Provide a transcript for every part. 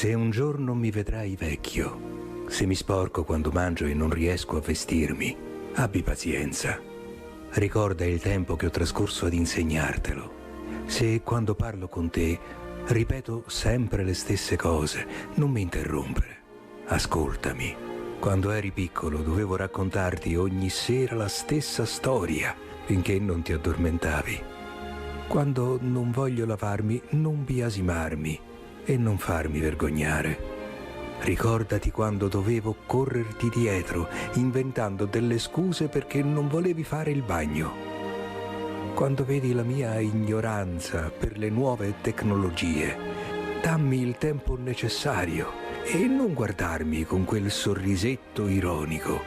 Se un giorno mi vedrai vecchio, se mi sporco quando mangio e non riesco a vestirmi, abbi pazienza. Ricorda il tempo che ho trascorso ad insegnartelo. Se quando parlo con te ripeto sempre le stesse cose, non mi interrompere. Ascoltami. Quando eri piccolo dovevo raccontarti ogni sera la stessa storia finché non ti addormentavi. Quando non voglio lavarmi, non biasimarmi e non farmi vergognare. Ricordati quando dovevo correrti dietro, inventando delle scuse perché non volevi fare il bagno. Quando vedi la mia ignoranza per le nuove tecnologie, dammi il tempo necessario e non guardarmi con quel sorrisetto ironico.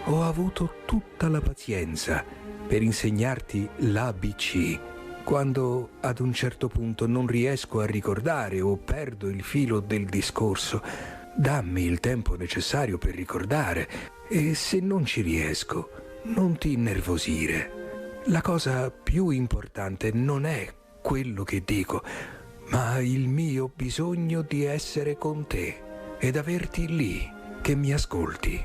Ho avuto tutta la pazienza per insegnarti l'ABC. Quando ad un certo punto non riesco a ricordare o perdo il filo del discorso, dammi il tempo necessario per ricordare e se non ci riesco, non ti innervosire. La cosa più importante non è quello che dico, ma il mio bisogno di essere con te ed averti lì che mi ascolti.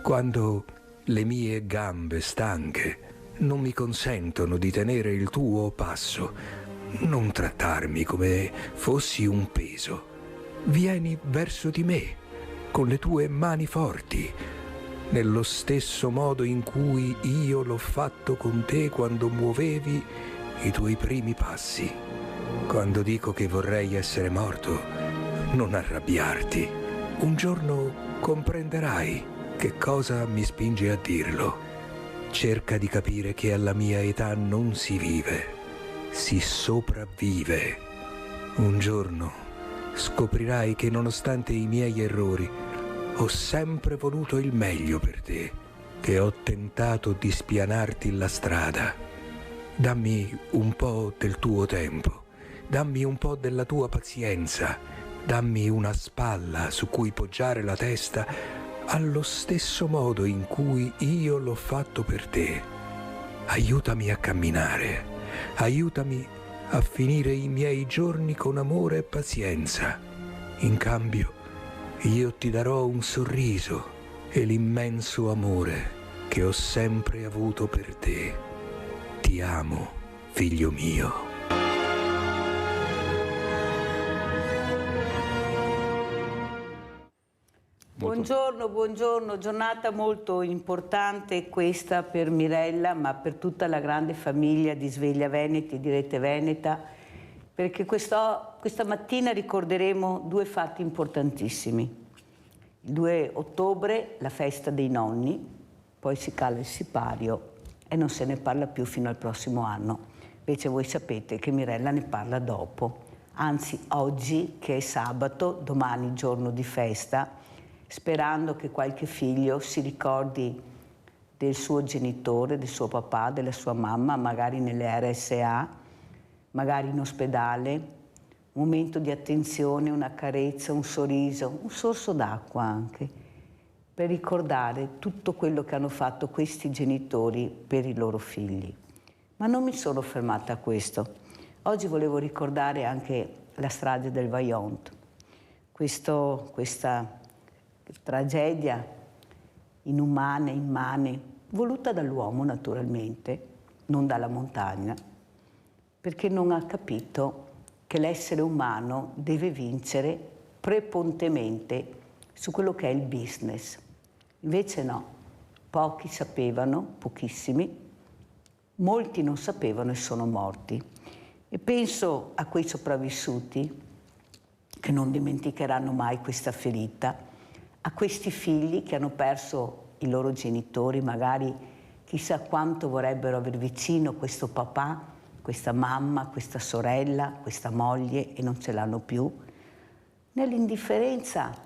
Quando le mie gambe stanche non mi consentono di tenere il tuo passo, non trattarmi come fossi un peso. Vieni verso di me con le tue mani forti, nello stesso modo in cui io l'ho fatto con te quando muovevi i tuoi primi passi. Quando dico che vorrei essere morto, non arrabbiarti. Un giorno comprenderai che cosa mi spinge a dirlo. Cerca di capire che alla mia età non si vive, si sopravvive. Un giorno scoprirai che nonostante i miei errori ho sempre voluto il meglio per te, che ho tentato di spianarti la strada. Dammi un po' del tuo tempo, dammi un po' della tua pazienza, dammi una spalla su cui poggiare la testa allo stesso modo in cui io l'ho fatto per te. Aiutami a camminare, aiutami a finire i miei giorni con amore e pazienza. In cambio, io ti darò un sorriso e l'immenso amore che ho sempre avuto per te. Ti amo, figlio mio. Buongiorno, giornata molto importante questa per Mirella, ma per tutta la grande famiglia di Sveglia Veneti, di Rete Veneta, perché questa mattina ricorderemo due fatti importantissimi. Il 2 ottobre, la festa dei nonni, poi si cala il sipario e non se ne parla più fino al prossimo anno. Invece voi sapete che Mirella ne parla dopo, anzi oggi che è sabato, domani giorno di festa, sperando che qualche figlio si ricordi del suo genitore, del suo papà, della sua mamma, magari nelle RSA, magari in ospedale, un momento di attenzione, una carezza, un sorriso, un sorso d'acqua anche, per ricordare tutto quello che hanno fatto questi genitori per i loro figli. Ma non mi sono fermata a questo. Oggi volevo ricordare anche la strage del Vajont, questa tragedia inumana, immane, voluta dall'uomo naturalmente, non dalla montagna, perché non ha capito che l'essere umano deve vincere prepotentemente su quello che è il business. Invece no, pochi sapevano, pochissimi, molti non sapevano e sono morti. E penso a quei sopravvissuti che non dimenticheranno mai questa ferita, a questi figli che hanno perso i loro genitori, magari chissà quanto vorrebbero aver vicino questo papà, questa mamma, questa sorella, questa moglie e non ce l'hanno più, nell'indifferenza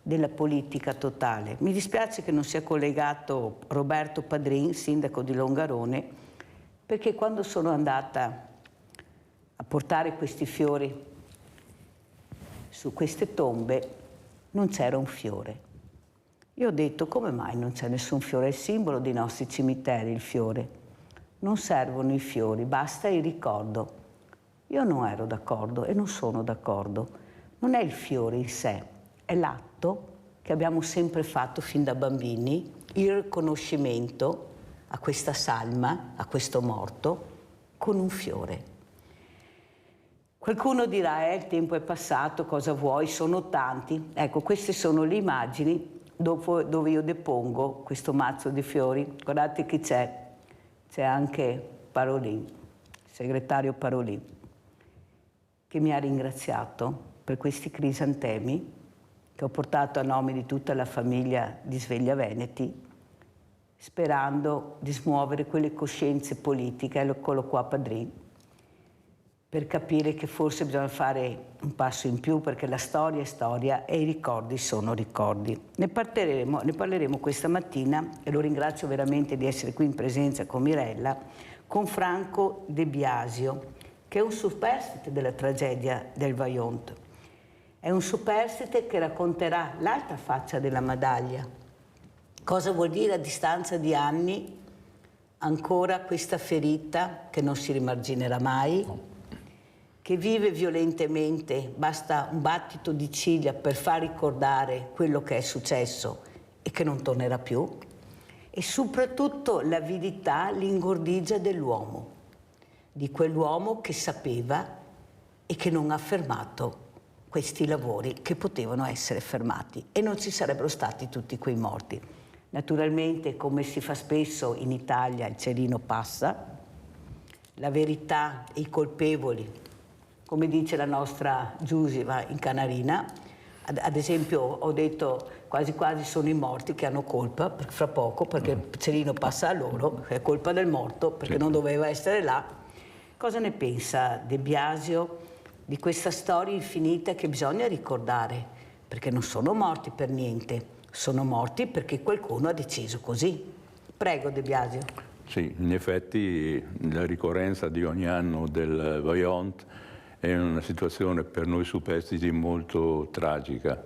della politica totale. Mi dispiace che non sia collegato Roberto Padrin, sindaco di Longarone, perché quando sono andata a portare questi fiori su queste tombe non c'era un fiore. Io ho detto, come mai non c'è nessun fiore? È il simbolo dei nostri cimiteri, il fiore. Non servono i fiori, basta il ricordo. Io non ero d'accordo e non sono d'accordo, non è il fiore in sé, è l'atto che abbiamo sempre fatto fin da bambini, il riconoscimento a questa salma, a questo morto, con un fiore. Qualcuno dirà, il tempo è passato, cosa vuoi, sono tanti. Ecco, queste sono le immagini dove io depongo questo mazzo di fiori. Guardate chi c'è anche Parolin, il segretario Parolin, che mi ha ringraziato per questi crisantemi che ho portato a nome di tutta la famiglia di Sveglia Veneti, sperando di smuovere quelle coscienze politiche, eccolo qua Padrin, per capire che forse bisogna fare un passo in più, perché la storia è storia e i ricordi sono ricordi. Ne parleremo questa mattina, e lo ringrazio veramente di essere qui in presenza con Mirella, con Franco De Biasio, che è un superstite della tragedia del Vajont. È un superstite che racconterà l'altra faccia della medaglia. Cosa vuol dire a distanza di anni ancora questa ferita che non si rimarginerà mai, che vive violentemente, basta un battito di ciglia per far ricordare quello che è successo e che non tornerà più, e soprattutto l'avidità, l'ingordigia dell'uomo, di quell'uomo che sapeva e che non ha fermato questi lavori che potevano essere fermati e non ci sarebbero stati tutti quei morti. Naturalmente, come si fa spesso in Italia, il cerino passa, la verità e i colpevoli, come dice la nostra Giusima in Canarina, ad esempio ho detto quasi quasi sono i morti che hanno colpa fra poco, perché il cerino passa a loro, è colpa del morto perché non doveva essere là. Cosa ne pensa De Biasio di questa storia infinita che bisogna ricordare? Perché non sono morti per niente, sono morti perché qualcuno ha deciso così. Prego De Biasio. Sì, in effetti la ricorrenza di ogni anno del Vajont è una situazione per noi superstiti molto tragica,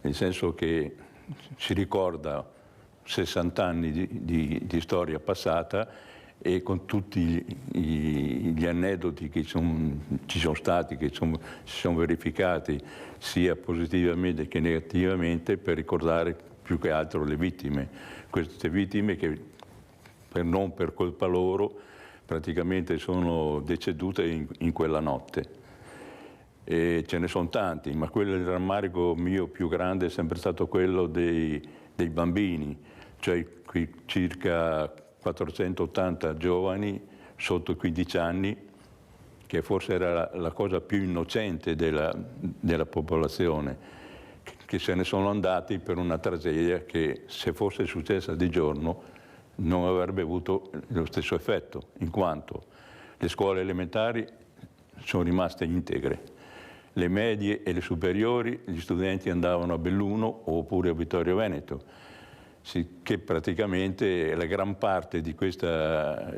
nel senso che si ricorda 60 anni di storia passata e con tutti gli aneddoti che ci sono stati, che si sono verificati sia positivamente che negativamente, per ricordare più che altro le vittime. Queste vittime che non per colpa loro praticamente sono decedute in quella notte. E ce ne sono tanti, ma quello del rammarico mio più grande è sempre stato quello dei bambini, cioè qui circa 480 giovani sotto i 15 anni, che forse era la cosa più innocente della popolazione, che se ne sono andati per una tragedia che, se fosse successa di giorno, non avrebbe avuto lo stesso effetto, in quanto le scuole elementari sono rimaste integre. Le medie e le superiori, gli studenti andavano a Belluno oppure a Vittorio Veneto, che praticamente la gran parte di questa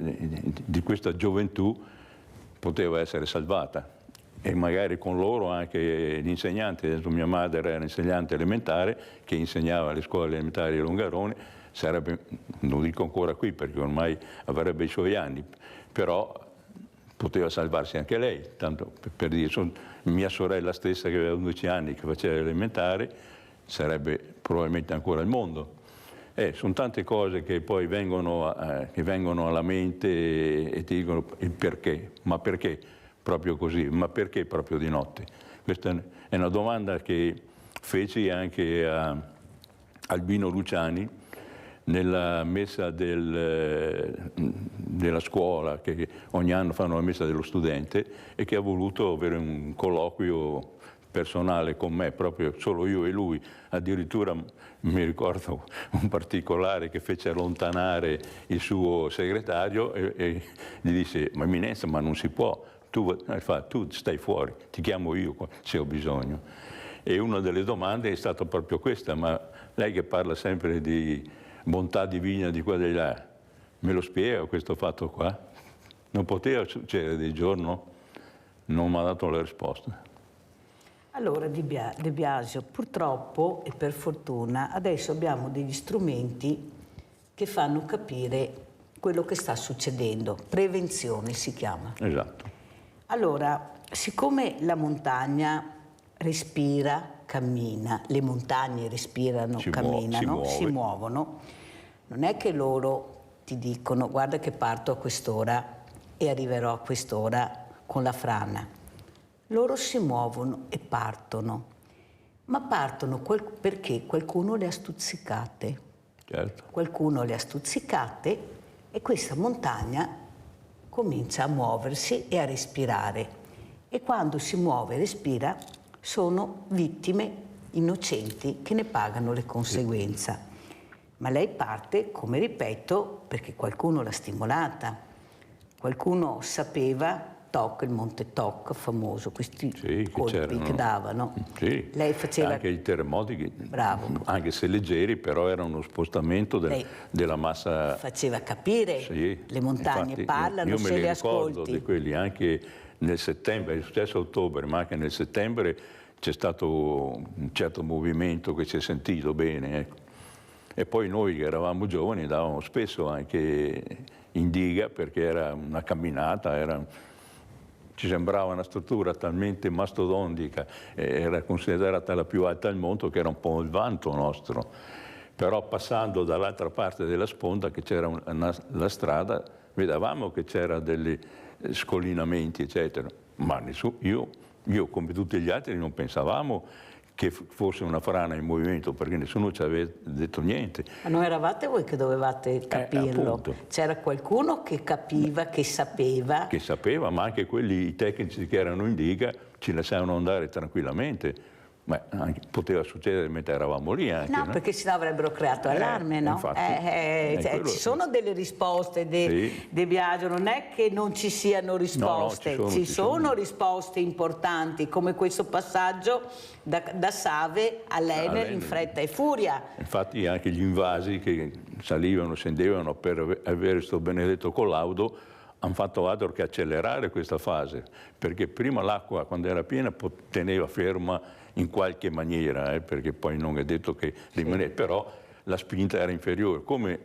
gioventù poteva essere salvata, e magari con loro anche gli insegnanti. Adesso mia madre era insegnante elementare che insegnava alle scuole elementari a Longarone, sarebbe, non dico ancora qui perché ormai avrebbe i suoi anni, però poteva salvarsi anche lei, tanto per dire, mia sorella stessa che aveva 11 anni, che faceva elementare, sarebbe probabilmente ancora al mondo. Sono tante cose che poi vengono alla mente e ti dicono il perché, ma perché proprio così, ma perché proprio di notte? Questa è una domanda che feci anche a Albino Luciani nella messa della scuola, che ogni anno fanno la messa dello studente, e che ha voluto avere un colloquio personale con me, proprio solo io e lui. Addirittura mi ricordo un particolare che fece allontanare il suo segretario e gli disse: ma Eminenza, ma non si può, tu stai fuori, ti chiamo io se ho bisogno. E una delle domande è stata proprio questa: ma lei che parla sempre di bontà divina di qua e di là, me lo spiega questo fatto qua? Non poteva succedere di giorno? Non mi ha dato la risposta. Allora, De Biasio, purtroppo e per fortuna adesso abbiamo degli strumenti che fanno capire quello che sta succedendo. Prevenzione si chiama. Esatto. Allora, siccome la montagna respira, cammina, le montagne respirano, camminano, si muovono. Non è che loro ti dicono guarda che parto a quest'ora e arriverò a quest'ora con la frana. Loro si muovono e partono, ma partono perché qualcuno le ha stuzzicate. Certo. Qualcuno le ha stuzzicate e questa montagna comincia a muoversi e a respirare. E quando si muove e respira sono vittime innocenti che ne pagano le conseguenze. Ma lei parte, come ripeto, perché qualcuno l'ha stimolata. Qualcuno sapeva, Toc, il monte Toc famoso, questi colpi che davano. Sì, lei faceva anche i terremoti, bravo, anche se leggeri, però era uno spostamento della massa. Faceva capire, le montagne parlano, se le ascolti. Io me li ricordo di quelli anche nel settembre, è successo a ottobre, ma anche nel settembre c'è stato un certo movimento che si è sentito bene, ecco. E poi noi che eravamo giovani andavamo spesso anche in diga perché era una camminata, ci sembrava una struttura talmente mastodontica, era considerata la più alta al mondo che era un po' il vanto nostro. Però passando dall'altra parte della sponda che c'era la strada, vedevamo che c'era degli scollinamenti eccetera, ma io come tutti gli altri non pensavamo che fosse una frana in movimento perché nessuno ci aveva detto niente. Ma non eravate voi che dovevate capirlo? C'era qualcuno che capiva, che sapeva? Che sapeva, ma anche i tecnici che erano in diga ci lasciavano andare tranquillamente. Ma poteva succedere mentre eravamo lì anche. No, perché sennò avrebbero creato allarme, no? Ci sono delle risposte di Biagio, non è che non ci siano risposte, ci sono risposte importanti, come questo passaggio da Save all'Enel in fretta e furia. Infatti anche gli invasi che salivano, scendevano per avere questo benedetto collaudo, hanno fatto altro che accelerare questa fase, perché prima l'acqua quando era piena teneva ferma in qualche maniera, perché poi non è detto che rimaneva, però la spinta era inferiore. Come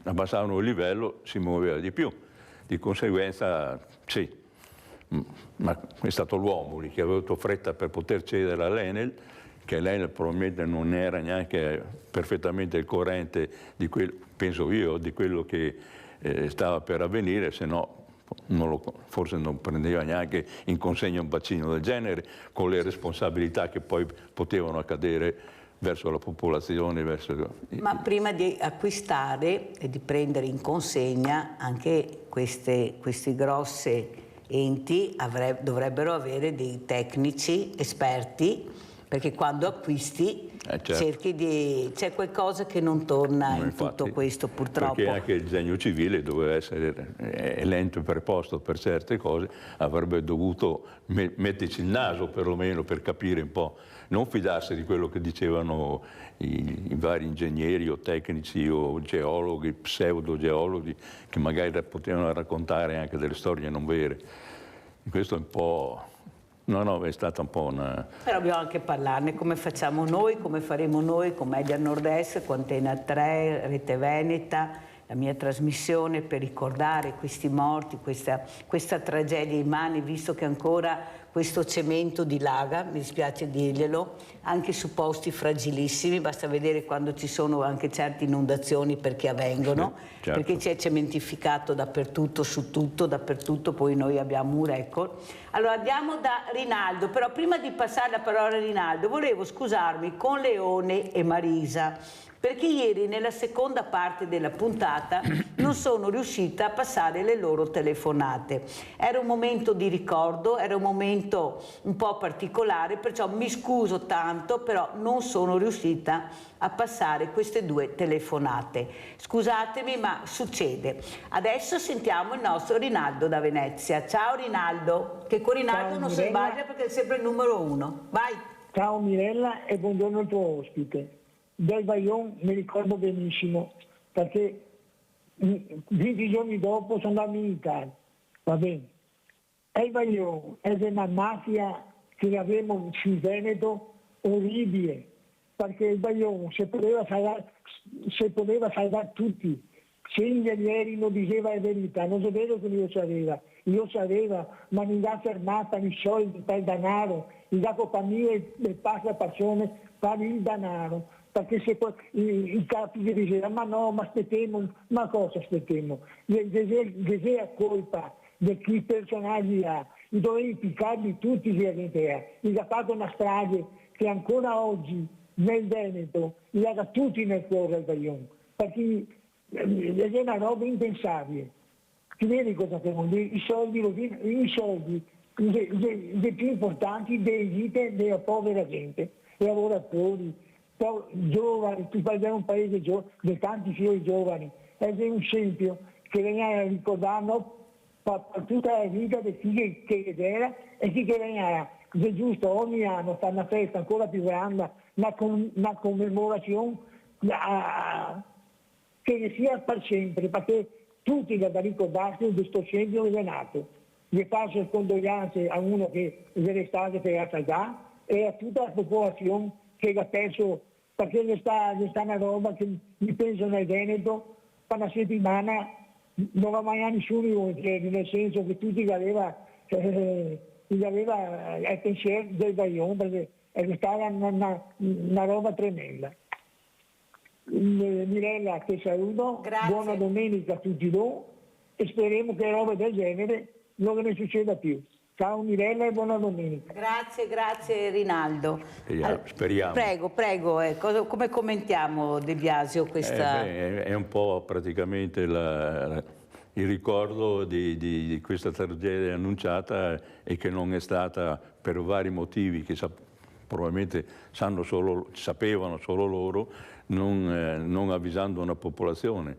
abbassavano il livello si muoveva di più, di conseguenza sì, ma è stato l'uomo lì che aveva avuto fretta per poter cedere all'Enel, che l'Enel probabilmente non era neanche perfettamente il corrente di quello, penso io, di quello che stava per avvenire, se no forse non prendeva neanche in consegna un bacino del genere, con le responsabilità che poi potevano accadere verso la popolazione. Ma prima di acquistare e di prendere in consegna anche questi grossi enti dovrebbero avere dei tecnici esperti, perché quando acquisti c'è qualcosa che non torna in tutto questo, purtroppo. Perché anche il genio civile doveva essere lento e preposto per certe cose, avrebbe dovuto metterci il naso perlomeno per capire un po', non fidarsi di quello che dicevano i vari ingegneri o tecnici o geologhi, pseudogeologhi, che magari potevano raccontare anche delle storie non vere. Questo è un po'... No, è stata un po' una... Però dobbiamo anche parlarne, come facciamo noi, come faremo noi con Media Nord-Est, con Antena 3, Rete Veneta, la mia trasmissione per ricordare questi morti, questa tragedia immane, visto che ancora questo cemento dilaga, mi dispiace dirglielo, anche su posti fragilissimi, basta vedere quando ci sono anche certe inondazioni perché avvengono, certo. Perché c'è cementificato dappertutto, su tutto, dappertutto, poi noi abbiamo un record. Allora andiamo da Rinaldo, però prima di passare la parola a Rinaldo volevo scusarmi con Leone e Marisa, perché ieri nella seconda parte della puntata non sono riuscita a passare le loro telefonate. Era un momento di ricordo, era un momento un po' particolare, perciò mi scuso tanto, però non sono riuscita a passare queste due telefonate. Scusatemi, ma succede. Adesso sentiamo il nostro Rinaldo da Venezia. Ciao Rinaldo, che con Rinaldo Ciao, non Mirella. si sbaglia perché è sempre il numero uno. Vai! Ciao Mirella e buongiorno al tuo ospite. Del Vajont mi ricordo benissimo perché 20 giorni dopo sono andato in Italia, va bene. E il Vajont è una mafia che abbiamo sul Veneto orribile, perché il Vajont se poteva salvare tutti, se gli ingegneri non diceva la verità, non sapevo che io sapeva, io sapevo, ma non ha fermato i soldi per il denaro, il da compagnia e passa persone per il denaro. Perché se poi i capi dicevano, ma no, ma aspettiamo, ma cosa aspettiamo? C'è colpa di chi personaggi ha, dovevi piccarli tutti gli all'intera. Gli ha fatto una strage che ancora oggi nel Veneto gli ha tutti nel cuore al Vajont, perché è una roba impensabile. Ti vedi cosa che vuol dire? I soldi, i più importanti delle vite della povera gente, lavoratori, giovani, tu parli di un paese di tanti figli giovani, ed è un esempio che veniva ricordato per tutta la vita dei figli che era e chi che veniva. È giusto, ogni anno fa una festa ancora più grande, una commemorazione che sia per sempre, perché tutti da ricordarsi di questo scempio che è nato. Gli faccio le condoglianze a uno che è stato per la città e a tutta la popolazione che ha perso, perché gli sta una roba che mi penso nel Veneto, per una settimana non va mai a nessuno, nel senso che tutti gli aveva il pensiero del Vajont, perché è stata una roba tremenda. Mirella, ti saluto, grazie. Buona domenica a tutti voi e speriamo che roba del genere non ne succeda più. Ciao Mirella e buona domenica. Grazie Rinaldo. Speriamo. Prego, come commentiamo De Biasio questa... È un po' praticamente il ricordo di questa tragedia annunciata e che non è stata, per vari motivi che probabilmente sapevano solo loro, non avvisando una popolazione.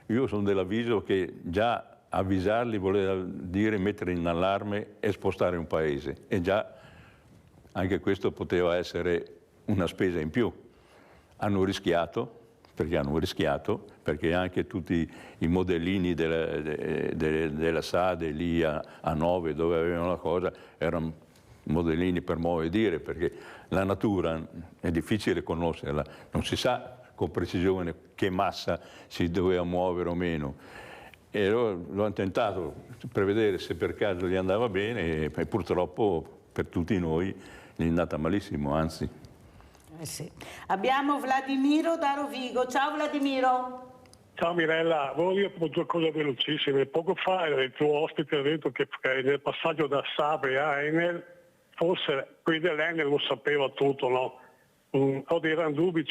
Io sono dell'avviso che già avvisarli voleva dire mettere in allarme e spostare un paese, e già anche questo poteva essere una spesa in più. Hanno rischiato, perché anche tutti i modellini della SADE lì a Nove, dove avevano la cosa, erano modellini per modo di dire, perché la natura è difficile conoscerla, non si sa con precisione che massa si doveva muovere o meno. E l'ho tentato per vedere se per caso gli andava bene e purtroppo per tutti noi gli è andata malissimo, anzi. Sì. Abbiamo Vladimiro da Rovigo. Ciao Vladimiro. Ciao Mirella, voglio dire due cose velocissime. Poco fa il tuo ospite ha detto che nel passaggio da Sabre a Enel, forse quelli dell'Enel lo sapeva tutto, no? Ho dei gran dubbi,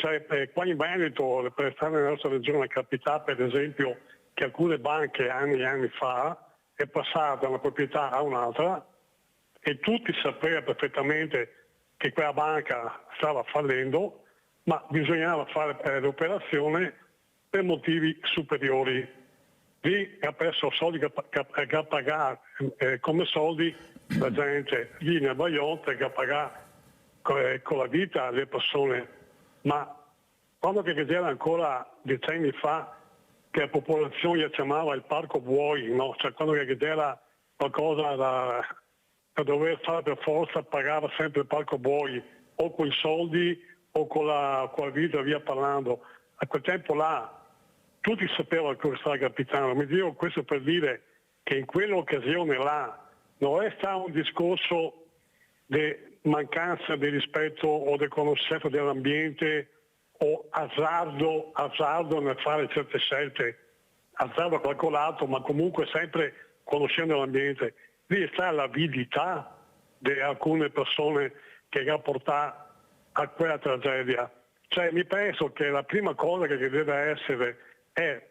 qua in Veneto, per stare nella nostra regione, capita per esempio che alcune banche anni e anni fa è passata da una proprietà a un'altra e tutti sapevano perfettamente che quella banca stava fallendo, ma bisognava fare l'operazione per motivi superiori. Lì ha perso soldi che ha pagato come soldi la gente, lì nel Vajont che ha pagato con la vita le persone, ma quando che era ancora decenni fa che la popolazione chiamava il parco buoi, no? Cioè quando che era qualcosa da dover fare per forza pagava sempre il parco buoi, o con i soldi o con la vita via parlando. A quel tempo là tutti sapevano cosa stava capitando. Mi dico questo per dire che in quell'occasione là non è stato un discorso di mancanza di rispetto o di conoscenza dell'ambiente o azzardo nel fare certe scelte, azzardo calcolato, ma comunque sempre conoscendo l'ambiente. Lì sta l'avidità di alcune persone che ha portato a quella tragedia. Cioè mi penso che la prima cosa che deve essere è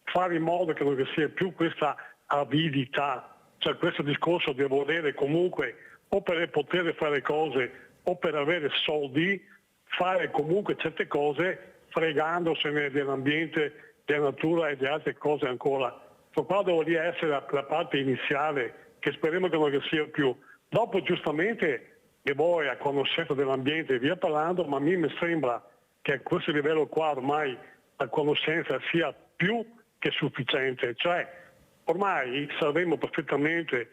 fare in modo che non ci sia più questa avidità, cioè questo discorso di volere comunque o per poter fare cose o per avere soldi, fare comunque certe cose fregandosene dell'ambiente, della natura e di altre cose ancora. Qua dovrebbe essere la parte iniziale, che speriamo che non ci sia più. Dopo giustamente che voi a conoscenza dell'ambiente e via parlando, ma a me mi sembra che a questo livello qua ormai la conoscenza sia più che sufficiente, cioè ormai sappiamo perfettamente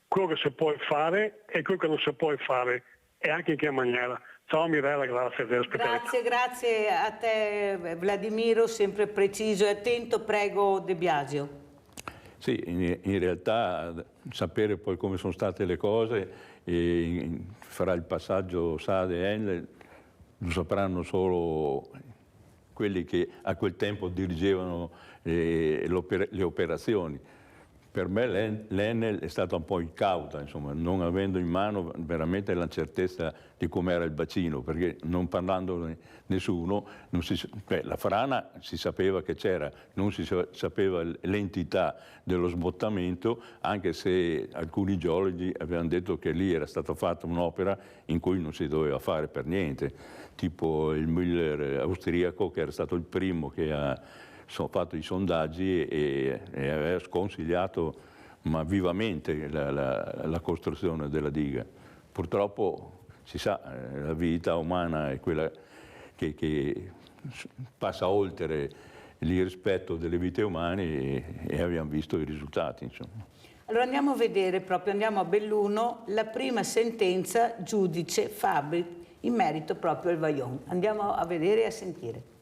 quello che si può fare e quello che non si può fare e anche in che maniera. Ciao Mirella, grazie dell'ospitalità. Grazie a te Vladimiro, sempre preciso e attento. Prego De Biasio. Sì, in realtà sapere poi come sono state le cose fra il passaggio Saad e Enel lo sapranno solo quelli che a quel tempo dirigevano le operazioni. Per me l'Enel è stata un po' incauta, insomma, non avendo in mano veramente la certezza di com'era il bacino, perché non parlando nessuno, la frana si sapeva che c'era, non si sapeva l'entità dello sbottamento, anche se alcuni geologi avevano detto che lì era stata fatta un'opera in cui non si doveva fare per niente, tipo il Müller austriaco, che era stato il primo che ha fatto i sondaggi e aveva sconsigliato ma vivamente la costruzione della diga. Purtroppo si sa, la vita umana è quella che passa oltre il rispetto delle vite umane e abbiamo visto i risultati, insomma. Allora andiamo a vedere, andiamo a Belluno, la prima sentenza giudice Fabbri in merito proprio al Vajont. Andiamo a vedere e a sentire.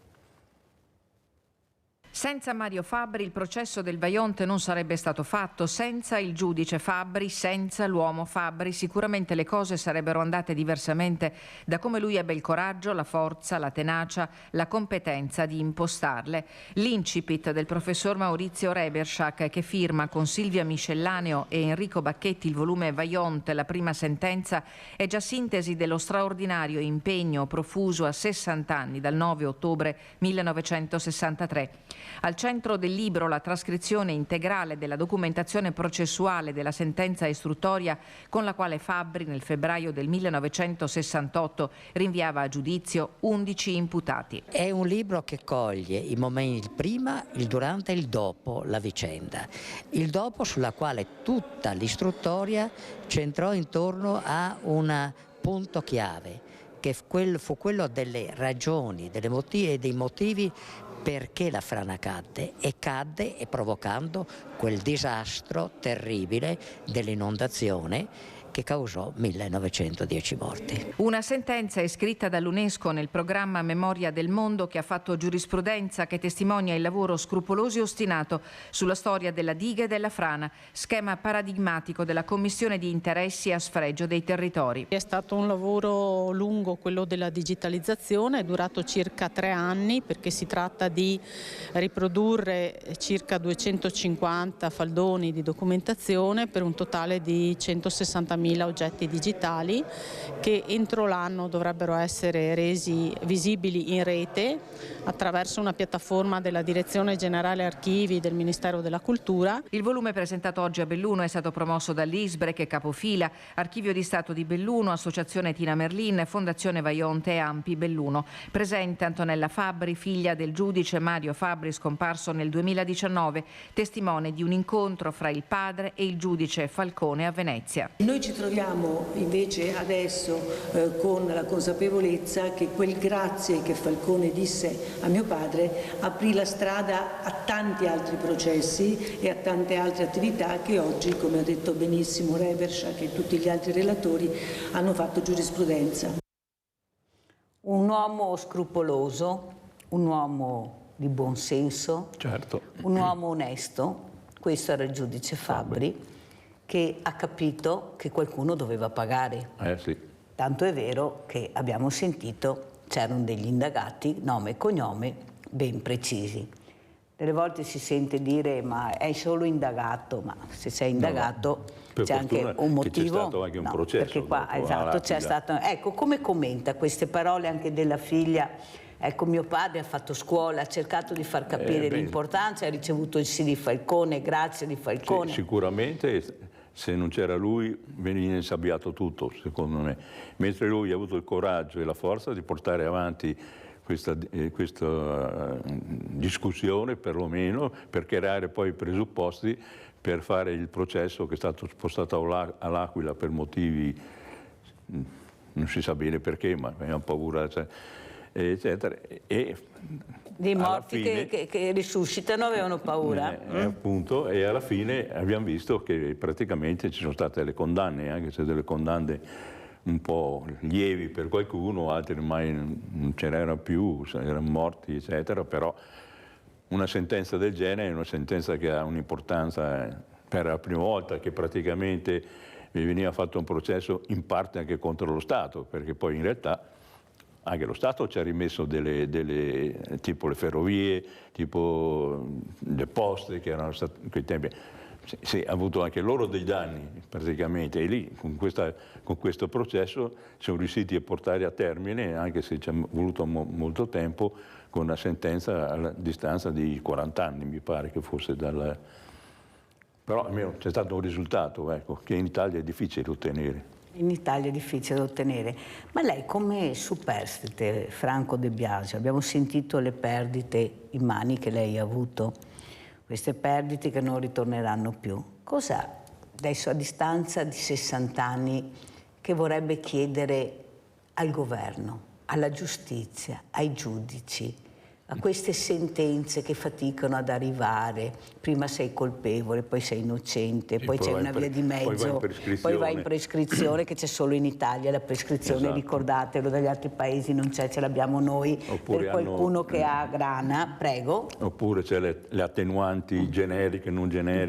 Senza Mario Fabbri il processo del Vajont non sarebbe stato fatto, senza il giudice Fabbri, senza l'uomo Fabbri, sicuramente le cose sarebbero andate diversamente da come lui ebbe il coraggio, la forza, la tenacia, la competenza di impostarle. L'incipit del professor Maurizio Reberschak, che firma con Silvia Miscellaneo e Enrico Bacchetti il volume Vajont, la prima sentenza, è già sintesi dello straordinario impegno profuso a 60 anni dal 9 ottobre 1963. Al centro del libro la trascrizione integrale della documentazione processuale della sentenza istruttoria con la quale Fabbri nel febbraio del 1968 rinviava a giudizio 11 imputati. È un libro che coglie i momenti, il prima, il durante e il dopo la vicenda. Il dopo sulla quale tutta l'istruttoria centrò intorno a un punto chiave, che fu quello delle ragioni, e dei motivi perché la frana cadde e provocando quel disastro terribile dell'inondazione che causò 1910 morti. Una sentenza iscritta dall'UNESCO nel programma Memoria del Mondo, che ha fatto giurisprudenza, che testimonia il lavoro scrupoloso e ostinato sulla storia della diga e della frana, schema paradigmatico della commissione di interessi a sfregio dei territori. È stato un lavoro lungo quello della digitalizzazione, è durato circa 3 anni perché si tratta di riprodurre circa 250 faldoni di documentazione per un totale di 160.000 oggetti digitali che entro l'anno dovrebbero essere resi visibili in rete attraverso una piattaforma della Direzione Generale Archivi del Ministero della Cultura. Il volume presentato oggi a Belluno è stato promosso dall'Isbrec, Capofila, Archivio di Stato di Belluno, Associazione Tina Merlin, Fondazione Vajont e Ampi Belluno. Presente Antonella Fabbri, figlia del giudice Mario Fabbri, scomparso nel 2019, testimone di un incontro fra il padre e il giudice Falcone a Venezia. Noi ci troviamo invece adesso con la consapevolezza che quel grazie che Falcone disse a mio padre aprì la strada a tanti altri processi e a tante altre attività che oggi, come ha detto benissimo Reberschak e tutti gli altri relatori, hanno fatto giurisprudenza. Un uomo scrupoloso, un uomo di buon senso, certo, un uomo onesto, questo era il giudice Fabbri, che ha capito che qualcuno doveva pagare. Sì. Tanto è vero che abbiamo sentito c'erano degli indagati, nome e cognome, ben precisi. Delle volte si sente dire ma è solo indagato, ma se sei indagato c'è anche un motivo. C'è stato anche un processo. Perché qua, esatto, c'è stato. Ecco, come commenta queste parole anche della figlia? Ecco, mio padre ha fatto scuola, ha cercato di far capire l'importanza, ha ricevuto il sì di Falcone, grazie di Falcone. Sì, sicuramente se non c'era lui veniva insabbiato tutto, secondo me. Mentre lui ha avuto il coraggio e la forza di portare avanti questa discussione, perlomeno, per creare poi i presupposti per fare il processo che è stato spostato all'Aquila per motivi, non si sa bene perché, ma abbiamo paura, eccetera. E dei morti fine, che risuscitano avevano paura. Appunto, e alla fine abbiamo visto che praticamente ci sono state delle condanne, anche se delle condanne un po' lievi per qualcuno, altri ormai non ce n'erano più, erano morti, eccetera, però una sentenza del genere è una sentenza che ha un'importanza, per la prima volta che praticamente mi veniva fatto un processo in parte anche contro lo Stato, perché poi in realtà anche lo Stato ci ha rimesso tipo le ferrovie, tipo le poste che erano state in quei tempi. Sì, ha avuto anche loro dei danni praticamente, e lì con questo processo siamo riusciti a portare a termine, anche se ci è voluto molto tempo, con una sentenza a distanza di 40 anni, mi pare che fosse dal... Però almeno c'è stato un risultato, ecco, che in Italia è difficile ottenere. In Italia è difficile da ottenere. Ma lei come superstite, Franco De Biasio? Abbiamo sentito le perdite immani che lei ha avuto, queste perdite che non ritorneranno più. Cosa adesso, a distanza di 60 anni, che vorrebbe chiedere al governo, alla giustizia, ai giudici, a queste sentenze che faticano ad arrivare? Prima sei colpevole, poi sei innocente, poi c'è una via di mezzo, poi vai in prescrizione, che c'è solo in Italia la prescrizione, esatto. Ricordatelo, dagli altri paesi non c'è, ce l'abbiamo noi. Oppure per qualcuno che ha grana, prego. Oppure c'è le attenuanti generiche, non generiche.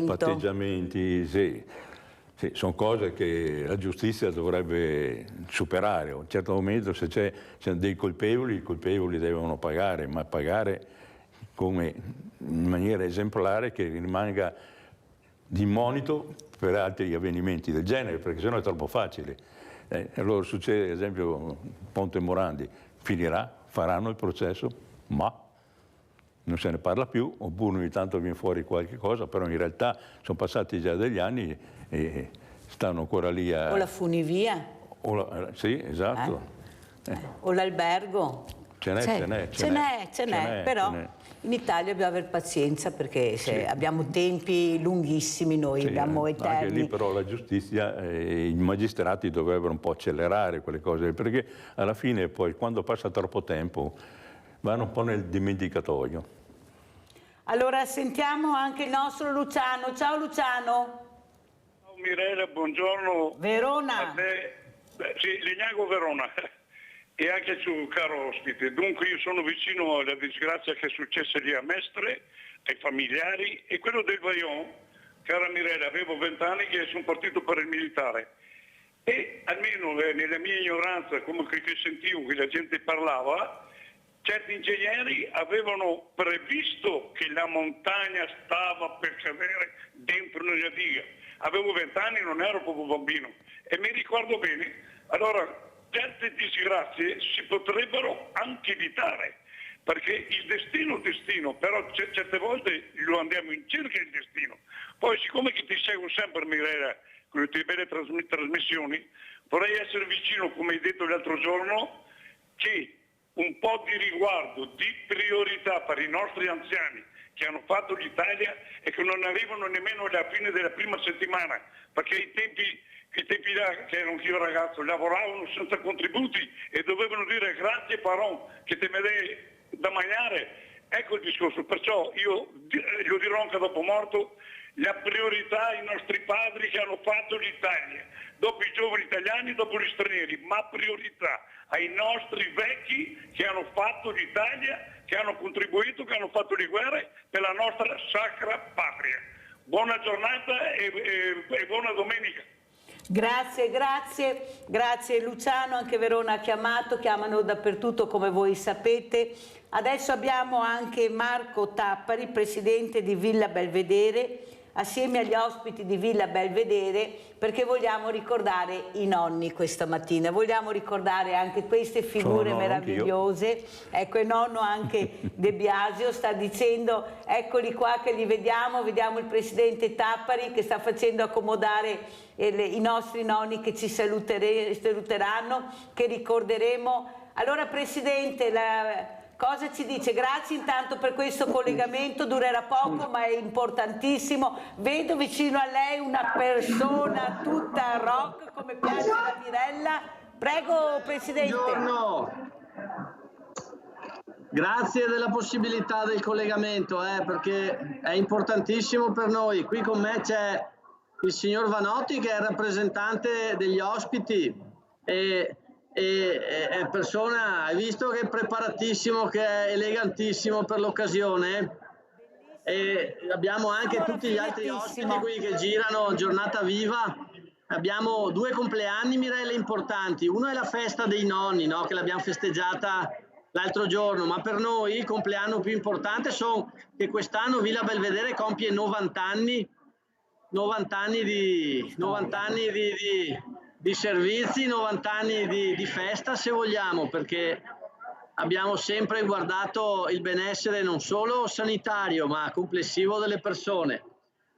Patteggiamenti, sì. Sì, sono cose che la giustizia dovrebbe superare. A un certo momento, se c'è dei colpevoli, i colpevoli devono pagare, ma pagare in maniera esemplare, che rimanga di monito per altri avvenimenti del genere, perché sennò è troppo facile. Allora succede, ad esempio, Ponte Morandi finirà, faranno il processo, ma non se ne parla più, oppure ogni tanto viene fuori qualche cosa, però in realtà sono passati già degli anni e stanno ancora lì a... O la funivia. Sì, esatto. O l'albergo. Ce n'è, però in Italia dobbiamo avere pazienza, perché abbiamo tempi lunghissimi noi, abbiamo eterni. Anche lì però la giustizia e i magistrati dovrebbero un po' accelerare quelle cose, perché alla fine poi quando passa troppo tempo vanno un po' nel dimenticatoio. Allora sentiamo anche il nostro Luciano. Ciao Luciano. Ciao Mirella, buongiorno. Verona. A te. Sì, Legnago Verona. E anche tu, caro ospite. Dunque io sono vicino alla disgrazia che è successa lì a Mestre, ai familiari, e quello del Vajont, cara Mirella, avevo 20 anni che sono partito per il militare. E almeno nella mia ignoranza, come che sentivo che la gente parlava, certi ingegneri avevano previsto che la montagna stava per cadere dentro nella diga. Avevo 20 anni, non ero proprio bambino, e mi ricordo bene. Allora, certe disgrazie si potrebbero anche evitare, perché il destino, però certe volte lo andiamo in cerca il destino. Poi, siccome che ti seguo sempre, Mirella, con le tue belle trasmissioni, vorrei essere vicino, come hai detto l'altro giorno, che un po' di riguardo, di priorità per i nostri anziani che hanno fatto l'Italia e che non arrivano nemmeno alla fine della prima settimana, perché i tempi là, che ero anch'io ragazzo, lavoravano senza contributi e dovevano dire grazie Paron che te me dai da mangiare. Ecco il discorso, perciò io lo dirò anche dopo morto, la priorità ai nostri padri che hanno fatto l'Italia, dopo i giovani italiani, dopo gli stranieri, ma priorità ai nostri vecchi che hanno fatto l'Italia, che hanno contribuito, che hanno fatto le guerre per la nostra sacra patria. Buona giornata e buona domenica. Grazie Luciano, anche Verona ha chiamato, chiamano dappertutto come voi sapete. Adesso abbiamo anche Marco Tappari, presidente di Villa Belvedere, assieme agli ospiti di Villa Belvedere, perché vogliamo ricordare i nonni questa mattina, vogliamo ricordare anche queste figure meravigliose. Ecco, il nonno anche De Biasio sta dicendo, eccoli qua che li vediamo il presidente Tappari che sta facendo accomodare i nostri nonni che ci saluteranno, che ricorderemo. Allora Presidente, cosa ci dice? Grazie intanto per questo collegamento, durerà poco ma è importantissimo. Vedo vicino a lei una persona tutta rock come piace a Mirella. Prego Presidente. Buongiorno. Grazie della possibilità del collegamento, perché è importantissimo per noi. Qui con me c'è il signor Vanotti che è il rappresentante degli ospiti e è persona, hai visto che è preparatissimo, che è elegantissimo per l'occasione, e abbiamo anche tutti gli altri ospiti qui che girano giornata viva. Abbiamo 2 compleanni, Mirella, importanti. Uno è la festa dei nonni, no? Che l'abbiamo festeggiata l'altro giorno, ma per noi il compleanno più importante sono che quest'anno Villa Belvedere compie 90 anni di servizi, 90 anni di festa, se vogliamo, perché abbiamo sempre guardato il benessere non solo sanitario ma complessivo delle persone.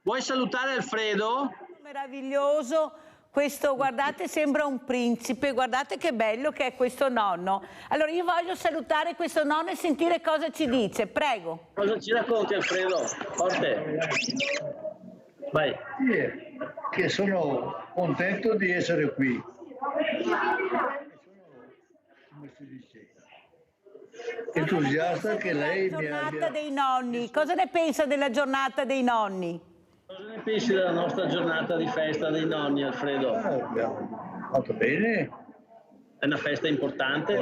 Vuoi salutare Alfredo? Meraviglioso, questo, guardate, sembra un principe, guardate che bello che è questo nonno. Allora io voglio salutare questo nonno e sentire cosa ci dice, prego. Cosa ci racconti, Alfredo? Forte. Vai. Che sono contento di essere qui. Come si dice? Entusiasta che lei mi abbia... Giornata dei nonni, cosa ne pensa della giornata dei nonni? Cosa ne pensi della nostra giornata di festa dei nonni, Alfredo? Abbiamo fatto bene. È una festa importante.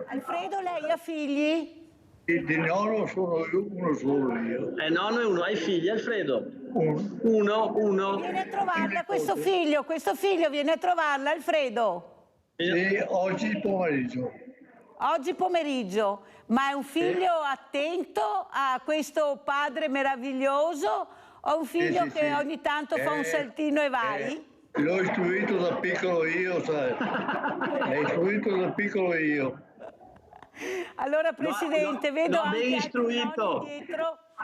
Alfredo, lei ha figli? Di nonno sono uno solo io. Nonno è uno, hai figli, Alfredo? Uno. Viene a trovarla questo figlio viene a trovarla, Alfredo? Sì, oggi pomeriggio. Oggi pomeriggio, ma è un figlio attento a questo padre meraviglioso o un figlio che ogni tanto fa un saltino e vai? L'ho istruito da piccolo io, sai. L'ho istruito da piccolo io. Allora, Presidente, vedo anche dietro,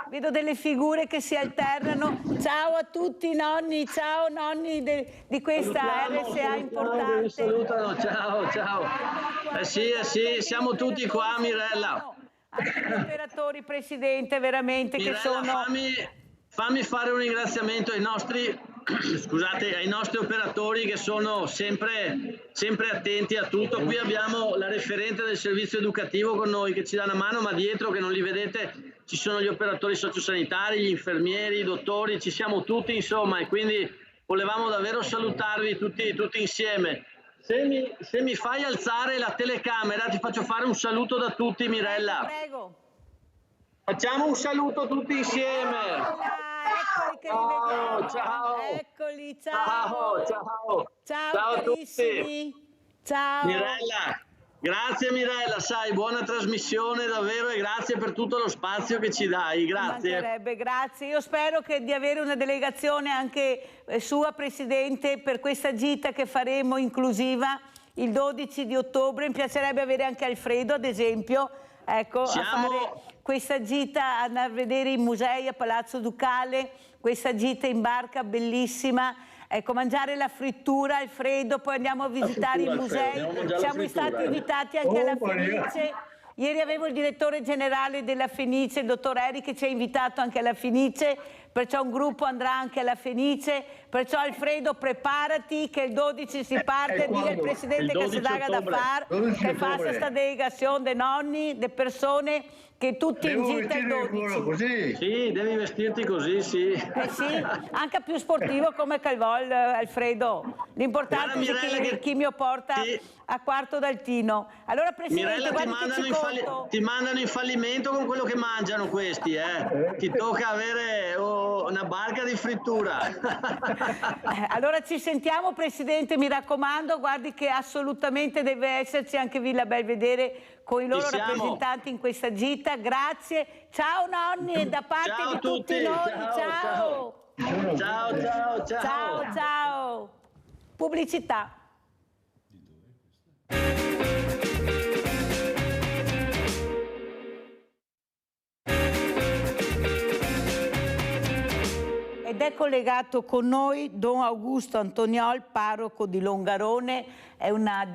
vedo delle figure che si alternano. Ciao a tutti i nonni, ciao nonni di questa RSA importante. Salutano, ciao. Sì, siamo tutti qua, Mirella. Anche gli operatori, Presidente, veramente, Mirella, che sono... Fammi fare un ringraziamento ai nostri operatori che sono sempre attenti a tutto. Qui abbiamo la referente del servizio educativo con noi che ci dà una mano, ma dietro, che non li vedete, ci sono gli operatori sociosanitari, gli infermieri, i dottori, ci siamo tutti, insomma, e quindi volevamo davvero salutarvi tutti insieme. Se mi fai alzare la telecamera ti faccio fare un saluto da tutti, Mirella. Prego. Facciamo un saluto tutti insieme. Eccoli che li vediamo. Ciao. Eccoli, ciao. Ciao a tutti. Ciao. Mirella, grazie Mirella, sai, buona trasmissione davvero, e grazie per tutto lo spazio che ci dai, grazie. Grazie. Io spero di avere una delegazione anche sua, Presidente, per questa gita che faremo inclusiva il 12 di ottobre. Mi piacerebbe avere anche Alfredo, ad esempio. Ecco, a fare questa gita, andare a vedere i musei a Palazzo Ducale, questa gita in barca bellissima, ecco, mangiare la frittura, Alfredo, poi andiamo a visitare i musei. Siamo stati invitati anche alla Fenice. Ieri avevo il direttore generale della Fenice, il dottor Eri, che ci ha invitato anche alla Fenice, perciò un gruppo andrà anche alla Fenice, perciò Alfredo preparati che il 12 si parte, dire al Presidente che si dà da fare, che faccia questa delegazione dei nonni, delle persone che tutti in gita il 12. Così? Sì, devi vestirti così, sì. Sì, anche più sportivo come Calvol, Alfredo. L'importante è che chi mi porta a Quarto d'Altino. Allora, Presidente, Mirella, ti mandano in fallimento con quello che mangiano questi, Ti tocca avere una barca di frittura. Allora ci sentiamo, Presidente, mi raccomando, guardi che assolutamente deve esserci anche Villa Belvedere con i loro rappresentanti in questa gita. Grazie. Ciao nonni, e da parte di tutti noi. Ciao. Pubblicità. Ed è collegato con noi Don Augusto Antoniol, parroco di Longarone. È una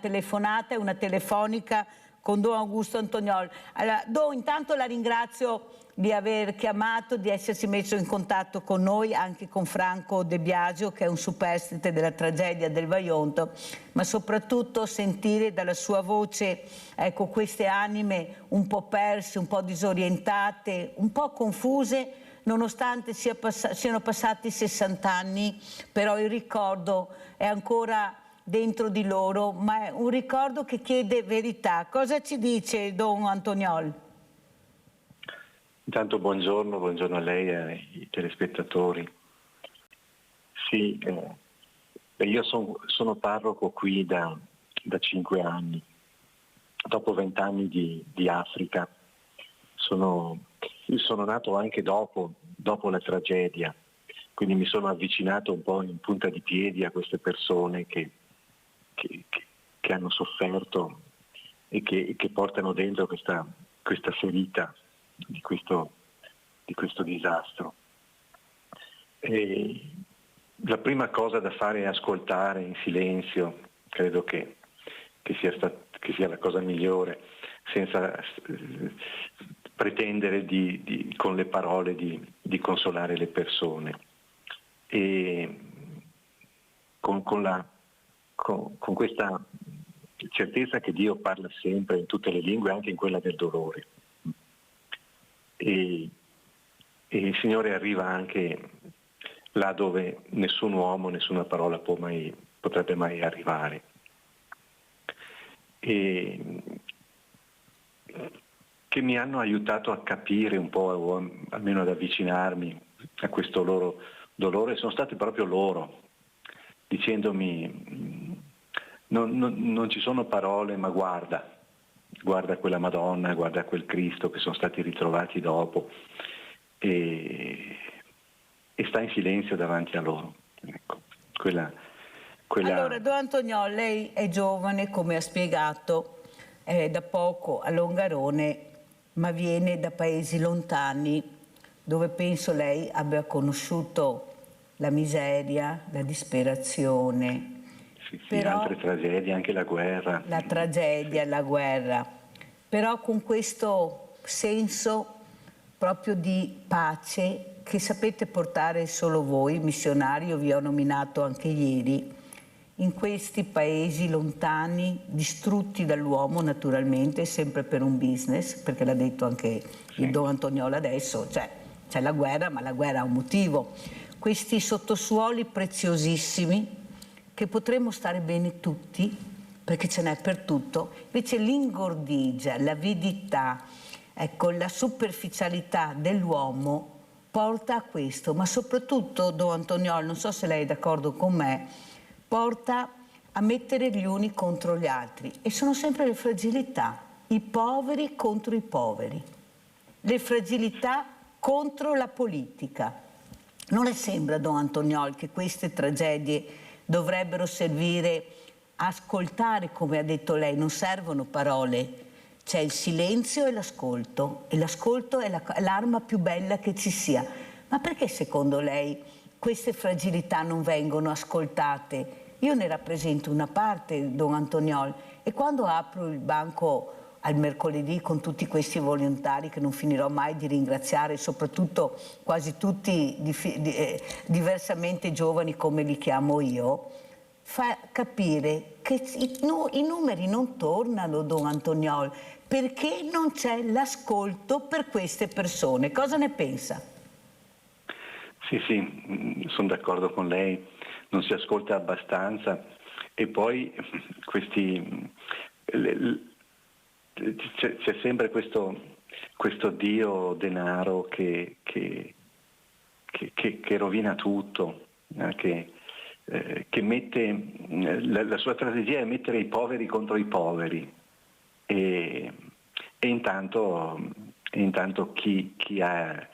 telefonata, è una telefonica con Don Augusto Antoniol. Allora, Don, intanto la ringrazio di aver chiamato, di essersi messo in contatto con noi, anche con Franco De Biagio, che è un superstite della tragedia del Vajont, ma soprattutto sentire dalla sua voce, ecco, queste anime un po' perse, un po' disorientate, un po' confuse, nonostante siano passati 60 anni, però il ricordo è ancora dentro di loro, ma è un ricordo che chiede verità. Cosa ci dice Don Antoniol? Intanto buongiorno a lei e ai telespettatori. Sì, io sono parroco qui da 5 anni. Dopo 20 anni di Africa. Io sono nato anche dopo la tragedia, quindi mi sono avvicinato un po' in punta di piedi a queste persone che hanno sofferto e che portano dentro questa ferita di questo disastro. E la prima cosa da fare è ascoltare in silenzio, credo che sia la cosa migliore, senza pretendere con le parole di consolare le persone. E con questa certezza che Dio parla sempre in tutte le lingue, anche in quella del dolore. E il Signore arriva anche là dove nessun uomo, nessuna parola potrebbe mai arrivare. E che mi hanno aiutato a capire un po', o almeno ad avvicinarmi a questo loro dolore, sono stati proprio loro, dicendomi non ci sono parole, ma guarda quella Madonna, guarda quel Cristo che sono stati ritrovati dopo, e sta in silenzio davanti a loro. Ecco, Allora, Don Antoniol, lei è giovane, come ha spiegato, è da poco a Longarone, ma viene da paesi lontani, dove penso lei abbia conosciuto la miseria, la disperazione. Sì, altre tragedie, anche la guerra. La tragedia, la guerra. Però con questo senso proprio di pace che sapete portare solo voi, missionari, io vi ho nominato anche ieri, in questi paesi lontani, distrutti dall'uomo naturalmente, sempre per un business, perché l'ha detto anche il Don Antoniol adesso, cioè c'è la guerra, ma la guerra ha un motivo. Questi sottosuoli preziosissimi, che potremmo stare bene tutti, perché ce n'è per tutto, invece l'ingordigia, l'avidità, ecco, la superficialità dell'uomo porta a questo, ma soprattutto, Don Antoniol, non so se lei è d'accordo con me, porta a mettere gli uni contro gli altri, e sono sempre le fragilità, i poveri contro i poveri, le fragilità contro la politica. Non le sembra, Don Antoniol, che queste tragedie dovrebbero servire a ascoltare, come ha detto lei, non servono parole, c'è il silenzio e l'ascolto è l'arma più bella che ci sia. Ma perché secondo lei queste fragilità non vengono ascoltate? Io ne rappresento una parte, Don Antoniol, e quando apro il banco al mercoledì con tutti questi volontari che non finirò mai di ringraziare, soprattutto quasi tutti diversamente giovani come li chiamo io, fa capire che i numeri non tornano, Don Antoniol, perché non c'è l'ascolto per queste persone. Cosa ne pensa? Sì, sono d'accordo con lei, non si ascolta abbastanza, e poi c'è sempre questo Dio denaro che rovina tutto, che mette la sua strategia è mettere i poveri contro i poveri, e intanto chi ha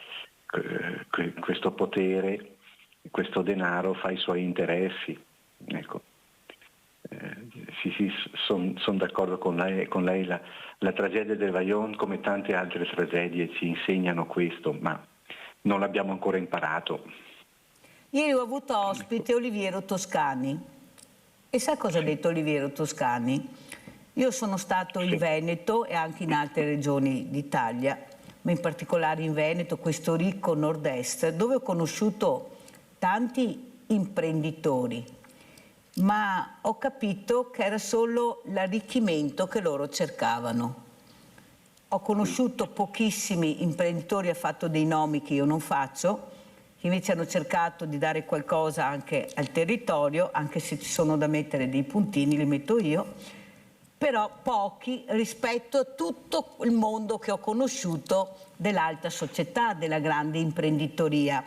questo potere, questo denaro, fa i suoi interessi. Ecco. Sì, sono d'accordo con lei. La tragedia del Vajont, come tante altre tragedie, ci insegnano questo, ma non l'abbiamo ancora imparato. Ieri ho avuto ospite Oliviero Toscani, e sai cosa ha detto Oliviero Toscani? Io sono stato in Veneto e anche in altre regioni d'Italia, ma in particolare in Veneto, questo ricco nord-est, dove ho conosciuto tanti imprenditori, ma ho capito che era solo l'arricchimento che loro cercavano. Ho conosciuto pochissimi imprenditori, ha fatto dei nomi che io non faccio, che invece hanno cercato di dare qualcosa anche al territorio, anche se ci sono da mettere dei puntini, li metto io, però pochi rispetto a tutto il mondo che ho conosciuto dell'alta società, della grande imprenditoria.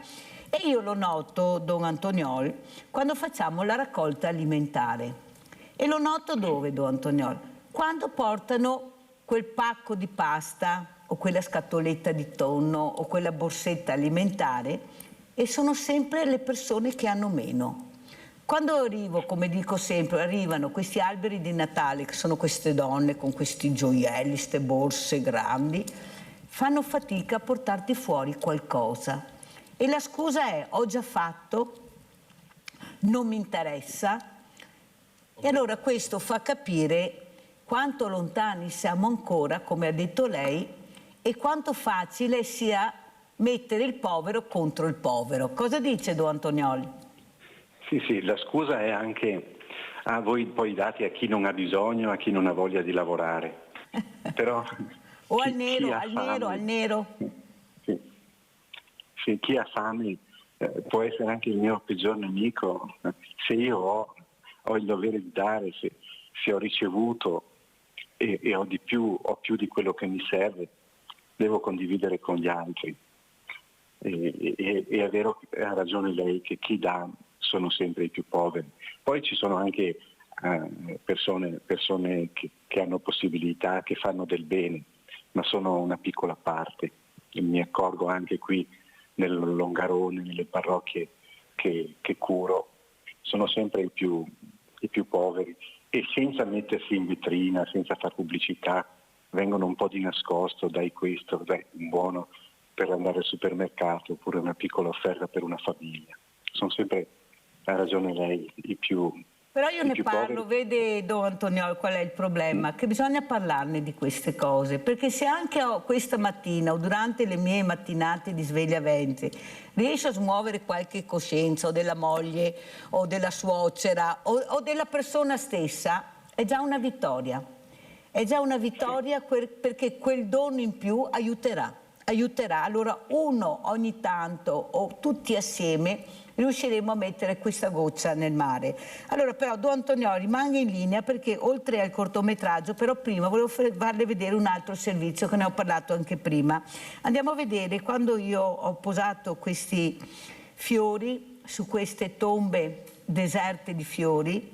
E io lo noto, Don Antoniol, quando facciamo la raccolta alimentare. E lo noto dove, Don Antoniol? Quando portano quel pacco di pasta o quella scatoletta di tonno o quella borsetta alimentare, e sono sempre le persone che hanno meno. Quando arrivo, come dico sempre, arrivano questi alberi di Natale, che sono queste donne con questi gioielli, queste borse grandi, fanno fatica a portarti fuori qualcosa. E la scusa è: ho già fatto, non mi interessa. E allora questo fa capire quanto lontani siamo ancora, come ha detto lei, e quanto facile sia mettere il povero contro il povero. Cosa dice Don Antonioli? Sì, la scusa è anche voi poi dati a chi non ha bisogno, a chi non ha voglia di lavorare. Però o al nero. Sì, chi ha fame può essere anche il mio peggior nemico. Se io ho il dovere di dare, se ho ricevuto e ho più di quello che mi serve, devo condividere con gli altri. E è vero, ha ragione lei, che chi dà sono sempre i più poveri. Poi ci sono anche persone che hanno possibilità, che fanno del bene, ma sono una piccola parte. E mi accorgo anche qui nel Longarone, nelle parrocchie che curo, sono sempre i più poveri, e senza mettersi in vetrina, senza far pubblicità, vengono un po' di nascosto, dai questo, dai un buono per andare al supermercato, oppure una piccola offerta per una famiglia. Sono sempre, ha ragione lei, i più Però io ne parlo, poveri. vede Don Antonioli qual è il problema? Che bisogna parlarne di queste cose, perché se anche questa mattina o durante le mie mattinate di sveglia ventre riesco a smuovere qualche coscienza, o della moglie o della suocera o della persona stessa, è già una vittoria. È già una vittoria perché quel dono in più aiuterà. Allora uno ogni tanto o tutti assieme riusciremo a mettere questa goccia nel mare. Allora però Don Antonioli rimanga in linea, perché oltre al cortometraggio, però prima volevo farle vedere un altro servizio che ne ho parlato anche prima. Andiamo a vedere quando io ho posato questi fiori su queste tombe deserte di fiori,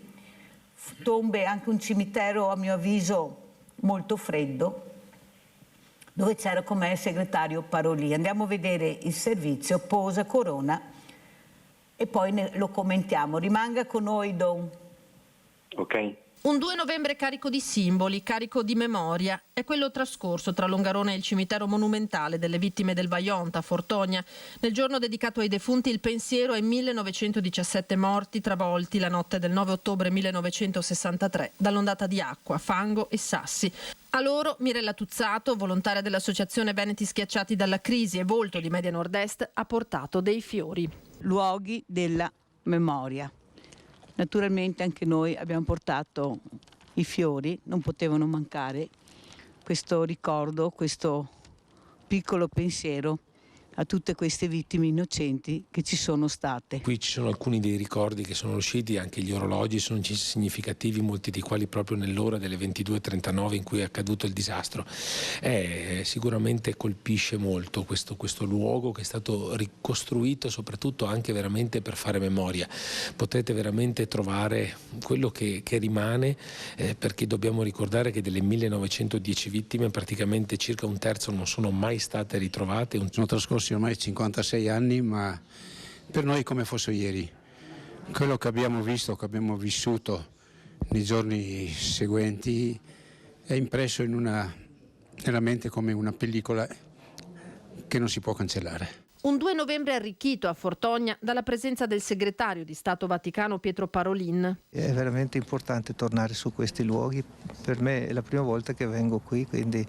tombe, anche un cimitero a mio avviso molto freddo, dove c'era con me il segretario Parolin. Andiamo a vedere il servizio, posa, corona, e poi lo commentiamo. Rimanga con noi, Don. Ok. Un 2 novembre carico di simboli, carico di memoria. È quello trascorso tra Longarone e il cimitero monumentale delle vittime del Vajont a Fortonia. Nel giorno dedicato ai defunti il pensiero ai 1917 morti travolti la notte del 9 ottobre 1963 dall'ondata di acqua, fango e sassi. A loro Mirella Tuzzato, volontaria dell'associazione Veneti Schiacciati dalla Crisi e volto di Media Nord-Est, ha portato dei fiori. Luoghi della memoria. Naturalmente anche noi abbiamo portato i fiori, non potevano mancare, questo ricordo, questo piccolo pensiero a tutte queste vittime innocenti che ci sono state. Qui ci sono alcuni dei ricordi che sono usciti, anche gli orologi sono significativi, molti di quali proprio nell'ora delle 22:39 in cui è accaduto il disastro. Sicuramente colpisce molto questo luogo che è stato ricostruito soprattutto anche veramente per fare memoria. Potete veramente trovare quello che rimane, perché dobbiamo ricordare che delle 1910 vittime praticamente circa un terzo non sono mai state ritrovate. Sono trascorsi ormai 56 anni, ma per noi come fosse ieri. Quello che abbiamo visto, che abbiamo vissuto nei giorni seguenti è impresso nella mente come una pellicola che non si può cancellare. Un 2 novembre arricchito a Fortonia dalla presenza del segretario di Stato Vaticano Pietro Parolin. È veramente importante tornare su questi luoghi, per me è la prima volta che vengo qui, quindi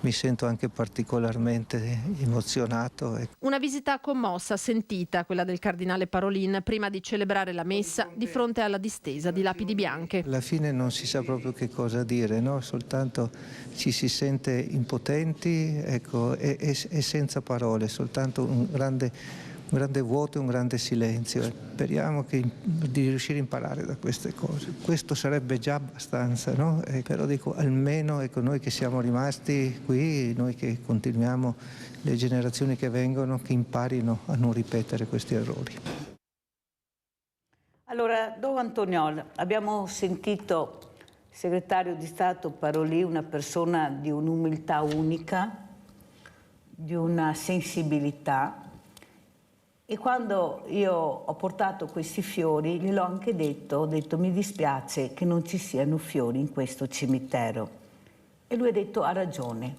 mi sento anche particolarmente emozionato. Una visita commossa, sentita, quella del cardinale Parolin, prima di celebrare la messa di fronte alla distesa di lapidi bianche. Alla fine non si sa proprio che cosa dire, no? Soltanto ci si sente impotenti, ecco, e senza parole, soltanto un grande grande vuoto e un grande silenzio. Speriamo di riuscire a imparare da queste cose. Questo sarebbe già abbastanza, no? Però dico, almeno noi che siamo rimasti qui, noi che continuiamo, le generazioni che vengono, che imparino a non ripetere questi errori. Allora, Don Antoniol, abbiamo sentito il segretario di Stato Parolin, una persona di un'umiltà unica, di una sensibilità, e quando io ho portato questi fiori gliel'ho anche detto, ho detto mi dispiace che non ci siano fiori in questo cimitero, e lui ha detto ha ragione.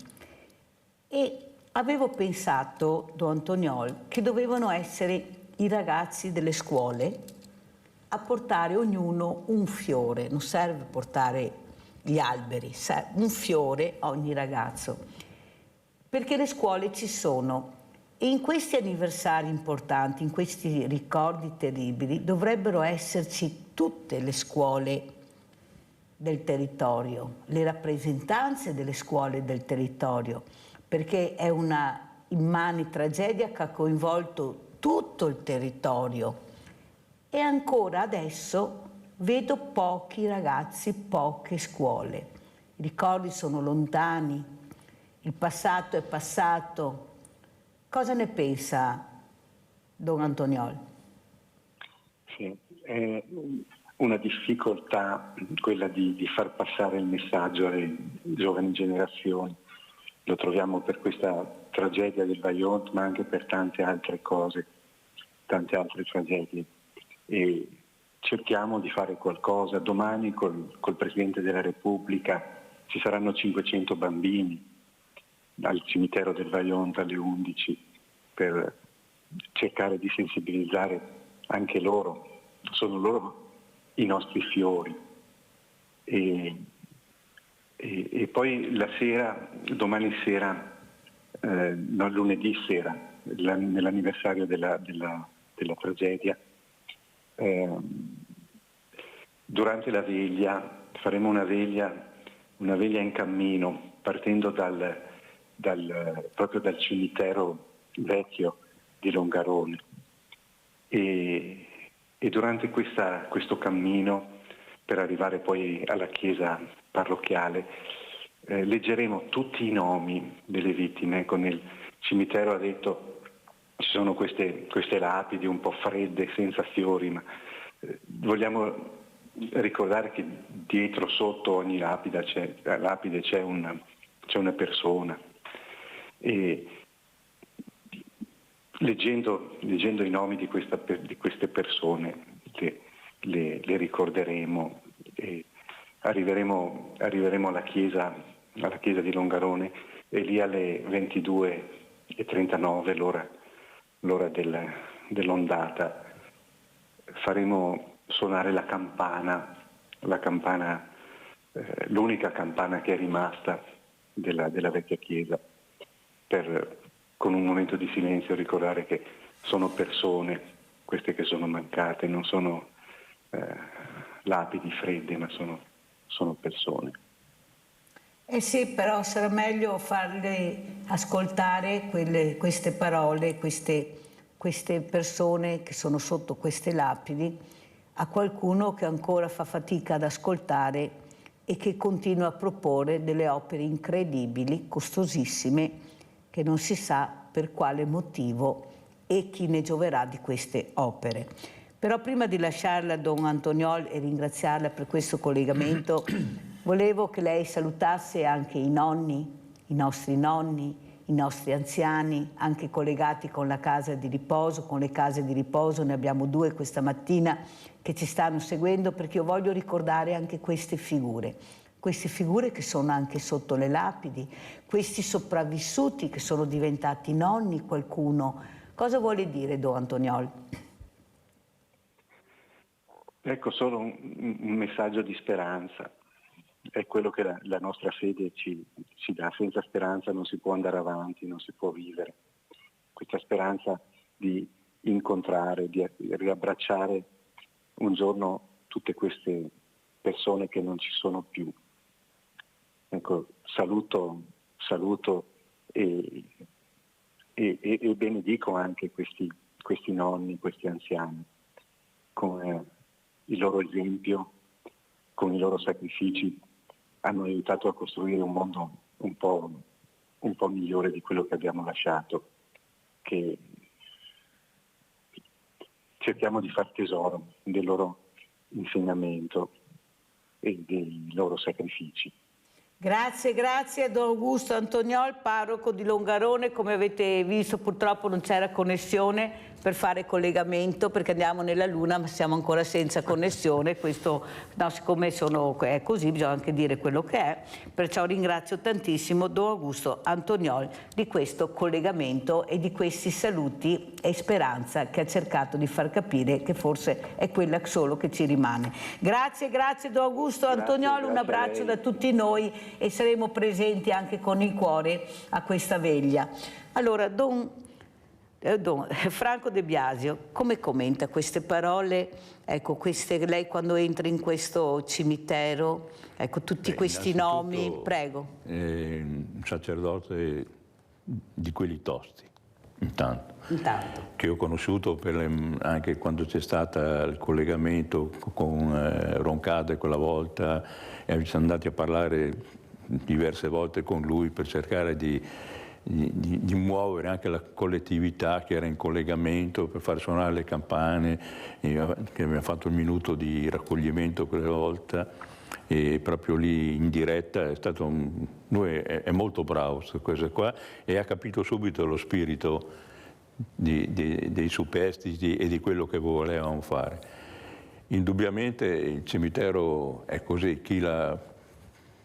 E avevo pensato, Don Antoniol, che dovevano essere i ragazzi delle scuole a portare ognuno un fiore, non serve portare gli alberi, serve un fiore a ogni ragazzo, perché le scuole ci sono e in questi anniversari importanti, in questi ricordi terribili, dovrebbero esserci tutte le scuole del territorio, le rappresentanze delle scuole del territorio, perché è una immane tragedia che ha coinvolto tutto il territorio. E ancora adesso vedo pochi ragazzi, poche scuole. I ricordi sono lontani, il passato è passato. Cosa ne pensa Don Antoniol? Sì, è una difficoltà quella di far passare il messaggio alle giovani generazioni. Lo troviamo per questa tragedia del Vajont, ma anche per tante altre cose, tante altre tragedie. E cerchiamo di fare qualcosa. Domani col Presidente della Repubblica ci saranno 500 bambini al cimitero del Vajont alle 11 per cercare di sensibilizzare anche loro. Sono loro i nostri fiori. E poi la sera, domani sera, no, lunedì sera, nell'anniversario della tragedia, durante la veglia faremo una veglia in cammino, partendo proprio dal cimitero vecchio di Longarone, e durante questo cammino, per arrivare poi alla chiesa parrocchiale, leggeremo tutti i nomi delle vittime. Con il cimitero ha detto ci sono queste lapidi un po' fredde, senza fiori, ma vogliamo ricordare che dietro, sotto ogni lapide c'è una persona. E leggendo i nomi di queste persone le ricorderemo, e arriveremo alla chiesa di Longarone, e lì alle 22:39, l'ora dell'ondata, faremo suonare la campana, l'unica campana che è rimasta della vecchia chiesa, con un momento di silenzio ricordare che sono persone queste che sono mancate, non sono lapidi fredde, ma sono persone. Eh sì, però sarà meglio farle ascoltare queste parole, queste persone che sono sotto queste lapidi, a qualcuno che ancora fa fatica ad ascoltare e che continua a proporre delle opere incredibili, costosissime, che non si sa per quale motivo e chi ne gioverà di queste opere. Però prima di lasciarla a Don Antoniol e ringraziarla per questo collegamento, volevo che lei salutasse anche i nonni, i nostri nonni, i nostri anziani, anche collegati con la casa di riposo, con le case di riposo. Ne abbiamo 2 questa mattina che ci stanno seguendo, perché io voglio ricordare anche queste figure che sono anche sotto le lapidi, questi sopravvissuti che sono diventati nonni, qualcuno. Cosa vuole dire Don Antoniol? Ecco, solo un messaggio di speranza. È quello che la nostra fede ci dà. Senza speranza non si può andare avanti, non si può vivere. Questa speranza di incontrare, di riabbracciare un giorno tutte queste persone che non ci sono più. Ecco, saluto e benedico anche questi questi nonni, questi anziani, con il loro esempio, con i loro sacrifici, hanno aiutato a costruire un mondo un po' migliore di quello che abbiamo lasciato, che cerchiamo di far tesoro del loro insegnamento e dei loro sacrifici. Grazie, grazie. Don Augusto Antoniol, parroco di Longarone. Come avete visto, purtroppo non c'era connessione per fare collegamento, perché andiamo nella Luna ma siamo ancora senza connessione. Questo, no, siccome è così, bisogna anche dire quello che è. Perciò ringrazio tantissimo Don Augusto Antoniol di questo collegamento e di questi saluti e speranza che ha cercato di far capire che forse è quella solo che ci rimane. Grazie, grazie Don Augusto Antoniol, un abbraccio da tutti noi e saremo presenti anche con il cuore a questa veglia. Allora, Don Franco De Biasio, come commenta queste parole? Ecco, lei quando entra in questo cimitero, ecco, tutti questi nomi, prego. Un sacerdote di quelli tosti, intanto. Che ho conosciuto anche quando c'è stato il collegamento con Roncade quella volta, e siamo andati a parlare diverse volte con lui per cercare di muovere anche la collettività che era in collegamento per far suonare le campane, che abbiamo fatto il minuto di raccoglimento quella volta, e proprio lì in diretta lui è molto bravo su queste qua e ha capito subito lo spirito dei superstiti e di quello che volevamo fare. Indubbiamente il cimitero è così, chi l'ha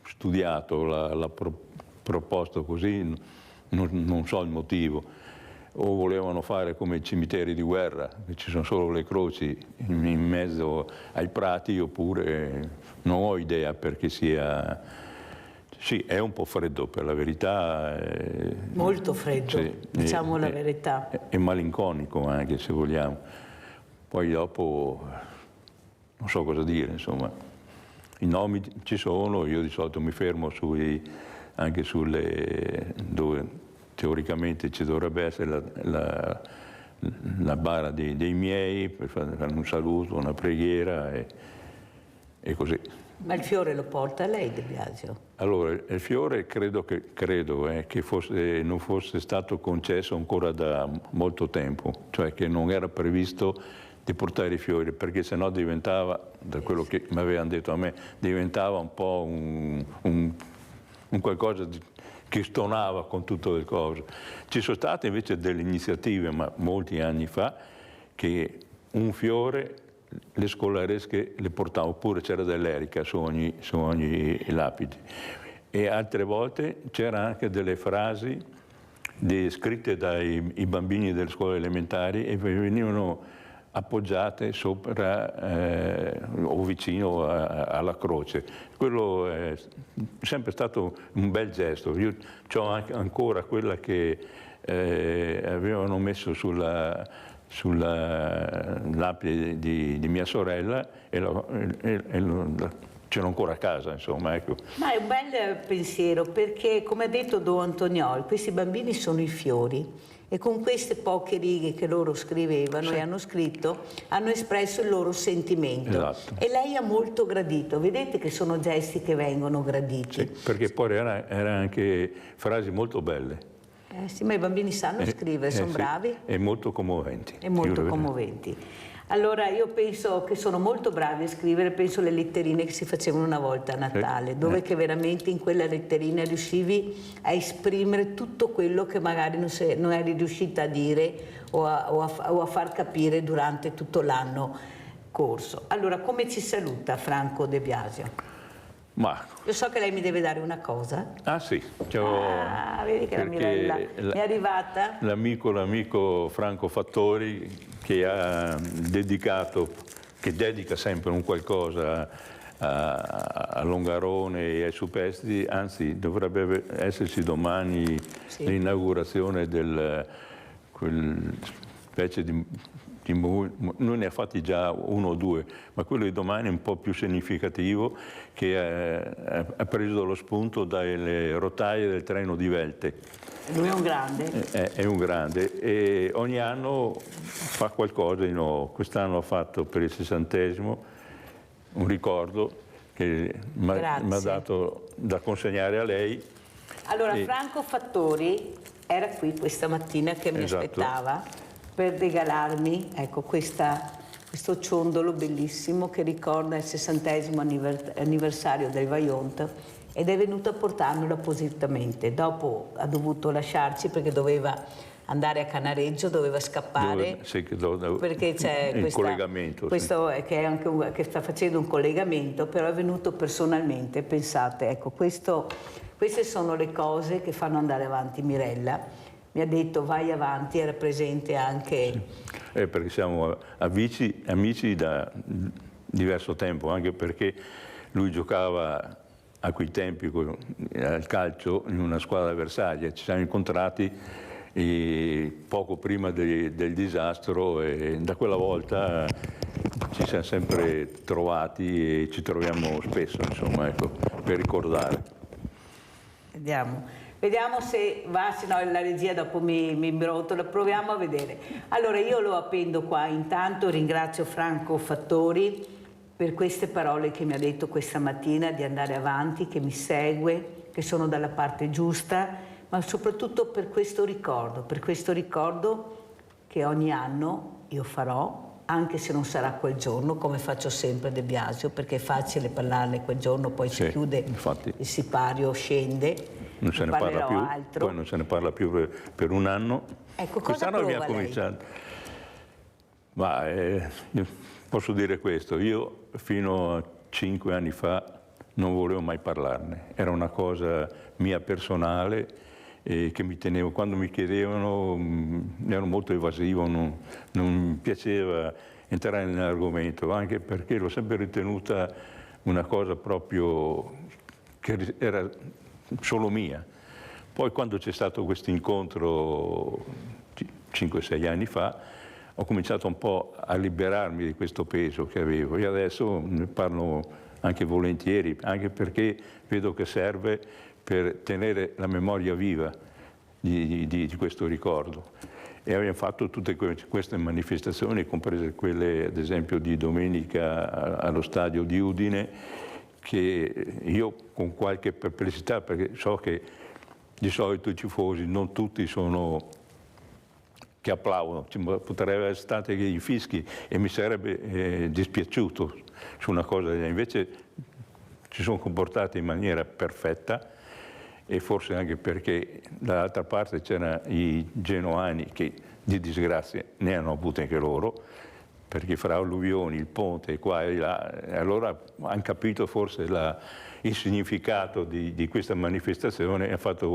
studiato, l'ha proposto così, non so il motivo, o volevano fare come i cimiteri di guerra, che ci sono solo le croci in mezzo ai prati, oppure non ho idea perché sia... Sì, è un po' freddo per la verità. Molto freddo, sì, diciamo la verità. È malinconico anche, se vogliamo. Poi dopo non so cosa dire, insomma. I nomi ci sono, io di solito mi fermo anche sulle dove teoricamente ci dovrebbe essere la bara dei miei per fare un saluto, una preghiera e così. Ma il fiore lo porta lei, De Biasio? Allora, il fiore credo che non fosse stato concesso ancora da molto tempo, cioè che non era previsto di portare i fiori, perché sennò diventava, da quello che mi avevano detto a me, diventava un po' un qualcosa che stonava con tutte le cose. Ci sono state invece delle iniziative, ma molti anni fa, che un fiore le scolaresche le portavano, oppure c'era dell'erica su ogni lapide. E altre volte c'era anche delle frasi scritte dai bambini delle scuole elementari e venivano appoggiate sopra o vicino alla croce. Quello è sempre stato un bel gesto. Io ho ancora quella che avevano messo sulla lapide di mia sorella e ce l'ho ancora a casa, insomma, ecco. Ma è un bel pensiero, perché come ha detto Don Antoniol, questi bambini sono i fiori e con queste poche righe che loro scrivevano, sì, e hanno scritto, hanno espresso il loro sentimento. Esatto. E lei ha molto gradito, vedete che sono gesti che vengono graditi. Sì, perché poi erano anche frasi molto belle. Sì, ma i bambini sanno scrivere, sono bravi. E molto commoventi. E molto commoventi. Allora io penso che sono molto bravi a scrivere, penso alle letterine che si facevano una volta a Natale, dove che veramente in quella letterina riuscivi a esprimere tutto quello che magari non eri riuscita a dire o a far capire durante tutto l'anno corso. Allora, come ci saluta Franco De Biasio? Ma... Io so che lei mi deve dare una cosa. Ah sì, vedi che la Mirella è arrivata? L'amico Franco Fattori che dedica sempre un qualcosa a Longarone e ai superstiti, anzi dovrebbe esserci domani l'inaugurazione invece noi ne ha fatti già 1 o 2, ma quello di domani è un po' più significativo, che ha preso lo spunto dalle rotaie del treno di Velte. Lui è un grande? È un grande e ogni anno fa qualcosa di nuovo. Quest'anno ha fatto per il 60° un ricordo che mi ha dato da consegnare a lei. Allora, Franco Fattori era qui questa mattina che mi aspettava per regalarmi, ecco, questo ciondolo bellissimo che ricorda il 60° anniversario del Vajont, ed è venuto a portarmelo appositamente. Dopo ha dovuto lasciarci perché doveva andare a Canareggio, doveva scappare, perché c'è il collegamento. Questo che sta facendo un collegamento, però è venuto personalmente. Pensate, ecco, queste sono le cose che fanno andare avanti Mirella. Mi ha detto vai avanti, era presente anche... Sì. Perché siamo amici da diverso tempo, anche perché lui giocava a quei tempi al calcio in una squadra avversaria. Ci siamo incontrati poco prima del disastro e da quella volta ci siamo sempre trovati e ci troviamo spesso, insomma, ecco, per ricordare. Vediamo se va, se no la regia dopo mi imbrotola, proviamo a vedere. Allora io lo appendo qua, intanto ringrazio Franco Fattori per queste parole che mi ha detto questa mattina, di andare avanti, che mi segue, che sono dalla parte giusta, ma soprattutto per questo ricordo che ogni anno io farò, anche se non sarà quel giorno, come faccio sempre De Biasio, perché è facile parlarne quel giorno, poi si chiude, il sipario scende. Non se ne parla più, altro. Poi non se ne parla più per un anno. Ecco, quest'anno abbiamo cominciato. Ma posso dire questo, io fino a 5 anni fa non volevo mai parlarne, era una cosa mia personale che mi tenevo, quando mi chiedevano ero molto evasivo, non mi piaceva entrare nell'argomento, anche perché l'ho sempre ritenuta una cosa proprio che era solo mia. Poi quando c'è stato questo incontro 5-6 anni fa, ho cominciato un po' a liberarmi di questo peso che avevo e adesso ne parlo anche volentieri, anche perché vedo che serve per tenere la memoria viva di questo ricordo. E abbiamo fatto tutte queste manifestazioni, comprese quelle ad esempio di domenica allo stadio di Udine, che io con qualche perplessità, perché so che di solito i tifosi non tutti sono che applaudono, ci potrebbero essere stati i fischi e mi sarebbe dispiaciuto su una cosa, invece si sono comportati in maniera perfetta e forse anche perché dall'altra parte c'erano i genoani che di disgrazie ne hanno avute anche loro, perché fra alluvioni, il ponte qua e là, allora hanno capito forse il significato di questa manifestazione e ha fatto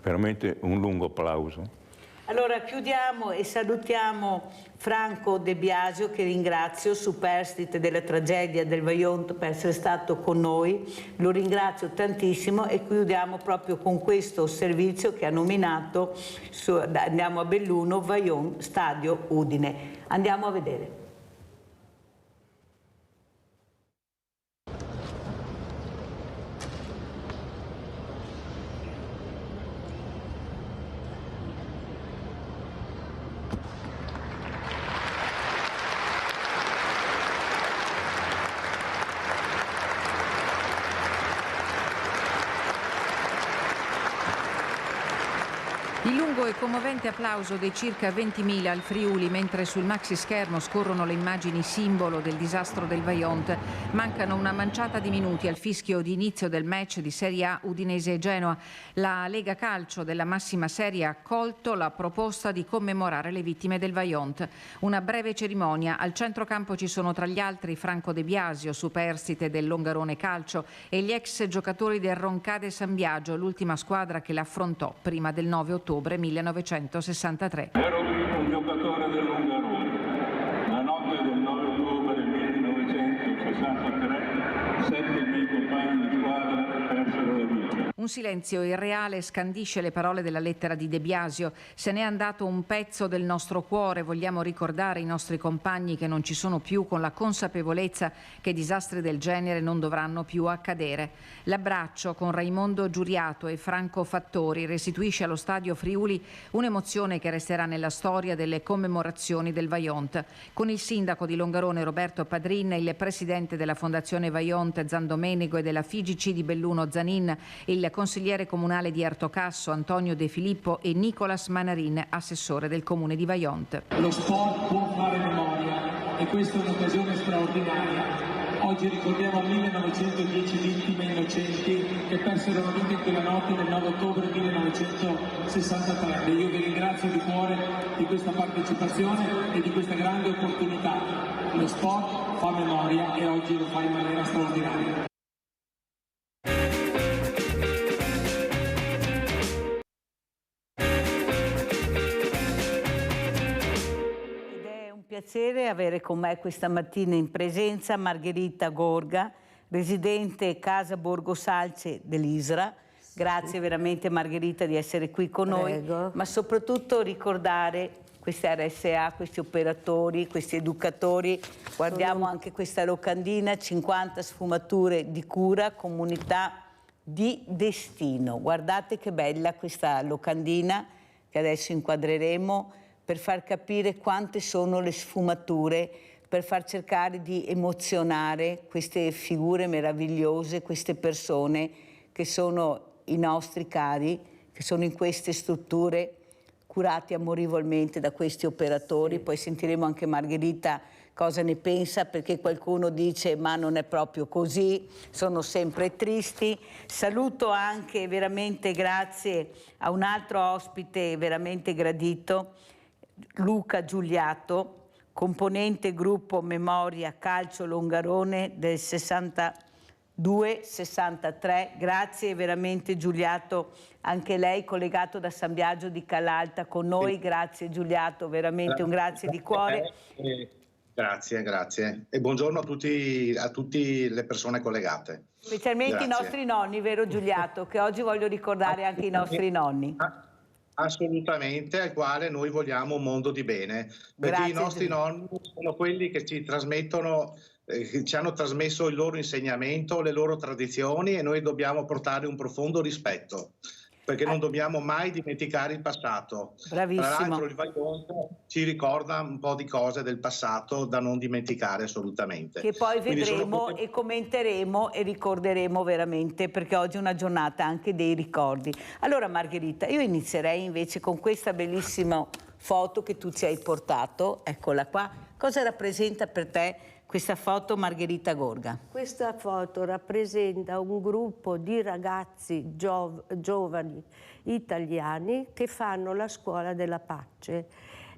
veramente un lungo applauso. Allora chiudiamo e salutiamo Franco De Biasio, che ringrazio, superstite della tragedia del Vajont, per essere stato con noi. Lo ringrazio tantissimo e chiudiamo proprio con questo servizio che ha nominato, andiamo a Belluno, Vajont, Stadio Udine. Andiamo a vedere. Il lungo e commovente applauso dei circa 20.000 al Friuli, mentre sul maxi schermo scorrono le immagini simbolo del disastro del Vajont. Mancano una manciata di minuti al fischio di inizio del match di Serie A Udinese e Genoa. La Lega Calcio della massima serie ha accolto la proposta di commemorare le vittime del Vajont. Una breve cerimonia. Al centrocampo ci sono tra gli altri Franco De Biasio, superstite del Longarone Calcio, e gli ex giocatori del Roncade San Biagio, l'ultima squadra che l'affrontò prima del 9 ottobre 1963. Ero un giocatore del Longarone. La notte del 9 ottobre 1963, 7 miei compagni di squadra persero la vita. Un Un silenzio irreale scandisce le parole della lettera di De Biasio. Se n'è andato un pezzo del nostro cuore, vogliamo ricordare i nostri compagni che non ci sono più, con la consapevolezza che disastri del genere non dovranno più accadere. L'abbraccio con Raimondo Giuriato e Franco Fattori restituisce allo Stadio Friuli un'emozione che resterà nella storia delle commemorazioni del Vajont. Con il sindaco di Longarone Roberto Padrin, il presidente della Fondazione Vajont Zandomenico e della FIGC di Belluno Zanin, il consigliere comunale di Artocasso Antonio De Filippo e Nicolas Manarin, assessore del comune di Vajont. Lo sport può fare memoria e questa è un'occasione straordinaria. Oggi ricordiamo 1910 vittime innocenti che persero la vita in quella notte del 9 ottobre 1963. E io vi ringrazio di cuore di questa partecipazione e di questa grande opportunità. Lo sport fa memoria e oggi lo fa in maniera straordinaria. Piacere avere con me questa mattina in presenza Margherita Gorga, residente Casa Borgo Salce dell'Isra. Grazie veramente Margherita di essere qui con noi, ma soprattutto ricordare queste RSA, questi operatori, questi educatori. Guardiamo anche questa locandina, 50 sfumature di cura, comunità di destino. Guardate che bella questa locandina che adesso inquadreremo, per far capire quante sono le sfumature, per far cercare di emozionare queste figure meravigliose, queste persone che sono i nostri cari, che sono in queste strutture curati amorevolmente da questi operatori. Poi sentiremo anche Margherita cosa ne pensa, perché qualcuno dice ma non è proprio così, sono sempre tristi. Saluto anche veramente grazie a un altro ospite veramente gradito, Luca Giuliato, componente gruppo Memoria Calcio Longarone del 62-63. Grazie veramente Giuliato, anche lei collegato da San Biagio di Calalta con noi. Grazie Giuliato, veramente un grazie di cuore. Grazie, grazie. E buongiorno a tutte le persone collegate. Specialmente i nostri nonni, vero Giuliato? Che oggi voglio ricordare anche i nostri nonni. Assolutamente, al quale noi vogliamo un mondo di bene, perché i nostri nonni sono quelli che ci trasmettono, ci hanno trasmesso il loro insegnamento, le loro tradizioni, e noi dobbiamo portare un profondo rispetto, perché non dobbiamo mai dimenticare il passato. Bravissimo. Tra l'altro il Vajont ci ricorda un po' di cose del passato da non dimenticare assolutamente. Che poi vedremo e commenteremo e ricorderemo veramente, perché oggi è una giornata anche dei ricordi. Allora Margherita, io inizierei invece con questa bellissima foto che tu ci hai portato, eccola qua. Cosa rappresenta per te questa foto, Margherita Gorga? Questa foto rappresenta un gruppo di ragazzi giovani italiani che fanno la scuola della pace,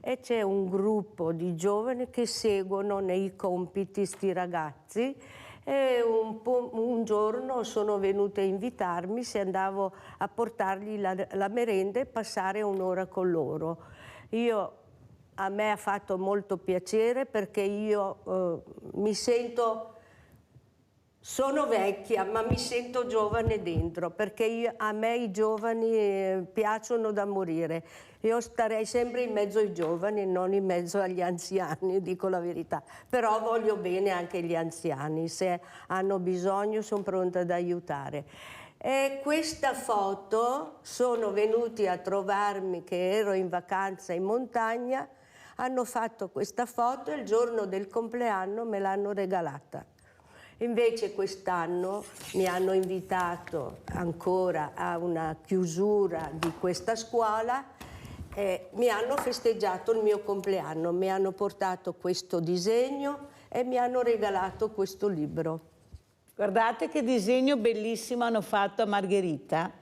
e c'è un gruppo di giovani che seguono nei compiti sti ragazzi, e un giorno sono venute a invitarmi se andavo a portargli la merenda e passare un'ora con loro. A me ha fatto molto piacere, perché io mi sento, sono vecchia ma mi sento giovane dentro, perché a me i giovani piacciono da morire. Io starei sempre in mezzo ai giovani e non in mezzo agli anziani, dico la verità. Però voglio bene anche gli anziani, se hanno bisogno sono pronta ad aiutare. E questa foto sono venuti a trovarmi che ero in vacanza in montagna, hanno fatto questa foto e il giorno del compleanno me l'hanno regalata. Invece quest'anno mi hanno invitato ancora a una chiusura di questa scuola e mi hanno festeggiato il mio compleanno, mi hanno portato questo disegno e mi hanno regalato questo libro. Guardate che disegno bellissimo hanno fatto a Margherita.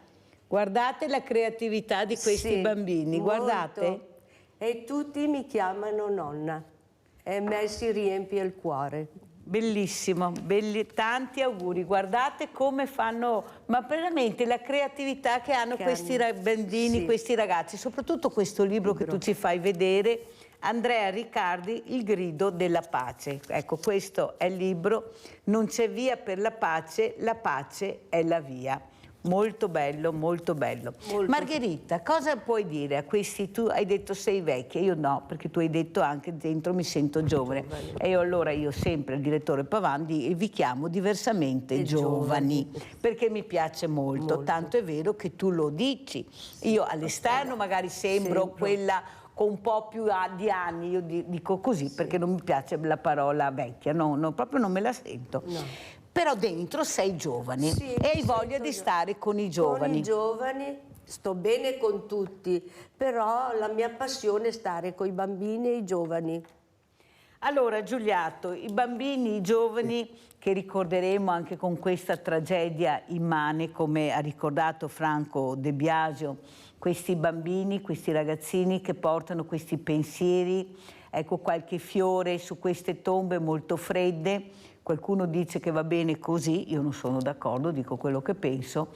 Guardate la creatività di questi bambini, molto. Guardate. E tutti mi chiamano nonna e a me si riempie il cuore. Bellissimo, tanti auguri. Guardate come fanno, ma veramente la creatività che hanno questi bambini, questi ragazzi, soprattutto questo libro che tu ci fai vedere, Andrea Riccardi, Il grido della pace. Ecco, questo è il libro, non c'è via per la pace è la via. Molto bello, molto bello. Margherita, cosa puoi dire a questi? Tu hai detto sei vecchia, io no, perché tu hai detto anche dentro mi sento giovane. E allora io sempre, il direttore Pavandi, vi chiamo diversamente giovani, perché mi piace molto, tanto è vero che tu lo dici. Io all'esterno magari sembro quella con un po' più di anni, io dico così perché non mi piace la parola vecchia, no, proprio non me la sento. No. Però dentro sei giovane e hai voglia di stare con i giovani. Con i giovani sto bene con tutti, però la mia passione è stare con i bambini e i giovani. Allora Giulietto, i bambini, i giovani che ricorderemo anche con questa tragedia immane, come ha ricordato Franco De Biasio, questi bambini, questi ragazzini che portano questi pensieri, ecco qualche fiore su queste tombe molto fredde. Qualcuno dice che va bene così, io non sono d'accordo, dico quello che penso,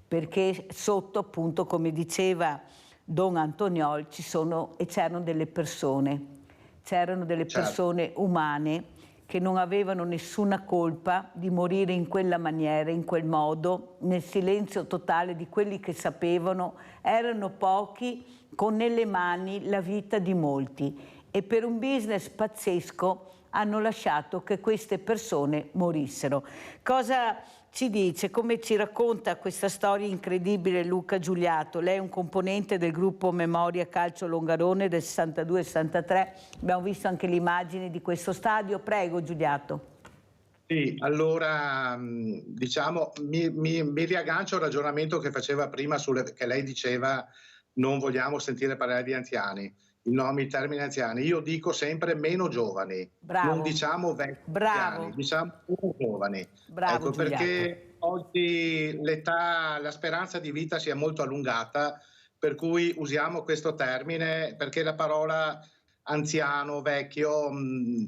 perché sotto, appunto, come diceva Don Antoniol, c'erano delle persone, persone umane che non avevano nessuna colpa di morire in quella maniera, in quel modo, nel silenzio totale di quelli che sapevano, erano pochi, con nelle mani la vita di molti, e per un business pazzesco hanno lasciato che queste persone morissero. Cosa ci dice, come ci racconta questa storia incredibile Luca Giulietto? Lei è un componente del gruppo Memoria Calcio Longarone del 62-63, abbiamo visto anche le immagini di questo stadio. Prego Giulietto. Sì, allora diciamo mi riaggancio al ragionamento che faceva prima, che lei diceva non vogliamo sentire parlare di anziani. I termini anziani, io dico sempre meno giovani, non diciamo vecchi anziani, diciamo meno giovani. Bravo, ecco, perché oggi la speranza di vita si è molto allungata, per cui usiamo questo termine, perché la parola anziano, vecchio,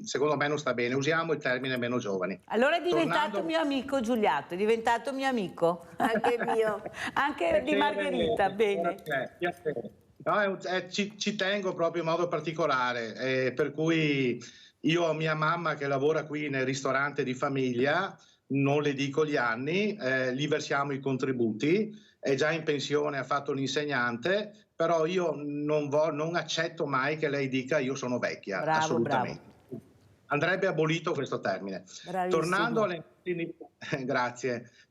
secondo me non sta bene, usiamo il termine meno giovani. Allora è diventato mio amico Giulietto, è diventato mio amico. Anche mio. Anche di Margherita, bene. No, ci tengo proprio in modo particolare, per cui io ho mia mamma che lavora qui nel ristorante di famiglia, non le dico gli anni, gli versiamo i contributi, è già in pensione, ha fatto l'insegnante, però io non accetto mai che lei dica io sono vecchia, assolutamente. Bravo. Andrebbe abolito questo termine. Grazie.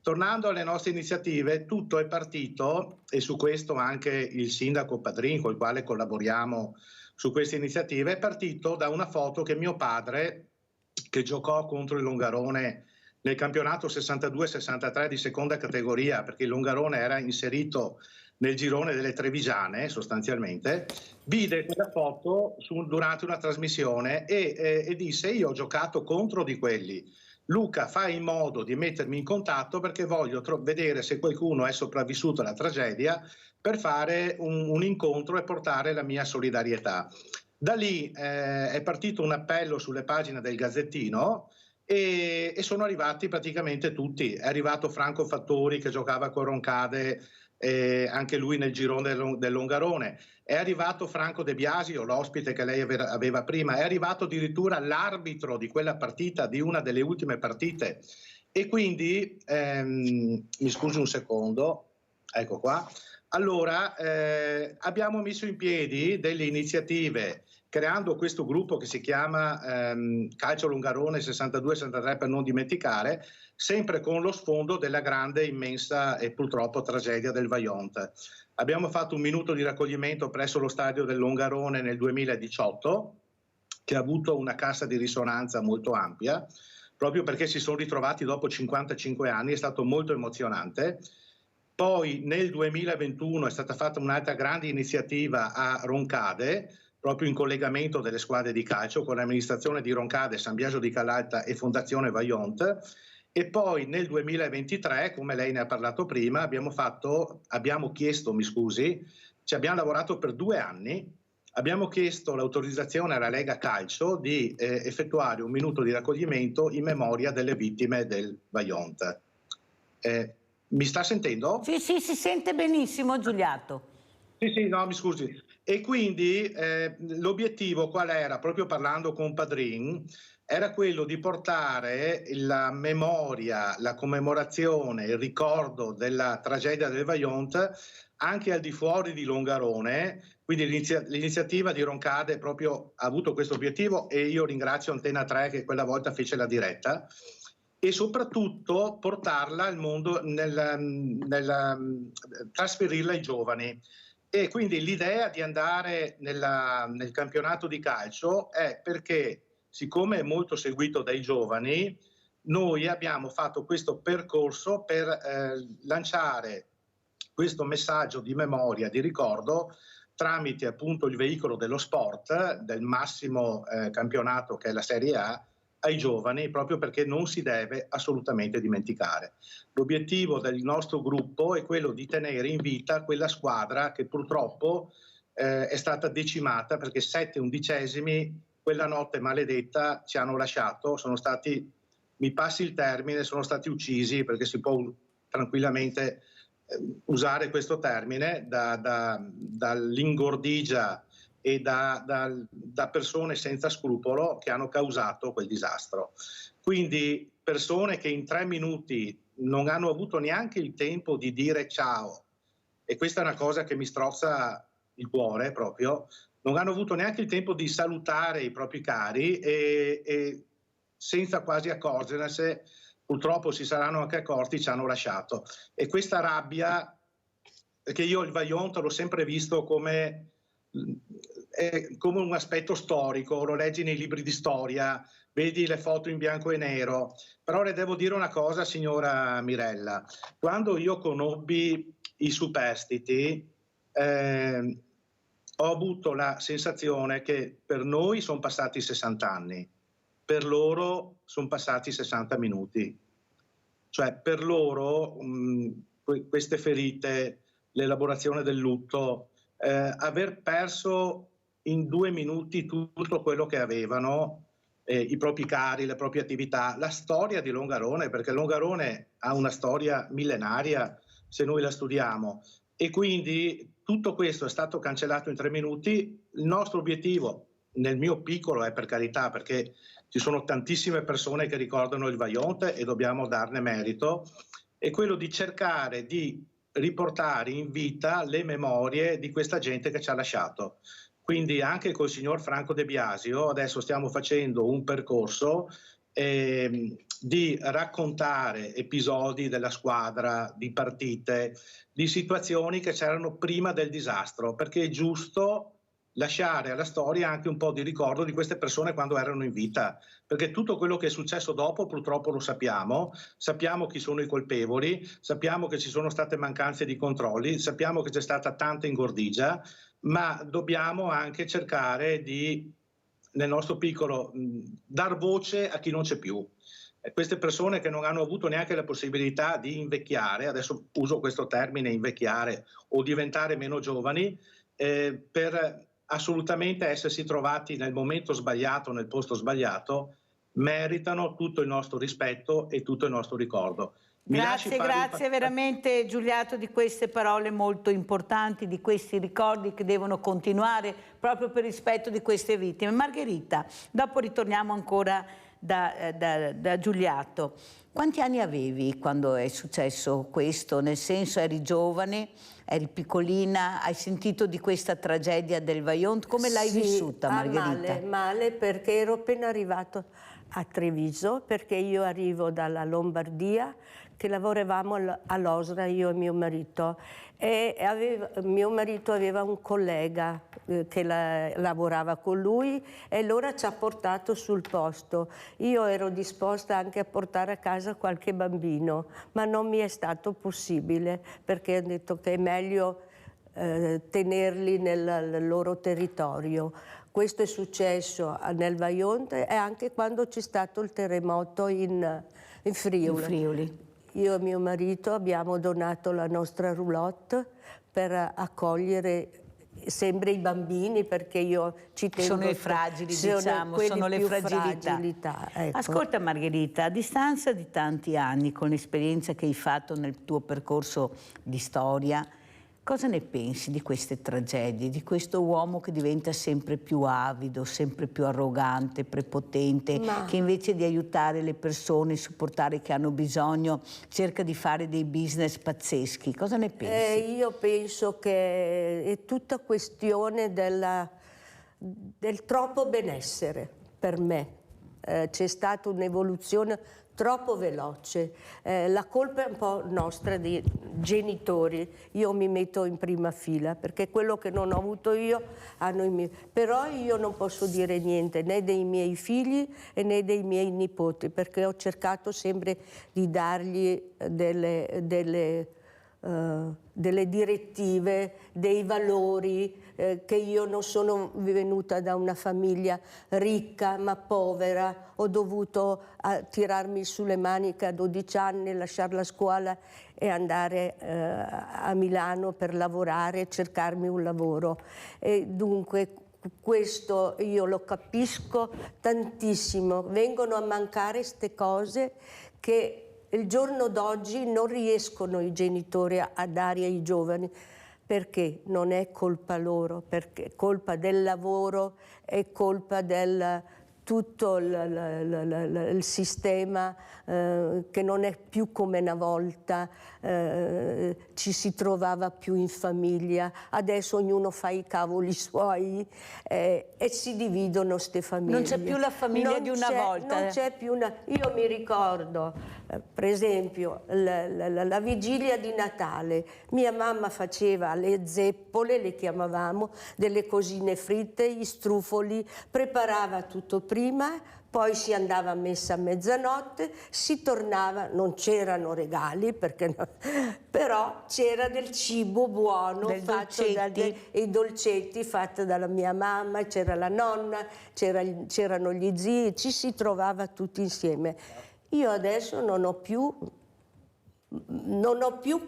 Tornando alle nostre iniziative, tutto è partito, e su questo anche il sindaco Padrin, con il quale collaboriamo su queste iniziative, è partito da una foto che mio padre, che giocò contro il Longarone nel campionato 62-63 di seconda categoria, perché il Longarone era inserito nel girone delle Trevigiane sostanzialmente, vide quella foto durante una trasmissione e disse: io ho giocato contro di quelli, Luca fai in modo di mettermi in contatto perché voglio vedere se qualcuno è sopravvissuto alla tragedia per fare un incontro e portare la mia solidarietà. Da lì è partito un appello sulle pagine del Gazzettino e sono arrivati praticamente tutti. È arrivato Franco Fattori che giocava con Roncade, anche lui nel girone del Longarone. È arrivato Franco De Biasio, l'ospite che lei aveva prima, è arrivato addirittura l'arbitro di quella partita, di una delle ultime partite. E quindi, mi scusi un secondo, ecco qua. Allora, abbiamo messo in piedi delle iniziative creando questo gruppo che si chiama Calcio Longarone 62-63 per non dimenticare, sempre con lo sfondo della grande, immensa e purtroppo tragedia del Vajont. Abbiamo fatto un minuto di raccoglimento presso lo stadio del Longarone nel 2018, che ha avuto una cassa di risonanza molto ampia, proprio perché si sono ritrovati dopo 55 anni, è stato molto emozionante. Poi nel 2021 è stata fatta un'altra grande iniziativa a Roncade, proprio in collegamento delle squadre di calcio con l'amministrazione di Roncade, San Biagio di Calalta e Fondazione Vajont. E poi nel 2023, come lei ne ha parlato prima, abbiamo lavorato per 2 anni, abbiamo chiesto l'autorizzazione alla Lega Calcio di effettuare un minuto di raccoglimento in memoria delle vittime del Vajont. Mi sta sentendo? Sì, si sente benissimo Giulietto. Sì, no, mi scusi. E quindi l'obiettivo qual era? Proprio parlando con Padrin, era quello di portare la memoria, la commemorazione, il ricordo della tragedia del Vajont anche al di fuori di Longarone. Quindi l'iniziativa di Roncade proprio ha avuto questo obiettivo, e io ringrazio Antena 3 che quella volta fece la diretta, e soprattutto portarla al mondo, trasferirla ai giovani. E quindi l'idea di andare nel campionato di calcio è perché, siccome è molto seguito dai giovani, noi abbiamo fatto questo percorso per lanciare questo messaggio di memoria, di ricordo, tramite appunto il veicolo dello sport, del massimo campionato che è la Serie A, ai giovani, proprio perché non si deve assolutamente dimenticare. L'obiettivo del nostro gruppo è quello di tenere in vita quella squadra che purtroppo è stata decimata, perché 7 undicesimi quella notte maledetta ci hanno lasciato, sono stati, mi passi il termine, sono stati uccisi, perché si può tranquillamente usare questo termine, dall'ingordigia e da persone senza scrupolo che hanno causato quel disastro. Quindi persone che in 3 minuti non hanno avuto neanche il tempo di dire ciao, e questa è una cosa che mi strozza il cuore proprio, non hanno avuto neanche il tempo di salutare i propri cari, e senza quasi accorgersene, purtroppo si saranno anche accorti, ci hanno lasciato. E questa rabbia, perché io il Vajont l'ho sempre visto come un aspetto storico, lo leggi nei libri di storia, vedi le foto in bianco e nero, però le devo dire una cosa, signora Mirella, quando io conobbi i superstiti ho avuto la sensazione che per noi sono passati 60 anni, per loro sono passati 60 minuti, cioè per loro queste ferite, l'elaborazione del lutto, aver perso in 2 minuti tutto quello che avevano, i propri cari, le proprie attività, la storia di Longarone, perché Longarone ha una storia millenaria se noi la studiamo, e quindi tutto questo è stato cancellato in 3 minuti. Il nostro obiettivo, nel mio piccolo, è, per carità, perché ci sono tantissime persone che ricordano il Vajont e dobbiamo darne merito, è quello di cercare di riportare in vita le memorie di questa gente che ci ha lasciato. Quindi anche col signor Franco De Biasio adesso stiamo facendo un percorso di raccontare episodi della squadra, di partite, di situazioni che c'erano prima del disastro, perché è giusto lasciare alla storia anche un po' di ricordo di queste persone quando erano in vita, perché tutto quello che è successo dopo purtroppo lo sappiamo chi sono i colpevoli, sappiamo che ci sono state mancanze di controlli, sappiamo che c'è stata tanta ingordigia, ma dobbiamo anche cercare di, nel nostro piccolo, dar voce a chi non c'è più. Queste persone che non hanno avuto neanche la possibilità di invecchiare, adesso uso questo termine invecchiare, o diventare meno giovani, per assolutamente essersi trovati nel momento sbagliato, nel posto sbagliato, meritano tutto il nostro rispetto e tutto il nostro ricordo. Grazie veramente Giuliato di queste parole molto importanti, di questi ricordi che devono continuare proprio per rispetto di queste vittime. Margherita, dopo ritorniamo ancora da Giuliato. Quanti anni avevi quando è successo questo? Nel senso, eri giovane, eri piccolina, hai sentito di questa tragedia del Vajont? Come l'hai vissuta, Margherita? Male, perché ero appena arrivato a Treviso, perché io arrivo dalla Lombardia, che lavoravamo all'Osra, io e mio marito, e mio marito aveva un collega che lavorava con lui, e allora ci ha portato sul posto. Io ero disposta anche a portare a casa qualche bambino, ma non mi è stato possibile, perché ho detto che è meglio tenerli nel loro territorio. Questo è successo nel Vajont e anche quando c'è stato il terremoto in Friuli. Io e mio marito abbiamo donato la nostra roulotte per accogliere sempre i bambini, perché io ci tengo. Sono i fragili, diciamo, sono le fragilità. Ecco. Ascolta Margherita, a distanza di tanti anni, con l'esperienza che hai fatto nel tuo percorso di storia, Cosa ne pensi di queste tragedie, di questo uomo che diventa sempre più avido, sempre più arrogante, prepotente, che invece di aiutare le persone, supportare che hanno bisogno, cerca di fare dei business pazzeschi? Cosa ne pensi? Io penso che è tutta questione del troppo benessere per me. C'è stata un'evoluzione troppo veloce, la colpa è un po' nostra di genitori, io mi metto in prima fila perché quello che non ho avuto io hanno i miei, però io non posso dire niente né dei miei figli né dei miei nipoti perché ho cercato sempre di dargli delle direttive, dei valori, che io non sono venuta da una famiglia ricca ma povera, ho dovuto tirarmi sulle maniche a 12 anni, lasciare la scuola e andare a Milano per lavorare, cercarmi un lavoro. E dunque questo io lo capisco tantissimo, vengono a mancare queste cose che il giorno d'oggi non riescono i genitori a dare ai giovani, perché non è colpa loro, perché è colpa del lavoro, è colpa del tutto il sistema che non è più come una volta, ci si trovava più in famiglia, adesso ognuno fa i cavoli suoi e si dividono ste famiglie. Non c'è più la famiglia di una volta. Non c'è più una... Io mi ricordo, per esempio, la vigilia di Natale, mia mamma faceva le zeppole, le chiamavamo, delle cosine fritte, gli strufoli, preparava tutto prima, poi si andava a messa a mezzanotte, si tornava, non c'erano regali, perché no, però c'era del cibo buono, i dolcetti fatti dalla mia mamma, c'era la nonna, c'erano gli zii, ci si trovava tutti insieme. Io adesso non ho più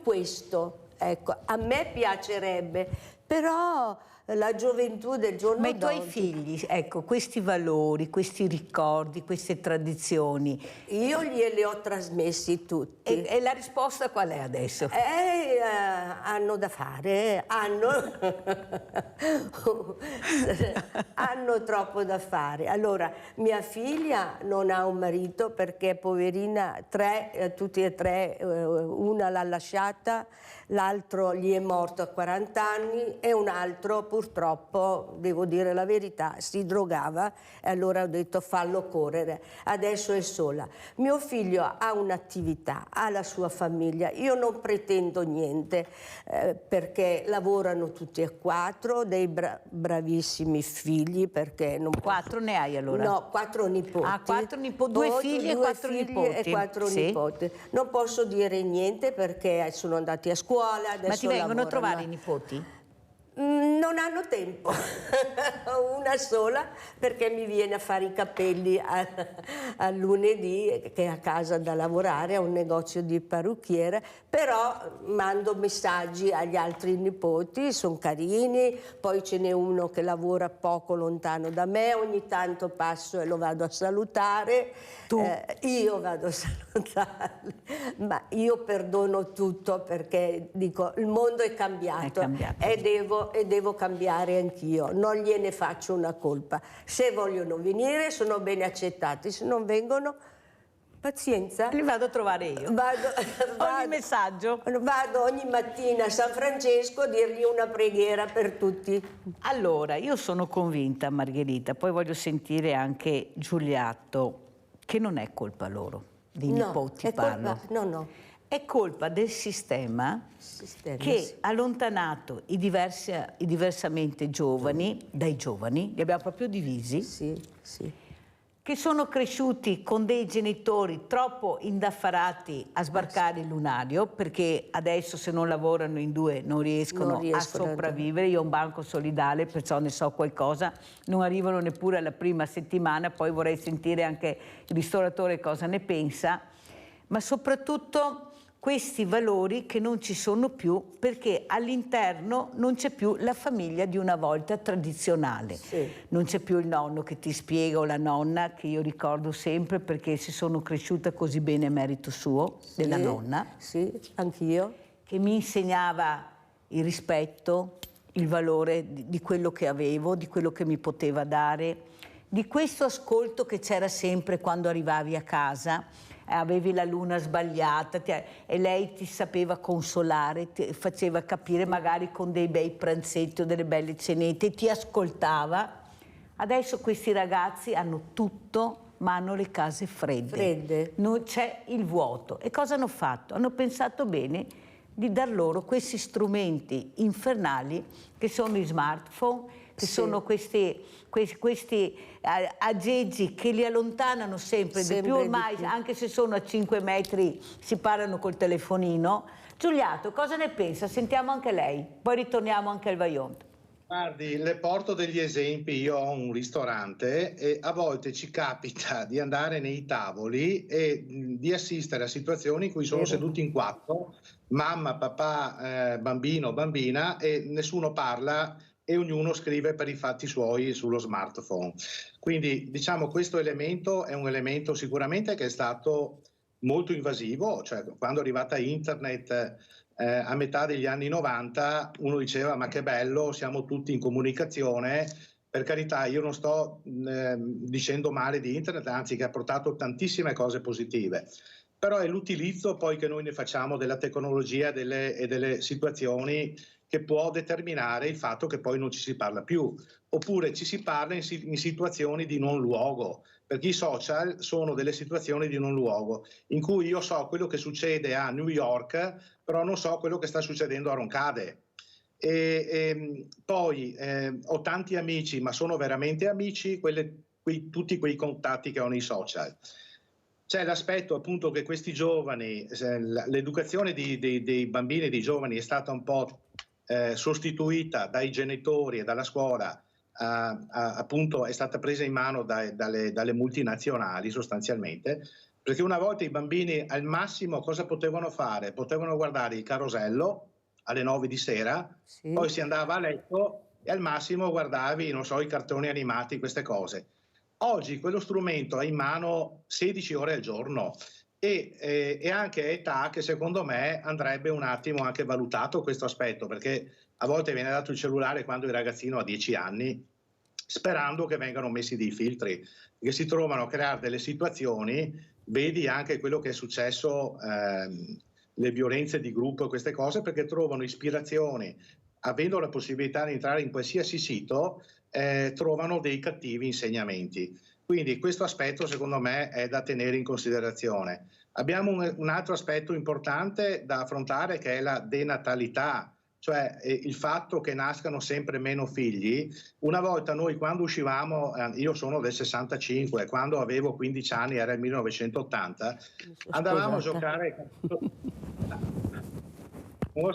questo, ecco, a me piacerebbe, però la gioventù del giorno d'oggi. Ma i tuoi figli, ecco, questi valori, questi ricordi, queste tradizioni... Io glieli ho trasmessi tutti. E la risposta qual è adesso? Hanno da fare, hanno troppo da fare. Allora, mia figlia non ha un marito perché, poverina, tutti e tre, una l'ha lasciata, l'altro gli è morto a 40 anni e un altro purtroppo, devo dire la verità, si drogava e allora ho detto fallo correre, adesso è sola. Mio figlio ha un'attività, ha la sua famiglia, io non pretendo niente perché lavorano tutti e quattro, dei bravissimi figli perché non... 4 ne hai allora? No, 4 nipoti. Ah, 4 nipoti, 2 figli e 4 nipoti. E 4 nipoti. Non posso dire niente perché sono andati a scuola. Ma ti vengono a trovare i nipoti? Non hanno tempo, una sola perché mi viene a fare i capelli al lunedì, che è a casa da lavorare, a un negozio di parrucchiere, però mando messaggi agli altri nipoti, sono carini, poi ce n'è uno che lavora poco lontano da me, ogni tanto passo e lo vado a salutare, io vado a salutarli, ma io perdono tutto perché dico il mondo è cambiato. E devo cambiare anch'io, non gliene faccio una colpa. Se vogliono venire sono bene accettati, se non vengono, pazienza. Li vado a trovare io. Ogni messaggio. Vado ogni mattina a San Francesco a dirgli una preghiera per tutti. Allora, io sono convinta, Margherita, poi voglio sentire anche Giulietto, che non è colpa loro, dei nipoti parlo. No. È colpa del sistema che ha allontanato i diversamente giovani dai giovani, li abbiamo proprio divisi, che sono cresciuti con dei genitori troppo indaffarati a sbarcare il lunario, perché adesso se non lavorano in due non riescono a sopravvivere. Io ho un banco solidale, perciò ne so qualcosa, non arrivano neppure alla prima settimana, poi vorrei sentire anche il ristoratore cosa ne pensa, ma soprattutto questi valori che non ci sono più perché all'interno non c'è più la famiglia di una volta tradizionale. Non c'è più il nonno che ti spiega o la nonna, che io ricordo sempre perché se sono cresciuta così bene a merito suo, della nonna. Sì, anch'io. Che mi insegnava il rispetto, il valore di quello che avevo, di quello che mi poteva dare, di questo ascolto che c'era sempre quando arrivavi a casa, avevi la luna sbagliata e lei ti sapeva consolare, ti faceva capire magari con dei bei pranzetti o delle belle cenette, ti ascoltava. Adesso questi ragazzi hanno tutto, ma hanno le case fredde. C'è il vuoto. E cosa hanno fatto? Hanno pensato bene di dar loro questi strumenti infernali che sono i smartphone, che sono questi aggeggi che li allontanano sempre di più, ormai anche se sono a 5 metri si parlano col telefonino. Giuliato, cosa ne pensa? Sentiamo anche lei, poi ritorniamo anche al Vajont. Guardi, le porto degli esempi. Io ho un ristorante e a volte ci capita di andare nei tavoli e di assistere a situazioni in cui sono seduti in 4, mamma, papà, bambino, bambina, e nessuno parla e ognuno scrive per i fatti suoi sullo smartphone. Quindi diciamo questo elemento è un elemento sicuramente che è stato molto invasivo, cioè quando è arrivata internet a metà degli anni 90 uno diceva ma che bello, siamo tutti in comunicazione. Per carità, io non sto dicendo male di internet, anzi che ha portato tantissime cose positive, però è l'utilizzo poi che noi ne facciamo della tecnologia e delle situazioni che può determinare il fatto che poi non ci si parla più, oppure ci si parla in situazioni di non luogo, perché i social sono delle situazioni di non luogo, in cui io so quello che succede a New York, però non so quello che sta succedendo a Roncade. Poi ho tanti amici, ma sono veramente amici, tutti quei contatti che ho nei social. C'è l'aspetto appunto che questi giovani, l'educazione dei bambini e dei giovani è stata un po' sostituita dai genitori e dalla scuola, appunto è stata presa in mano dalle multinazionali sostanzialmente, perché una volta i bambini al massimo cosa potevano fare? Potevano guardare il carosello alle 9 di sera, poi si andava a letto e al massimo guardavi, non so, i cartoni animati, queste cose. Oggi quello strumento è in mano 16 ore al giorno e anche età che secondo me andrebbe un attimo anche valutato questo aspetto, perché a volte viene dato il cellulare quando il ragazzino ha 10 anni, sperando che vengano messi dei filtri, che si trovano a creare delle situazioni, vedi anche quello che è successo, le violenze di gruppo e queste cose, perché trovano ispirazioni, avendo la possibilità di entrare in qualsiasi sito, trovano dei cattivi insegnamenti. Quindi questo aspetto secondo me è da tenere in considerazione. Abbiamo un altro aspetto importante da affrontare che è la denatalità, cioè il fatto che nascano sempre meno figli. Una volta noi quando uscivamo, io sono del 65, quando avevo 15 anni era il 1980, andavamo a giocare...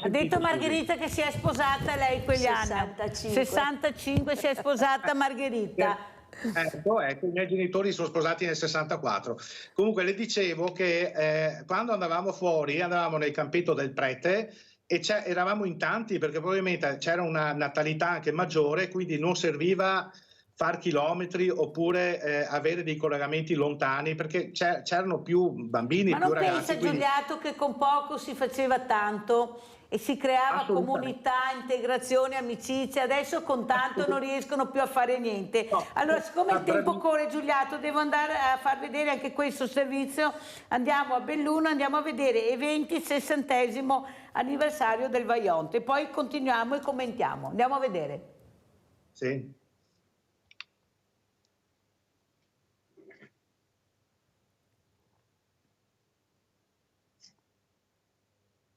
Ha detto Margherita che si è sposata lei quegli anni. 65 si è sposata Margherita. Ecco, i miei genitori sono sposati nel 64. Comunque le dicevo che quando andavamo fuori, andavamo nel campetto del prete e eravamo in tanti perché probabilmente c'era una natalità anche maggiore, quindi non serviva far chilometri oppure avere dei collegamenti lontani perché c'erano più bambini, più ragazzi. Ma non pensa Giuliato che con poco si faceva tanto e si creava comunità, integrazione, amicizia? Adesso con tanto non riescono più a fare niente. Allora, siccome il tempo corre, Giuliato, devo andare a far vedere anche questo servizio. Andiamo a Belluno, andiamo a vedere eventi 60° anniversario del Vajont e poi continuiamo e commentiamo. Andiamo a vedere. Sì.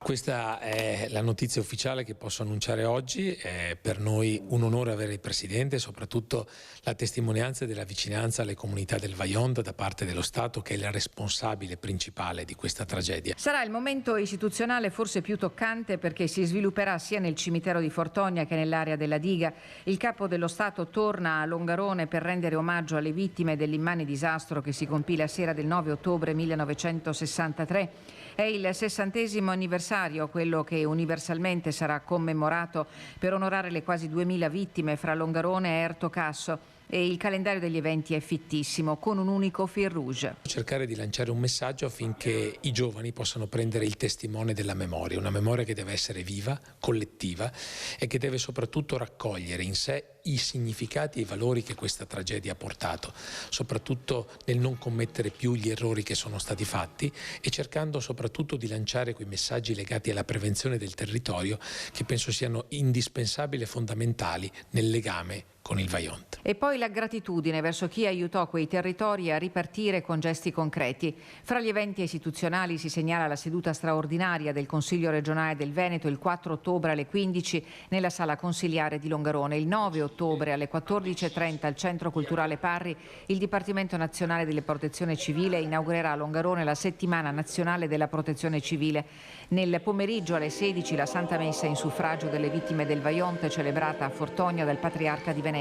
Questa è la notizia ufficiale che posso annunciare oggi. È per noi un onore avere il Presidente e soprattutto la testimonianza della vicinanza alle comunità del Vajont da parte dello Stato, che è il responsabile principale di questa tragedia. Sarà il momento istituzionale forse più toccante perché si svilupperà sia nel cimitero di Fortonia che nell'area della diga. Il Capo dello Stato torna a Longarone per rendere omaggio alle vittime dell'immane disastro che si compì la sera del 9 ottobre 1963. È il 60° anniversario, quello che universalmente sarà commemorato per onorare le quasi 2000 vittime fra Longarone e Ertocasso. E il calendario degli eventi è fittissimo, con un unico fil rouge. Cercare di lanciare un messaggio affinché i giovani possano prendere il testimone della memoria, una memoria che deve essere viva, collettiva e che deve soprattutto raccogliere in sé i significati e i valori che questa tragedia ha portato, soprattutto nel non commettere più gli errori che sono stati fatti e cercando soprattutto di lanciare quei messaggi legati alla prevenzione del territorio che penso siano indispensabili e fondamentali nel legame con il Vajont. E poi la gratitudine verso chi aiutò quei territori a ripartire con gesti concreti. Fra gli eventi istituzionali si segnala la seduta straordinaria del Consiglio regionale del Veneto il 4 ottobre alle 15 nella sala consiliare di Longarone. Il 9 ottobre alle 14:30 al Centro Culturale Parri il Dipartimento Nazionale della Protezione Civile inaugurerà a Longarone la Settimana Nazionale della Protezione Civile. Nel pomeriggio alle 16 la Santa Messa in suffragio delle vittime del Vajont celebrata a Fortonia dal Patriarca di Venezia.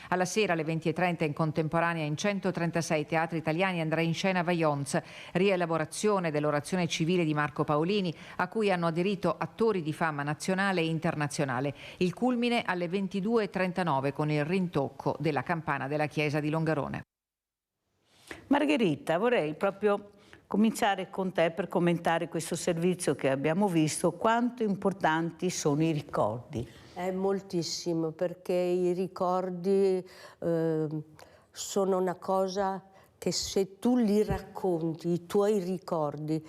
Alla sera alle 20:30 in contemporanea in 136 teatri italiani andrà in scena Vajonts, rielaborazione dell'orazione civile di Marco Paolini, a cui hanno aderito attori di fama nazionale e internazionale. Il culmine alle 22:39 con il rintocco della campana della chiesa di Longarone. Margherita, vorrei proprio cominciare con te per commentare questo servizio che abbiamo visto. Quanto importanti sono i ricordi? Moltissimo, perché i ricordi sono una cosa che se tu li racconti, i tuoi ricordi,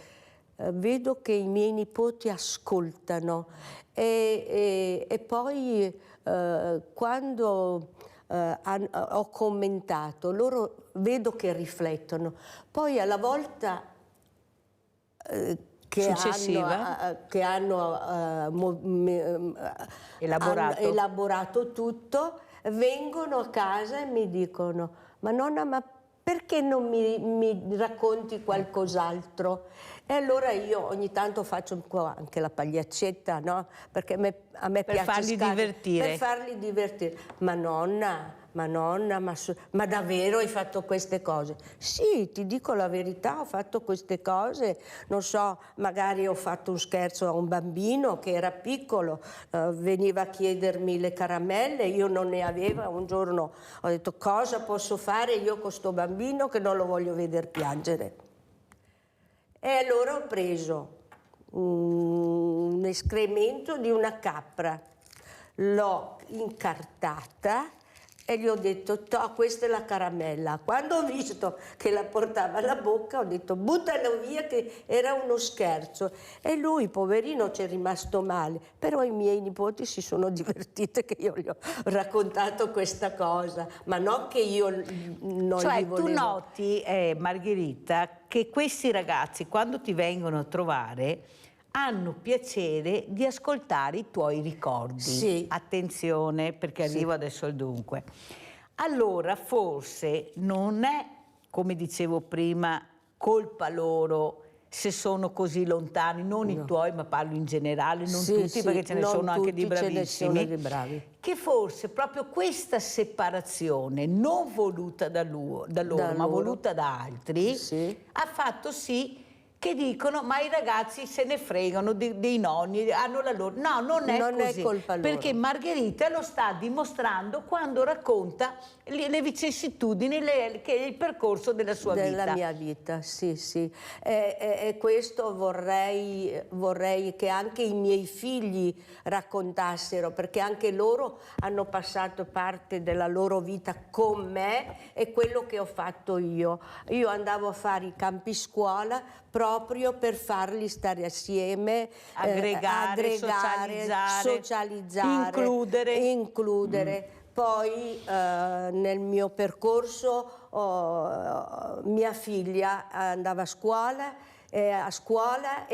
vedo che i miei nipoti ascoltano e poi quando ho commentato, loro vedo che riflettono. Poi alla volta che hanno elaborato tutto, vengono a casa e mi dicono: ma nonna, ma perché non mi racconti qualcos'altro? E allora io ogni tanto faccio un po' anche la pagliaccetta, no? Perché a me piace farli divertire. Per farli divertire. Ma nonna, ma davvero hai fatto queste cose? Sì, ti dico la verità, ho fatto queste cose. Non so, magari ho fatto un scherzo a un bambino che era piccolo, veniva a chiedermi le caramelle, io non ne avevo. Un giorno ho detto: cosa posso fare io con sto bambino che non lo voglio vedere piangere? E allora ho preso un escremento di una capra, l'ho incartata e gli ho detto: questa è la caramella. Quando ho visto che la portava alla bocca ho detto: buttalo via, che era uno scherzo. E lui, poverino, ci è rimasto male, però i miei nipoti si sono divertiti che io gli ho raccontato questa cosa, ma non che io non li volevo. Tu noti, Margherita, che questi ragazzi quando ti vengono a trovare hanno piacere di ascoltare i tuoi ricordi. Sì. Attenzione, perché arrivo adesso al dunque. Allora forse non è, come dicevo prima, colpa loro se sono così lontani, non i tuoi, ma parlo in generale, non tutti, perché ce ne sono anche di bravissimi, che forse proprio questa separazione non voluta da loro, ma voluta da altri, ha fatto sì che dicono: ma i ragazzi se ne fregano dei nonni, hanno la loro. No, non è così, è colpa loro. Perché Margherita lo sta dimostrando quando racconta le vicissitudini, che è il percorso della sua vita. Della mia vita, sì. E questo vorrei che anche i miei figli raccontassero, perché anche loro hanno passato parte della loro vita con me e quello che ho fatto io. Io andavo a fare i campi scuola proprio per farli stare assieme, aggregare, socializzare, includere. Poi nel mio percorso mia figlia andava a scuola è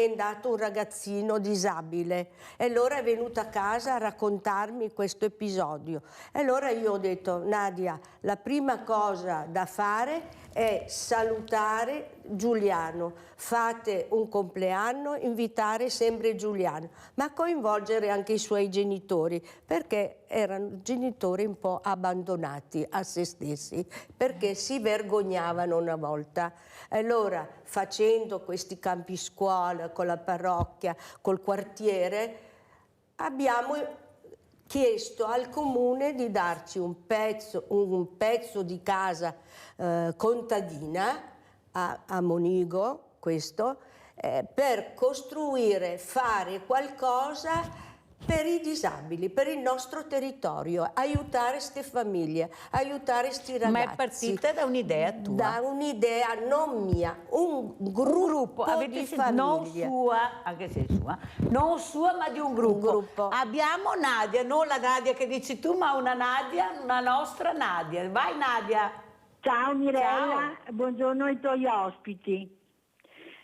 andato un ragazzino disabile e allora è venuta a casa a raccontarmi questo episodio. E allora io ho detto: Nadia, la prima cosa da fare è salutare Giuliano, fate un compleanno, invitare sempre Giuliano, ma coinvolgere anche i suoi genitori, perché erano genitori un po' abbandonati a se stessi, perché si vergognavano una volta. Allora, facendo questi campi scuola con la parrocchia, col quartiere, abbiamo chiesto al comune di darci un pezzo di casa contadina a Monigo, questo, per costruire, fare qualcosa per i disabili, per il nostro territorio, aiutare queste famiglie, aiutare questi ragazzi. Ma è partita da un'idea tua? Da un'idea non mia, un gruppo di famiglie. Non sua, anche se è sua, non sua ma di un gruppo. Abbiamo Nadia, non la Nadia che dici tu, ma una Nadia, una nostra Nadia. Vai Nadia. Ciao Mirella, buongiorno ai tuoi ospiti.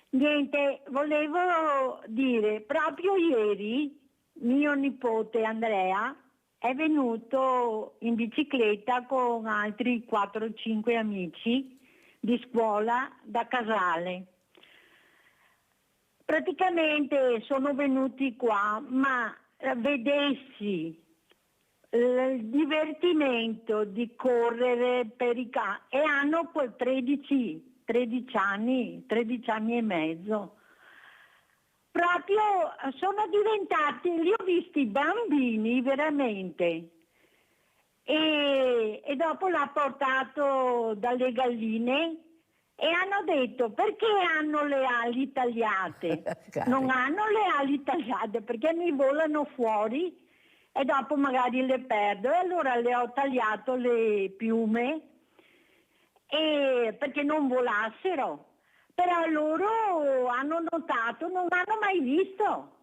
Niente, volevo dire, proprio ieri mio nipote Andrea è venuto in bicicletta con altri 4-5 amici di scuola da Casale. Praticamente sono venuti qua, ma vedessi il divertimento di correre per i campi, e hanno 13 anni e mezzo. Proprio sono diventati, li ho visti bambini veramente, e dopo l'ha portato dalle galline e hanno detto: perché hanno le ali tagliate? Non hanno le ali tagliate perché mi volano fuori e dopo magari le perdo, e allora le ho tagliato le piume perché non volassero. Però loro hanno notato, non hanno mai visto.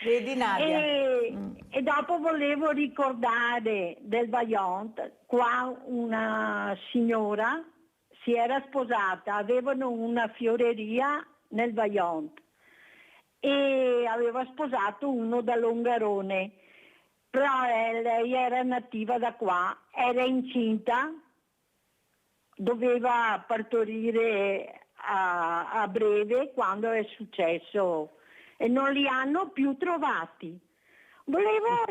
Vedi Nadia? E dopo volevo ricordare del Vajont, qua una signora si era sposata, avevano una fioreria nel Vajont e aveva sposato uno da Longarone, però lei era nativa da qua, era incinta, doveva partorire a breve quando è successo e non li hanno più trovati. Volevo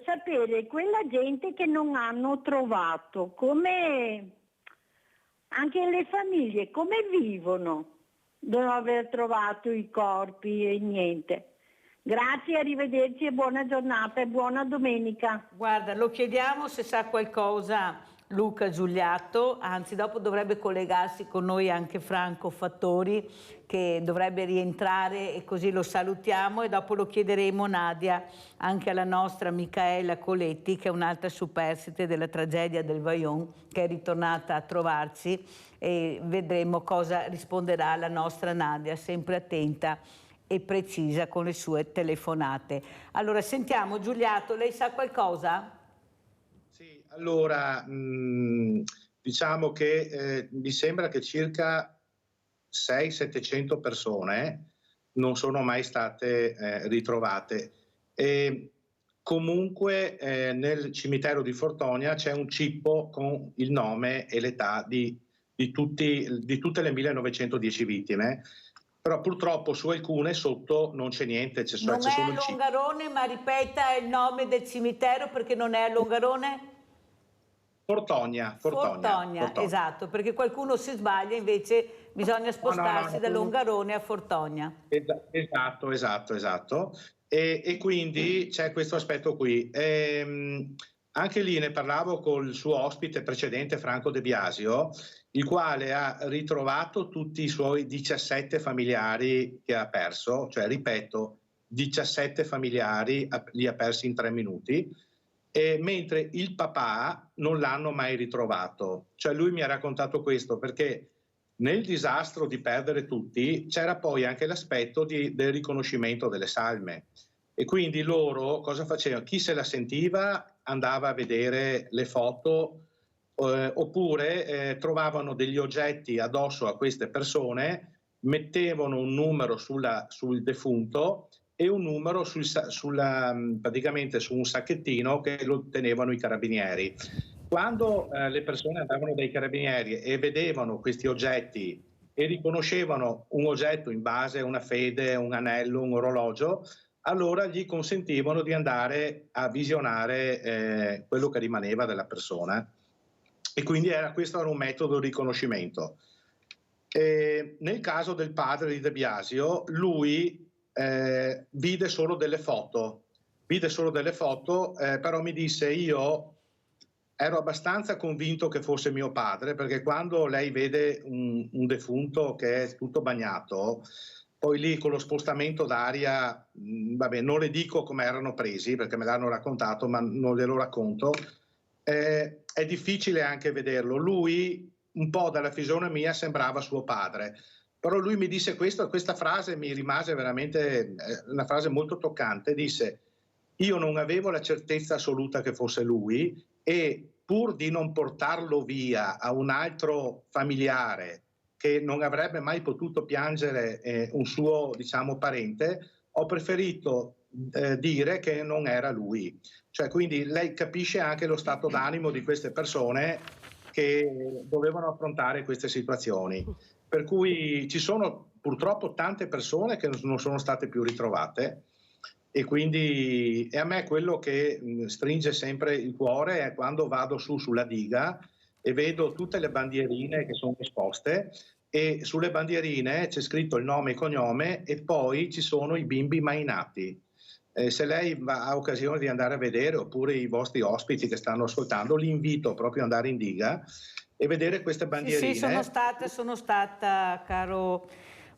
sapere quella gente che non hanno trovato, come anche le famiglie, come vivono dopo aver trovato i corpi e niente. Grazie, arrivederci e buona giornata e buona domenica. Guarda, lo chiediamo se sa qualcosa Luca Giuliatto, anzi dopo dovrebbe collegarsi con noi anche Franco Fattori che dovrebbe rientrare e così lo salutiamo, e dopo lo chiederemo Nadia anche alla nostra Micaela Coletti, che è un'altra superstite della tragedia del Vajont, che è ritornata a trovarci, e vedremo cosa risponderà la nostra Nadia, sempre attenta e precisa con le sue telefonate. Allora sentiamo Giuliatto, lei sa qualcosa? Allora, diciamo che mi sembra che circa 600-700 persone non sono mai state ritrovate. E comunque nel cimitero di Fortonia c'è un cippo con il nome e l'età di tutte le 1910 vittime, però purtroppo su alcune sotto non c'è niente, c'è solo il cippo. Non è a Longarone, ma ripeta il nome del cimitero perché non è a Longarone? Fortonia, esatto, perché qualcuno si sbaglia, invece bisogna spostarsi da Longarone a Fortonia. Esatto. E quindi c'è questo aspetto qui. Anche lì ne parlavo col suo ospite precedente, Franco De Biasio, il quale ha ritrovato tutti i suoi 17 familiari che ha perso, cioè ripeto, 17 familiari li ha persi in 3 minuti. Mentre il papà non l'hanno mai ritrovato. Cioè lui mi ha raccontato questo perché nel disastro di perdere tutti c'era poi anche l'aspetto del riconoscimento delle salme, e quindi loro cosa facevano? Chi se la sentiva andava a vedere le foto oppure trovavano degli oggetti addosso a queste persone, mettevano un numero sul defunto e un numero praticamente su un sacchettino che lo tenevano i carabinieri. Quando le persone andavano dai carabinieri e vedevano questi oggetti e riconoscevano un oggetto in base a una fede, un anello, un orologio, allora gli consentivano di andare a visionare quello che rimaneva della persona, e quindi questo era un metodo di riconoscimento. Nel caso del padre di De Biasio, lui vide solo delle foto vide solo delle foto, però mi disse: io ero abbastanza convinto che fosse mio padre, perché quando lei vede un defunto che è tutto bagnato, poi lì con lo spostamento d'aria, vabbè, non le dico come erano presi perché me l'hanno raccontato, ma non glielo racconto, è difficile anche vederlo. Lui, un po' dalla fisionomia, sembrava suo padre, però lui mi disse questo, questa frase mi rimase veramente una frase molto toccante. Disse: io non avevo la certezza assoluta che fosse lui, e pur di non portarlo via a un altro familiare che non avrebbe mai potuto piangere un suo, diciamo, parente, ho preferito dire che non era lui. Cioè, quindi lei capisce anche lo stato d'animo di queste persone che dovevano affrontare queste situazioni. Per cui ci sono purtroppo tante persone che non sono state più ritrovate, e quindi a me quello che stringe sempre il cuore è quando vado sulla diga e vedo tutte le bandierine che sono esposte, e sulle bandierine c'è scritto il nome e il cognome, e poi ci sono i bimbi mai nati. Se lei ha occasione di andare a vedere, oppure i vostri ospiti che stanno ascoltando, li invito proprio ad andare in diga e vedere queste bandierine. Sì, sono stata, caro,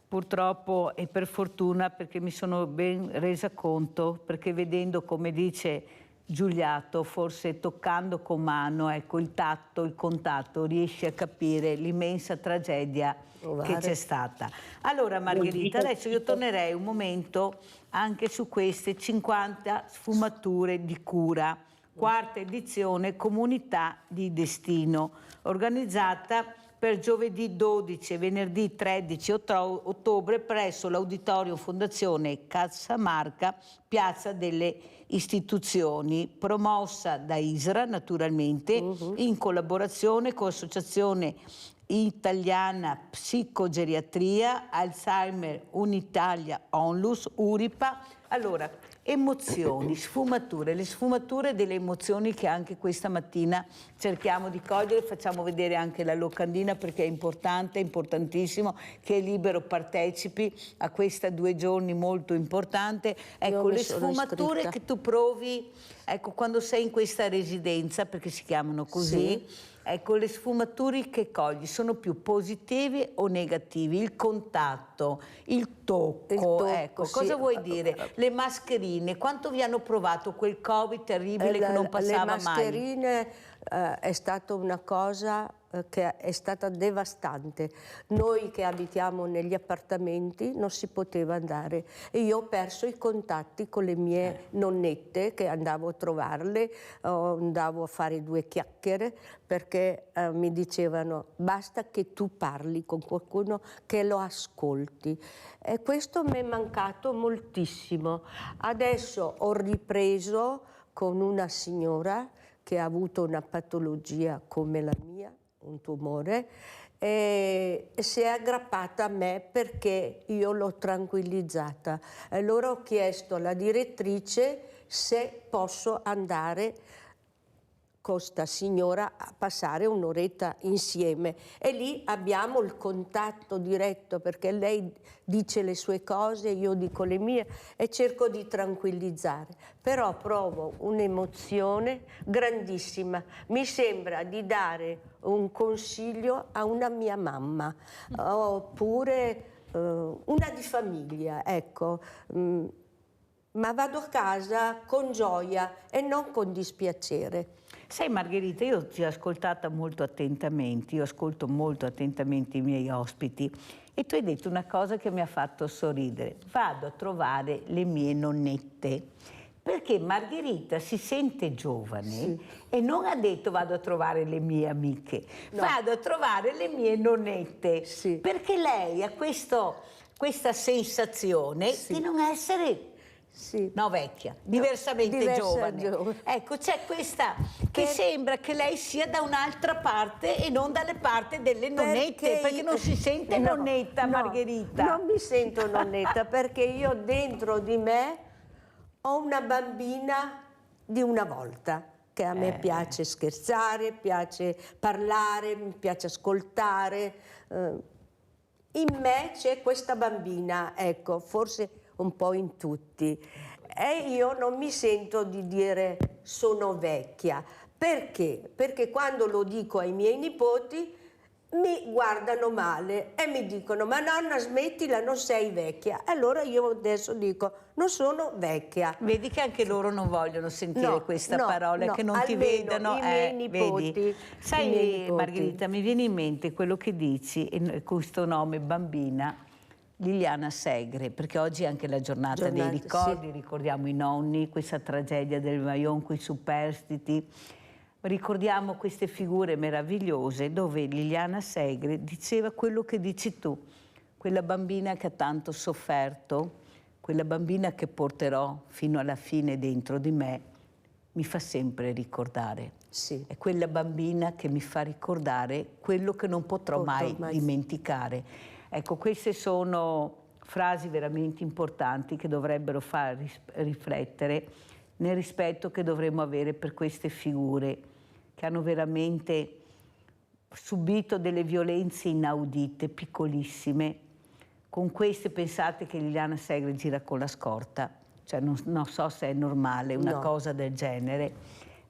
purtroppo e per fortuna, perché mi sono ben resa conto, perché vedendo, come dice Giuliato, forse toccando con mano, ecco, il tatto, il contatto, riesci a capire l'immensa tragedia che c'è stata. Allora Margherita, adesso io tornerei un momento anche su queste 50 sfumature di cura, quarta edizione Comunità di Destino, organizzata per giovedì 12 e venerdì 13 ottobre presso l'Auditorium Fondazione Cassamarca, Piazza delle Istituzioni, promossa da ISRA naturalmente, in collaborazione con l'Associazione Italiana Psicogeriatria, Alzheimer Unitalia Onlus, Uripa. Allora, emozioni, sfumature, le sfumature delle emozioni che anche questa mattina cerchiamo di cogliere. Facciamo vedere anche la locandina, perché è importante, è importantissimo che il Libero partecipi a questa 2 giorni molto importante. Ecco, le sfumature che tu provi, ecco, quando sei in questa residenza, perché si chiamano così, ecco, le sfumature che cogli sono più positive o negativi? Il contatto, il tocco, ecco, sì. Cosa vuoi dire? Le mascherine, quanto vi hanno provato quel Covid terribile che non passava mai? Le mascherine è stata una cosa che è stata devastante. Noi che abitiamo negli appartamenti non si poteva andare, e io ho perso i contatti con le mie nonnette, che andavo a trovarle, andavo a fare 2 chiacchiere, perché mi dicevano: basta che tu parli con qualcuno che lo ascolti. E questo mi è mancato moltissimo. Adesso ho ripreso con una signora che ha avuto una patologia come la mia, un tumore, e si è aggrappata a me perché io l'ho tranquillizzata. Allora ho chiesto alla direttrice se posso andare con sta signora a passare un'oretta insieme, e lì abbiamo il contatto diretto, perché lei dice le sue cose, io dico le mie, e cerco di tranquillizzare. Però provo un'emozione grandissima. Mi sembra di dare un consiglio a una mia mamma, oppure una di famiglia, ecco. Ma vado a casa con gioia e non con dispiacere. Sai Margherita, io ti ho ascoltata molto attentamente, io ascolto molto attentamente i miei ospiti, e tu hai detto una cosa che mi ha fatto sorridere: vado a trovare le mie nonnette. Perché Margherita si sente giovane e non ha detto vado a trovare le mie amiche, vado a trovare le mie nonnette, perché lei ha questa sensazione di non essere vecchia, diversamente giovane. Ecco, c'è questa che sembra che lei sia da un'altra parte e non dalle parti delle nonnette, perché non si sente nonnetta, Margherita. Non mi sento nonnetta, perché io dentro di me ho una bambina di una volta, che a me piace scherzare, piace parlare, mi piace ascoltare. In me c'è questa bambina, ecco, forse un po' in tutti. E io non mi sento di dire sono vecchia. Perché? Perché quando lo dico ai miei nipoti mi guardano male e mi dicono: ma nonna, smettila, non sei vecchia. Allora io adesso dico: non sono vecchia. Vedi che anche loro non vogliono sentire questa parola, che non ti vedano. I miei nipoti, vedi? Sai, Margherita, mi viene in mente quello che dici, e questo nome bambina, Liliana Segre, perché oggi è anche la giornata dei ricordi, sì. Ricordiamo i nonni, questa tragedia del Vajont, quei superstiti. Ricordiamo queste figure meravigliose dove Liliana Segre diceva quello che dici tu, quella bambina che ha tanto sofferto, quella bambina che porterò fino alla fine dentro di me, mi fa sempre ricordare. Sì. È quella bambina che mi fa ricordare quello che non potrò mai dimenticare. Ecco, queste sono frasi veramente importanti che dovrebbero far riflettere nel rispetto che dovremmo avere per queste figure che hanno veramente subito delle violenze inaudite, piccolissime. Con queste pensate che Liliana Segre gira con la scorta, cioè non so se è normale una cosa del genere,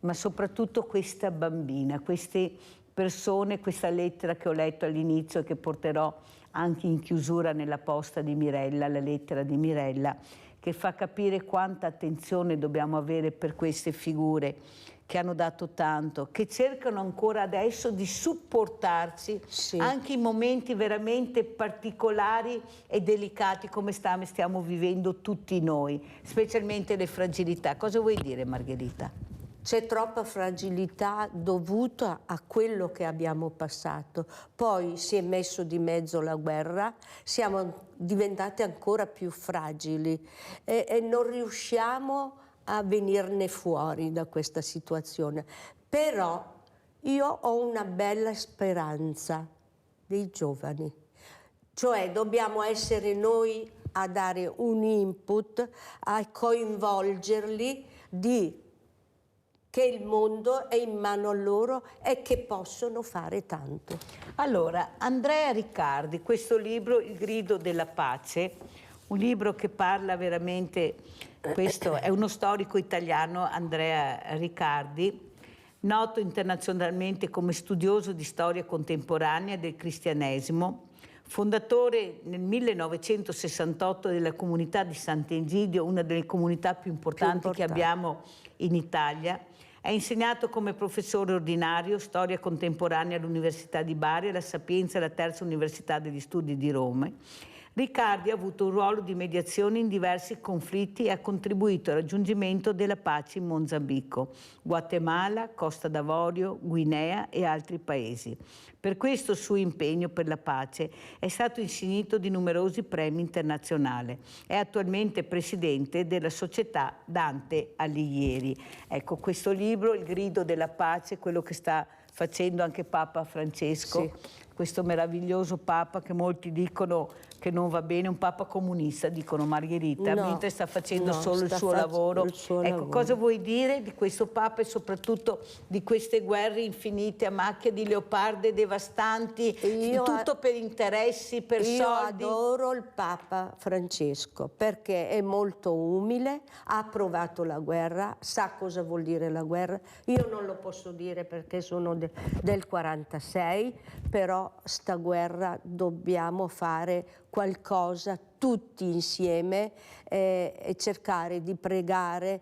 ma soprattutto questa bambina, queste persone, questa lettera che ho letto all'inizio e che porterò anche in chiusura nella posta di Mirella, la lettera di Mirella, che fa capire quanta attenzione dobbiamo avere per queste figure che hanno dato tanto, che cercano ancora adesso di supportarci anche in momenti veramente particolari e delicati come stiamo vivendo tutti noi, specialmente le fragilità. Cosa vuoi dire, Margherita? C'è troppa fragilità dovuta a quello che abbiamo passato. Poi si è messo di mezzo la guerra, siamo diventate ancora più fragili e non riusciamo a venirne fuori da questa situazione. Però io ho una bella speranza dei giovani. Cioè dobbiamo essere noi a dare un input, a coinvolgerli che il mondo è in mano a loro e che possono fare tanto. Allora, Andrea Riccardi, questo libro, Il grido della pace, un libro che parla veramente, questo è uno storico italiano, Andrea Riccardi, noto internazionalmente come studioso di storia contemporanea del cristianesimo, fondatore nel 1968 della comunità di Sant'Egidio, una delle comunità più importanti che abbiamo in Italia. È insegnato come professore ordinario, storia contemporanea all'Università di Bari e alla Sapienza, la terza università degli studi di Roma. Riccardi ha avuto un ruolo di mediazione in diversi conflitti e ha contribuito al raggiungimento della pace in Mozambico, Guatemala, Costa d'Avorio, Guinea e altri paesi. Per questo suo impegno per la pace è stato insignito di numerosi premi internazionali. È attualmente presidente della società Dante Alighieri. Ecco, questo libro, Il grido della pace, quello che sta facendo anche Papa Francesco, questo meraviglioso Papa che molti dicono che non va bene, un Papa comunista, dicono Margherita, mentre sta facendo solo il suo lavoro. Ecco, cosa vuoi dire di questo Papa e soprattutto di queste guerre infinite a macchia di leopardi devastanti, tutto per interessi, per soldi? Io adoro il Papa Francesco perché è molto umile, ha provato la guerra, sa cosa vuol dire la guerra. Io non lo posso dire perché sono del 46, però sta guerra dobbiamo fare qualcosa tutti insieme e cercare di pregare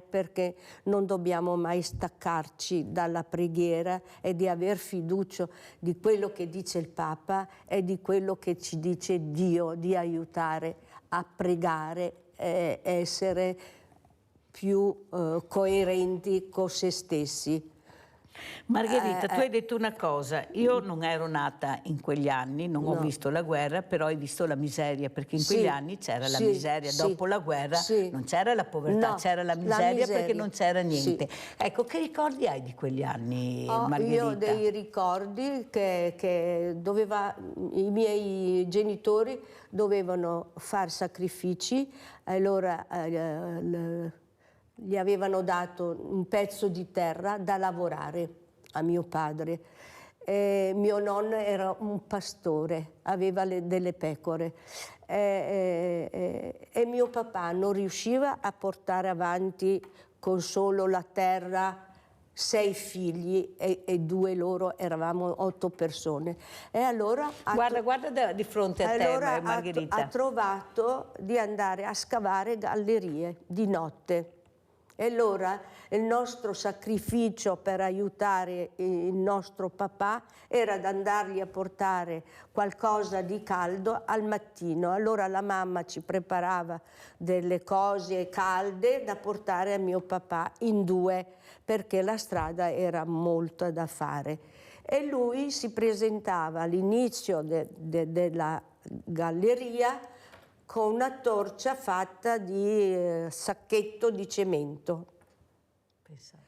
perché non dobbiamo mai staccarci dalla preghiera e di aver fiducia di quello che dice il Papa e di quello che ci dice Dio, di aiutare a pregare e essere più coerenti con se stessi. Margherita, tu hai detto una cosa, io non ero nata in quegli anni, non ho visto la guerra, però hai visto la miseria, perché in quegli anni c'era la miseria, dopo la guerra non c'era la povertà, c'era la miseria perché non c'era niente. Ecco, che ricordi hai di quegli anni, Margherita? Io ho dei ricordi che i miei genitori dovevano fare sacrifici, allora gli avevano dato un pezzo di terra da lavorare a mio padre mio nonno era un pastore, aveva delle pecore e mio papà non riusciva a portare avanti con solo la terra 6 figli e 2 loro, eravamo 8 persone. E allora guarda di fronte a te, Margherita. Ha trovato di andare a scavare gallerie di notte. E allora il nostro sacrificio per aiutare il nostro papà era di andargli a portare qualcosa di caldo al mattino. Allora la mamma ci preparava delle cose calde da portare a mio papà in 2, perché la strada era molto da fare. E lui si presentava all'inizio della galleria con una torcia fatta di sacchetto di cemento. Pensate.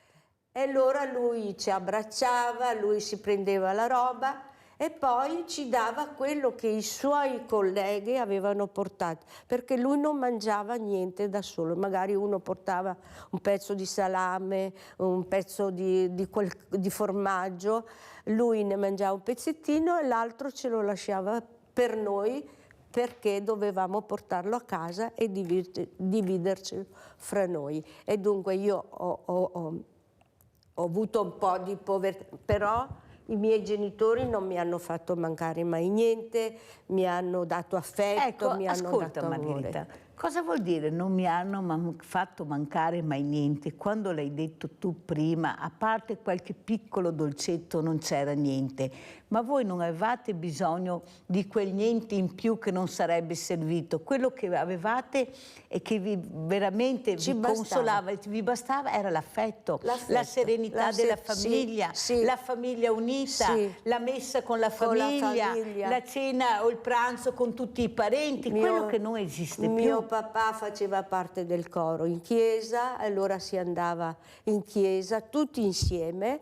E allora lui ci abbracciava, lui si prendeva la roba e poi ci dava quello che i suoi colleghi avevano portato, perché lui non mangiava niente da solo. Magari uno portava un pezzo di salame, un pezzo di formaggio, lui ne mangiava un pezzettino e l'altro ce lo lasciava per noi, perché dovevamo portarlo a casa e dividerci fra noi. E dunque io ho avuto un po' di povertà, però i miei genitori non mi hanno fatto mancare mai niente, mi hanno dato affetto, mi hanno dato amore. Margherita, cosa vuol dire non mi hanno fatto mancare mai niente? Quando l'hai detto tu prima, a parte qualche piccolo dolcetto non c'era niente, ma voi non avevate bisogno di quel niente in più che non sarebbe servito. Quello che avevate e che veramente vi consolava, vi bastava, era l'affetto, la serenità della famiglia, la famiglia unita, la messa con la famiglia, la cena o il pranzo con tutti i parenti, quello che non esiste più. Mio papà faceva parte del coro in chiesa, allora si andava in chiesa tutti insieme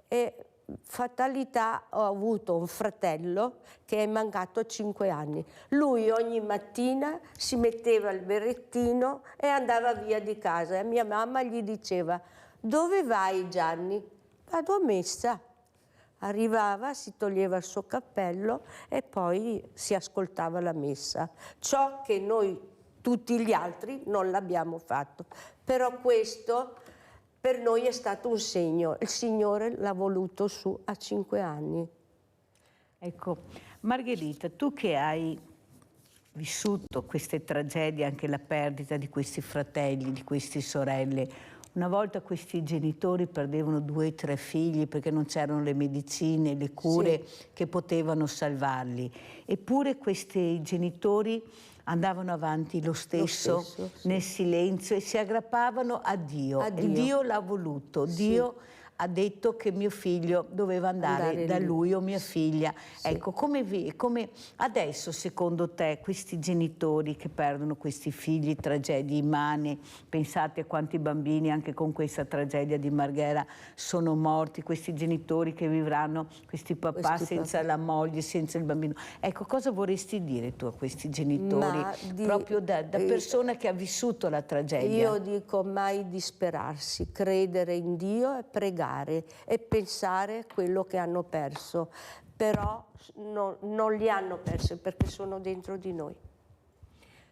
e fatalità ho avuto un fratello che è mancato 5 anni. Lui ogni mattina si metteva il berrettino e andava via di casa e mia mamma gli diceva: dove vai Gianni? Vado a messa. Arrivava, si toglieva il suo cappello e poi si ascoltava la messa. Ciò che noi tutti gli altri non l'abbiamo fatto, però questo per noi è stato un segno. Il Signore l'ha voluto su a 5 anni. Ecco, Margherita, tu che hai vissuto queste tragedie, anche la perdita di questi fratelli, di queste sorelle, una volta questi genitori perdevano 2 o 3 figli perché non c'erano le medicine, le cure che potevano salvarli. Eppure questi genitori andavano avanti lo stesso nel silenzio e si aggrappavano a Dio. Dio l'ha voluto, Dio ha detto che mio figlio doveva andare da lui o mia figlia. Ecco, come adesso secondo te questi genitori che perdono questi figli, tragedie immani, pensate a quanti bambini anche con questa tragedia di Marghera sono morti, questi genitori che vivranno, questi papà senza la moglie, senza il bambino. Ecco, cosa vorresti dire tu a questi genitori, proprio da persona che ha vissuto la tragedia? Io dico mai disperarsi, credere in Dio e pregare e pensare a quello che hanno perso, però non li hanno persi perché sono dentro di noi.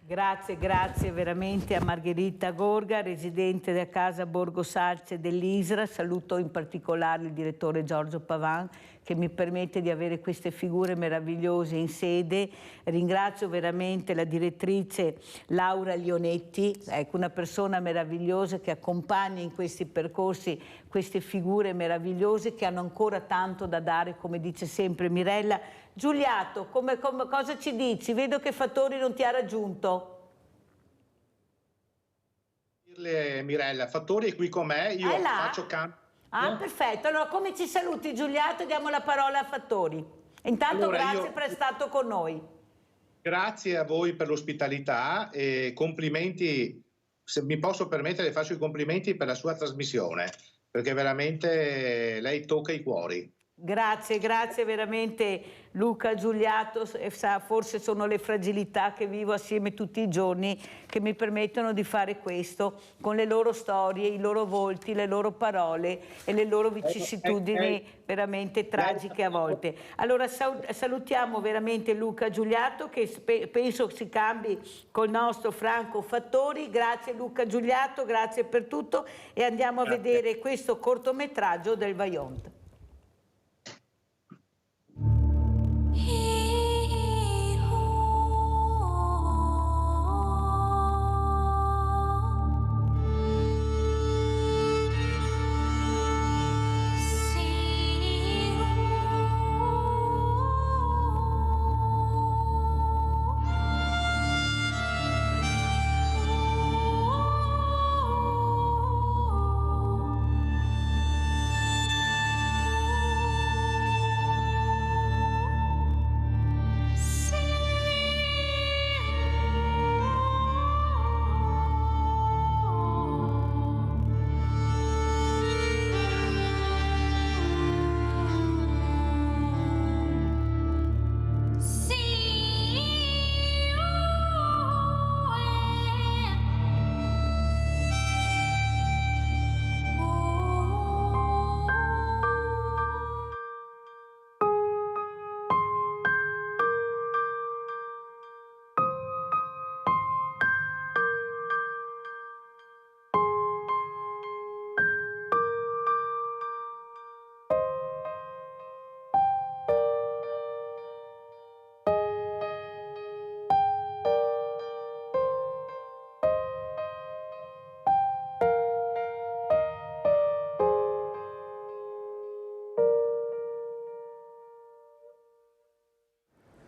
Grazie, grazie veramente a Margherita Gorga, residente della Casa Borgo Salce dell'Isra. Saluto in particolare il direttore Giorgio Pavan che mi permette di avere queste figure meravigliose in sede. Ringrazio veramente la direttrice Laura Lionetti, ecco, una persona meravigliosa che accompagna in questi percorsi queste figure meravigliose che hanno ancora tanto da dare, come dice sempre Mirella. Giuliato, cosa ci dici? Vedo che Fattori non ti ha raggiunto. Mirella, Fattori è qui con me, io faccio campo. Ah, perfetto. Allora, come ci saluti Giuliato? Diamo la parola a Fattori. Intanto allora, grazie per essere stato con noi. Grazie a voi per l'ospitalità e complimenti, se mi posso permettere faccio i complimenti per la sua trasmissione, perché veramente lei tocca i cuori. Grazie veramente Luca Giuliato, forse sono le fragilità che vivo assieme tutti i giorni che mi permettono di fare questo, con le loro storie, i loro volti, le loro parole e le loro vicissitudini veramente tragiche a volte. Allora salutiamo veramente Luca Giuliato, che penso si cambi col nostro Franco Fattori. Grazie Luca Giuliato, grazie per tutto, e andiamo a vedere questo cortometraggio del Vajont.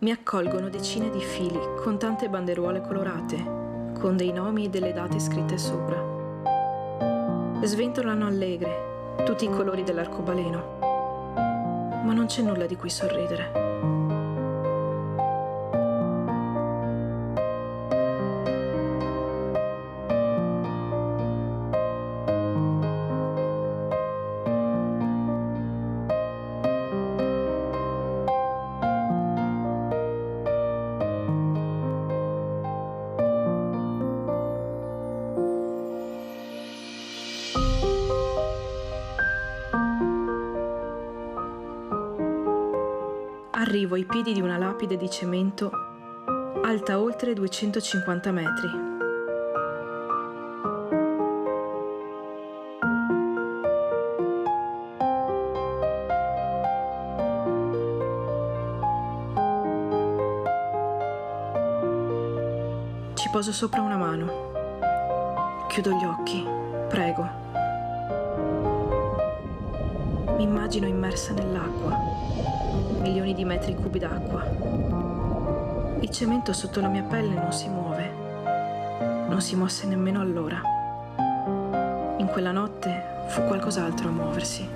Mi accolgono decine di fili con tante banderuole colorate, con dei nomi e delle date scritte sopra. Sventolano allegre tutti i colori dell'arcobaleno, ma non c'è nulla di cui sorridere. Arrivo ai piedi di una lapide di cemento alta oltre 250 metri. Ci poso sopra una mano. Chiudo gli occhi, prego. Mi immagino immersa nell'acqua. Milioni di metri cubi d'acqua. Il cemento sotto la mia pelle non si muove. Non si mosse nemmeno allora. In quella notte fu qualcos'altro a muoversi.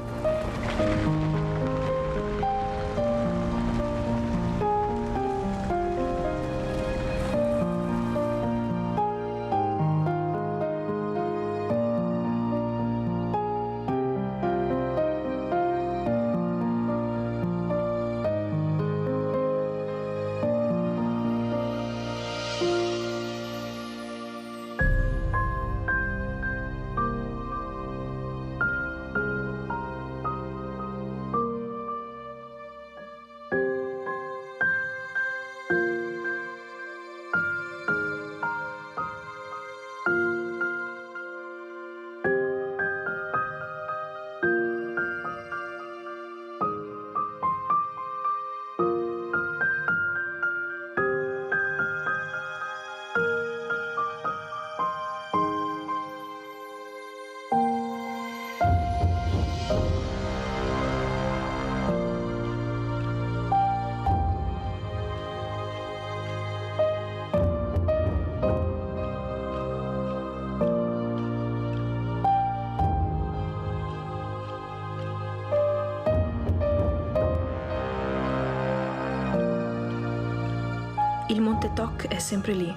Il Monte Toc è sempre lì,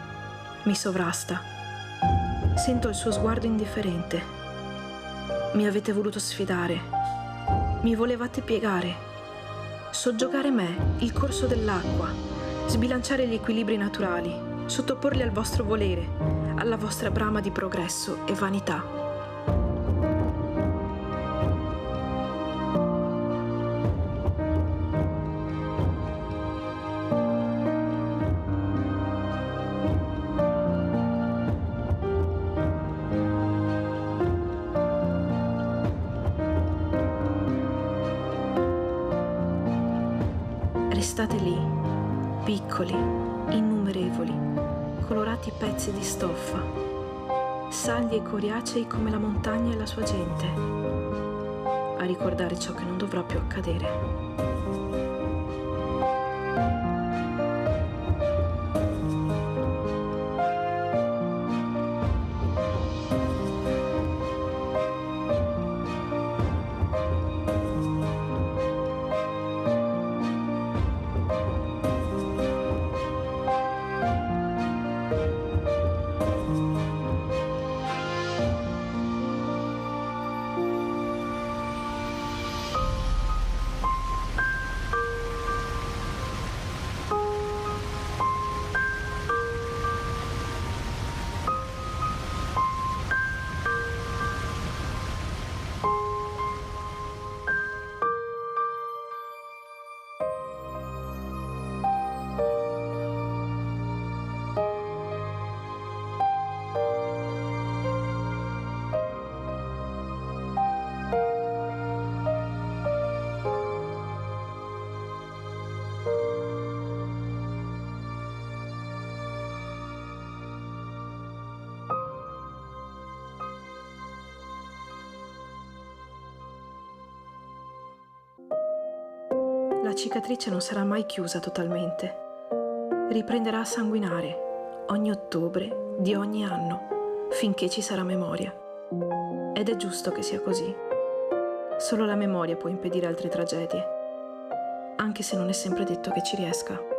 mi sovrasta. Sento il suo sguardo indifferente. Mi avete voluto sfidare, mi volevate piegare, Soggiogare me, il corso dell'acqua, sbilanciare gli equilibri naturali, sottoporli al vostro volere, alla vostra brama di progresso e vanità. Restate lì, piccoli, innumerevoli, colorati pezzi di stoffa, saldi e coriacei come la montagna e la sua gente, a ricordare ciò che non dovrà più accadere. La cicatrice non sarà mai chiusa totalmente. Riprenderà a sanguinare ogni ottobre di ogni anno, finché ci sarà memoria. Ed è giusto che sia così. Solo la memoria può impedire altre tragedie, anche se non è sempre detto che ci riesca.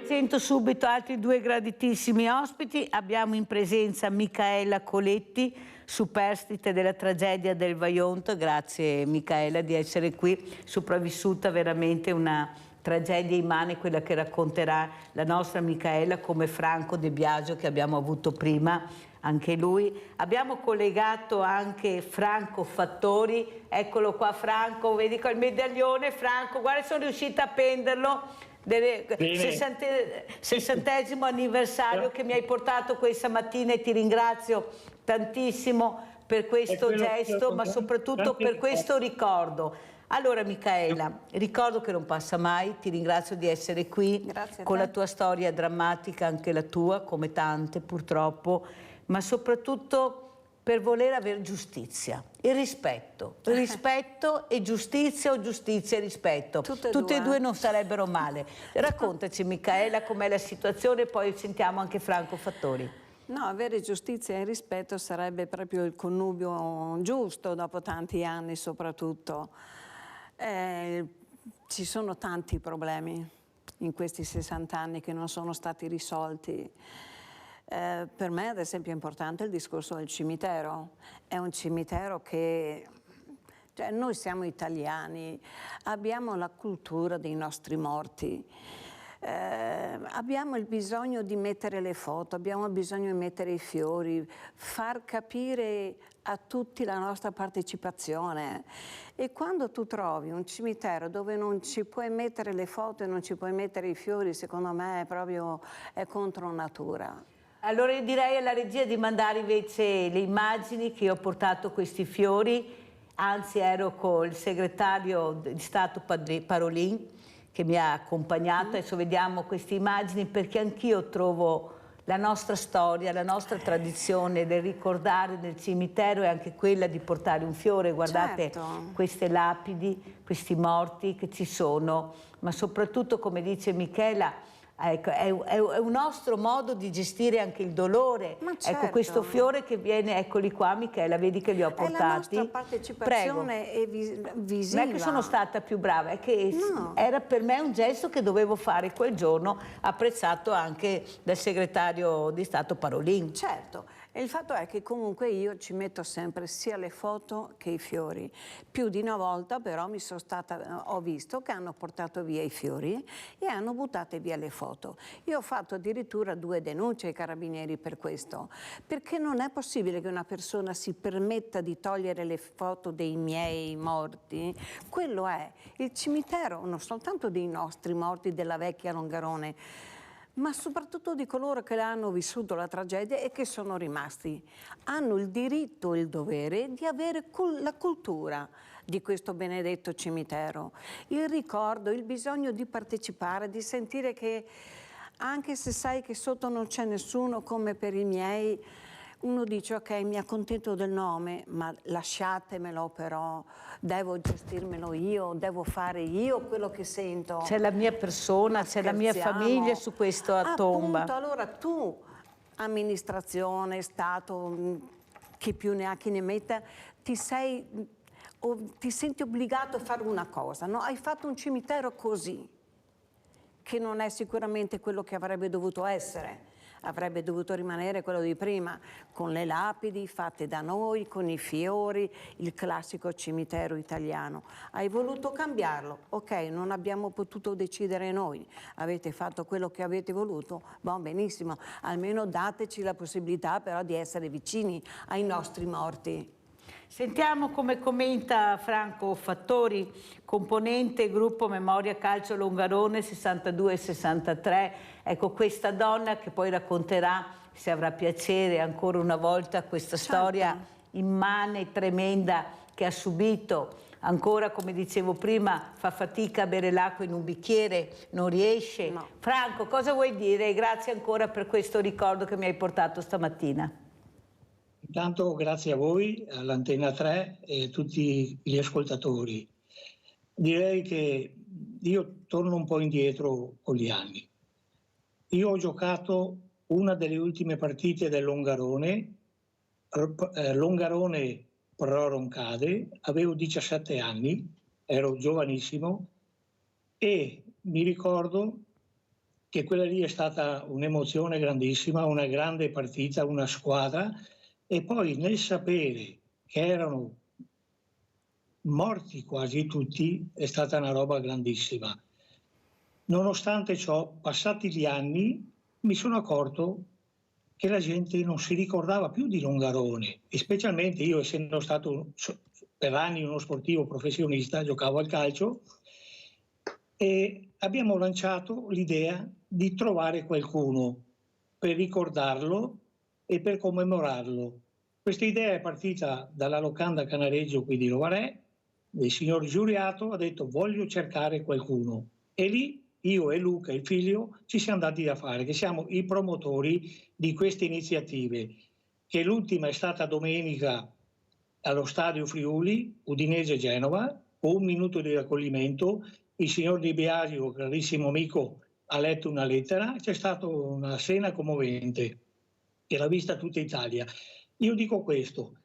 Presento subito altri due graditissimi ospiti. Abbiamo in presenza Micaela Coletti, superstite della tragedia del Vajont. Grazie Micaela di essere qui, sopravvissuta veramente una tragedia immane, quella che racconterà la nostra Micaela, come Franco De Biagio che abbiamo avuto prima, anche lui. Abbiamo collegato anche Franco Fattori, eccolo qua Franco, vedi col medaglione. Franco, guarda, sono riuscita a appenderlo. Del 60° anniversario che mi hai portato questa mattina, e ti ringrazio tantissimo per questo gesto, ma soprattutto per questo ricordo. Allora Micaela, ricordo che non passa mai, ti ringrazio di essere qui con la tua storia drammatica, anche la tua, come tante purtroppo, ma soprattutto per voler avere giustizia e rispetto e giustizia, o giustizia e rispetto. Tutte e due non sarebbero male. Raccontaci Micaela com'è la situazione, poi sentiamo anche Franco Fattori. No, avere giustizia e rispetto sarebbe proprio il connubio giusto dopo tanti anni soprattutto. Ci sono tanti problemi in questi 60 anni che non sono stati risolti. Per me ad esempio è importante il discorso del cimitero. È un cimitero che, cioè, noi siamo italiani, abbiamo la cultura dei nostri morti, abbiamo il bisogno di mettere le foto, abbiamo bisogno di mettere i fiori, far capire a tutti la nostra partecipazione. E quando tu trovi un cimitero dove non ci puoi mettere le foto e non ci puoi mettere i fiori, secondo me è contro natura. Allora io direi alla regia di mandare invece le immagini, che io ho portato questi fiori, anzi ero col segretario di Stato Parolin che mi ha accompagnato. Adesso vediamo queste immagini, perché anch'io trovo la nostra storia, la nostra tradizione del ricordare nel cimitero è anche quella di portare un fiore. Guardate queste lapidi, questi morti che ci sono, ma soprattutto, come dice Michela, Ecco, è un nostro modo di gestire anche il dolore. Certo. Ecco, questo fiore che viene, eccoli qua Michela, vedi che li ho portati. È la nostra partecipazione visiva. Non è che sono stata più brava, è che era per me un gesto che dovevo fare quel giorno, apprezzato anche dal segretario di Stato Parolin. Certo. E il fatto è che comunque io ci metto sempre sia le foto che i fiori. Più di una volta però ho visto che hanno portato via i fiori e hanno buttato via le foto. Io ho fatto addirittura 2 denunce ai carabinieri per questo, perché non è possibile che una persona si permetta di togliere le foto dei miei morti. Quello è il cimitero, non soltanto dei nostri morti della vecchia Longarone, ma soprattutto di coloro che hanno vissuto la tragedia e che sono rimasti. Hanno il diritto e il dovere di avere la cultura di questo benedetto cimitero, il ricordo, il bisogno di partecipare, di sentire che anche se sai che sotto non c'è nessuno, come per i miei, uno dice ok, mi accontento del nome, ma lasciatemelo però, devo gestirmelo io, devo fare io quello che sento. C'è la mia persona, c'è la mia famiglia su questa tomba. Appunto, allora tu, amministrazione, Stato, chi più ne ha chi ne metta, ti senti obbligato a fare una cosa, no? Hai fatto un cimitero così, che non è sicuramente quello che avrebbe dovuto essere. Avrebbe dovuto rimanere quello di prima, con le lapidi fatte da noi, con i fiori, il classico cimitero italiano. Hai voluto cambiarlo? Ok, non abbiamo potuto decidere noi. Avete fatto quello che avete voluto? Bon, benissimo, almeno dateci la possibilità però di essere vicini ai nostri morti. Sentiamo come commenta Franco Fattori, componente gruppo Memoria Calcio Longarone 62-63. Ecco, questa donna che poi racconterà, se avrà piacere, ancora una volta questa storia immane e tremenda che ha subito. Ancora, come dicevo prima, fa fatica a bere l'acqua in un bicchiere, non riesce. No. Franco, cosa vuoi dire? Grazie ancora per questo ricordo che mi hai portato stamattina. Intanto grazie a voi, all'Antenna 3 e a tutti gli ascoltatori. Direi che io torno un po' indietro con gli anni. Io ho giocato una delle ultime partite del Longarone, Longarone Pro Roncade, avevo 17 anni, ero giovanissimo e mi ricordo che quella lì è stata un'emozione grandissima, una grande partita, una squadra. E poi nel sapere che erano morti quasi tutti è stata una roba grandissima. Nonostante ciò, passati gli anni, mi sono accorto che la gente non si ricordava più di Longarone, e specialmente io, essendo stato per anni uno sportivo professionista, giocavo al calcio, e abbiamo lanciato l'idea di trovare qualcuno per ricordarlo e per commemorarlo. Questa idea è partita dalla locanda Canareggio qui di Rovarè, il signor Giuriato ha detto voglio cercare qualcuno, e lì io e Luca, il figlio, ci siamo dati da fare, che siamo i promotori di queste iniziative, che l'ultima è stata domenica allo Stadio Friuli, Udinese-Genova, con 1 minuto di raccoglimento, il signor Di Biagio, carissimo amico, ha letto una lettera, c'è stata una scena commovente, che l'ha vista tutta Italia. Io dico questo,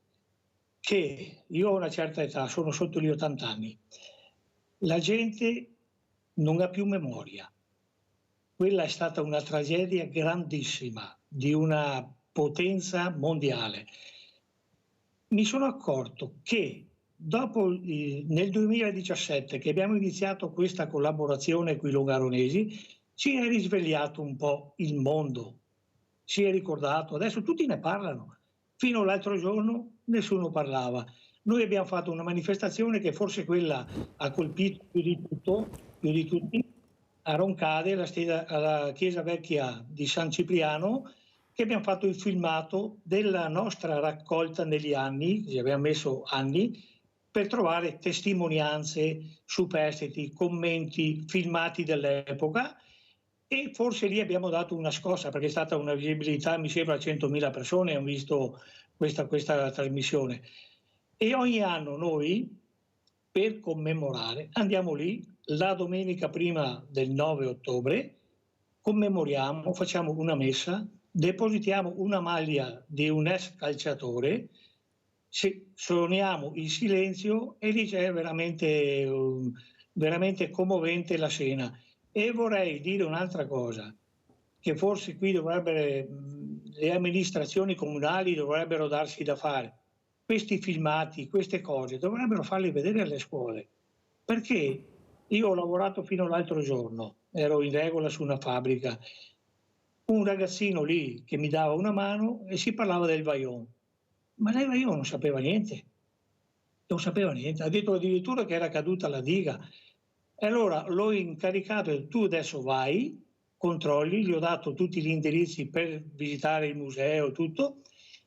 che io ho una certa età, sono sotto gli 80 anni, la gente non ha più memoria. Quella è stata una tragedia grandissima, di una potenza mondiale. Mi sono accorto che dopo, nel 2017, che abbiamo iniziato questa collaborazione con i longaronesi, si è risvegliato un po' il mondo, si è ricordato, adesso tutti ne parlano. Fino all'altro giorno nessuno parlava. Noi abbiamo fatto una manifestazione che forse quella ha colpito più di tutti, a Roncade, alla chiesa vecchia di San Cipriano, che abbiamo fatto il filmato della nostra raccolta negli anni, ci abbiamo messo anni, per trovare testimonianze, superstiti, commenti, filmati dell'epoca, e forse lì abbiamo dato una scossa, perché è stata una visibilità, mi sembra 100.000 persone hanno visto questa trasmissione. E ogni anno noi, per commemorare, andiamo lì la domenica prima del 9 ottobre commemoriamo, facciamo una messa, depositiamo una maglia di un ex calciatore, suoniamo il silenzio e lì c'è veramente commovente la scena. E vorrei dire un'altra cosa, che forse qui le amministrazioni comunali dovrebbero darsi da fare. Questi filmati, queste cose, dovrebbero farli vedere alle scuole. Perché io ho lavorato fino all'altro giorno, ero in regola su una fabbrica, un ragazzino lì che mi dava una mano e si parlava del Vajont. Ma del Vajont non sapeva niente. Non sapeva niente. Ha detto addirittura che era caduta la diga. E allora l'ho incaricato, tu adesso vai, controlli, gli ho dato tutti gli indirizzi per visitare il museo, tutto,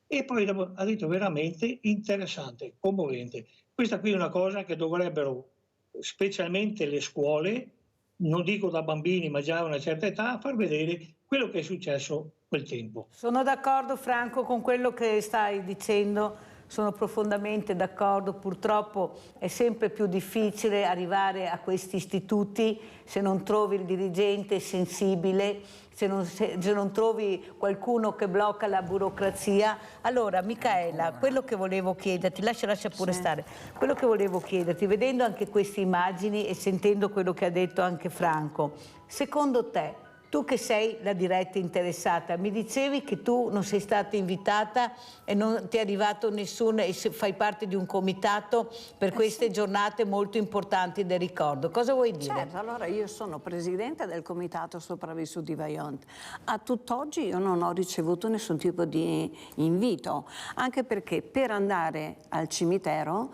e poi ha detto veramente interessante, commovente. Questa qui è una cosa che dovrebbero, specialmente le scuole, non dico da bambini ma già a una certa età, far vedere quello che è successo quel tempo. Sono d'accordo, Franco, con quello che stai dicendo. Sono profondamente d'accordo, purtroppo è sempre più difficile arrivare a questi istituti se non trovi il dirigente sensibile, se non trovi qualcuno che blocca la burocrazia. Allora, Micaela, quello che volevo chiederti, lascia pure stare, quello che volevo chiederti, vedendo anche queste immagini e sentendo quello che ha detto anche Franco, secondo te, tu che sei la diretta interessata, mi dicevi che tu non sei stata invitata e non ti è arrivato nessuno e fai parte di un comitato per queste giornate molto importanti del ricordo. Cosa vuoi dire? Certo, allora io sono presidente del comitato sopravvissuti Vajont. A tutt'oggi io non ho ricevuto nessun tipo di invito, anche perché per andare al cimitero,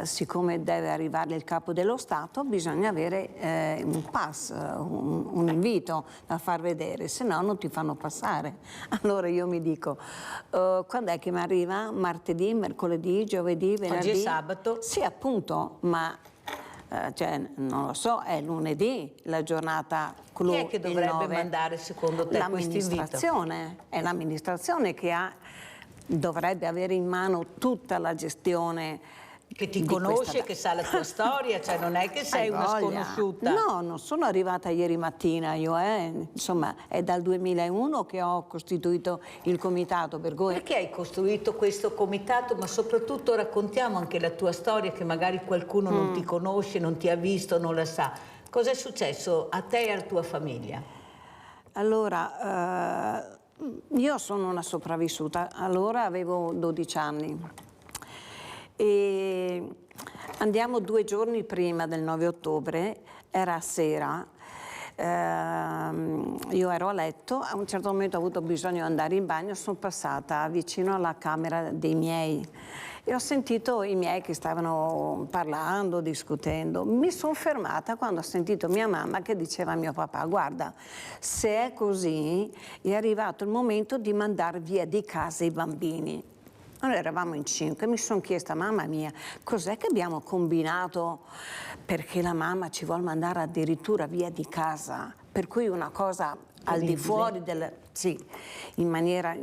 siccome deve arrivare il capo dello Stato, bisogna avere un pass, un invito da far vedere, se no non ti fanno passare. Allora io mi dico, quando è che mi arriva? Martedì, mercoledì, giovedì, venerdì? Oggi è sabato. Sì, appunto, ma cioè, non lo so, è lunedì la giornata clou. Chi è che dovrebbe mandare secondo te questo invito? L'amministrazione, è l'amministrazione che dovrebbe avere in mano tutta la gestione. Che ti conosce, che sa la tua storia, cioè non è che sei una sconosciuta. No, non sono arrivata ieri mattina io, insomma è dal 2001 che ho costituito il comitato. Perché hai costruito questo comitato? Ma soprattutto raccontiamo anche la tua storia, che magari qualcuno non ti conosce, non ti ha visto, non la sa. Cosa è successo a te e alla tua famiglia? Allora, io sono una sopravvissuta, allora avevo 12 anni. E andiamo 2 giorni prima del 9 ottobre, era sera, io ero a letto, a un certo momento ho avuto bisogno di andare in bagno, sono passata vicino alla camera dei miei e ho sentito i miei che stavano parlando, discutendo. Mi sono fermata quando ho sentito mia mamma che diceva a mio papà: guarda, se è così è arrivato il momento di mandare via di casa i bambini. Noi eravamo in 5 e mi sono chiesta, mamma mia, cos'è che abbiamo combinato perché la mamma ci vuole mandare addirittura via di casa? Per cui una cosa al di fuori del... Sì, in maniera...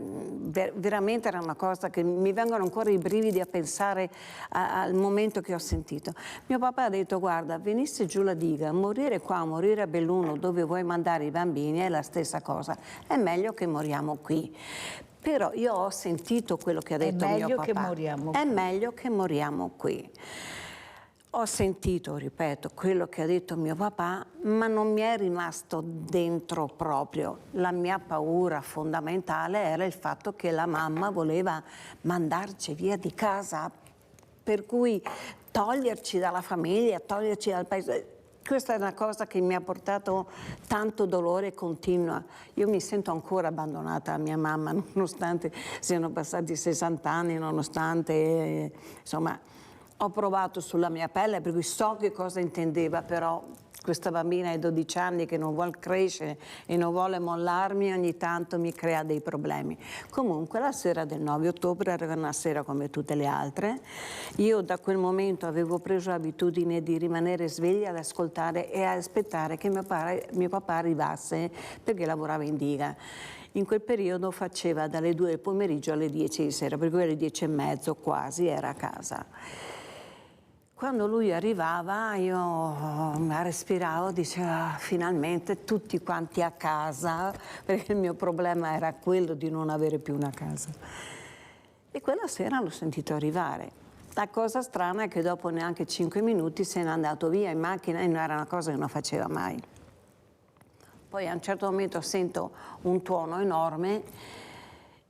veramente era una cosa che mi vengono ancora i brividi a pensare al momento che ho sentito. Mio papà ha detto, guarda, venisse giù la diga, morire qua, morire a Belluno dove vuoi mandare i bambini è la stessa cosa, è meglio che moriamo qui. Però io ho sentito quello che ha detto mio papà. Che moriamo qui. È meglio che moriamo qui. Ho sentito, ripeto, quello che ha detto mio papà, ma non mi è rimasto dentro proprio. La mia paura fondamentale era il fatto che la mamma voleva mandarci via di casa, per cui toglierci dalla famiglia, toglierci dal paese. Questa è una cosa che mi ha portato tanto dolore continua. Io mi sento ancora abbandonata a mia mamma, nonostante siano passati 60 anni, nonostante, insomma, ho provato sulla mia pelle, per cui so che cosa intendeva, però questa bambina ai 12 anni che non vuole crescere e non vuole mollarmi ogni tanto mi crea dei problemi. Comunque la sera del 9 ottobre era una sera come tutte le altre. Io da quel momento avevo preso l'abitudine di rimanere sveglia ad ascoltare e a aspettare che mio papà arrivasse perché lavorava in diga. In quel periodo faceva dalle 2 del pomeriggio alle 10 di sera, per cui alle 10 e mezzo quasi era a casa. Quando lui arrivava io respiravo, dicevo finalmente tutti quanti a casa, perché il mio problema era quello di non avere più una casa. E quella sera l'ho sentito arrivare. La cosa strana è che dopo neanche 5 minuti se n'è andato via in macchina e non era una cosa che non faceva mai. Poi a un certo momento sento un tuono enorme,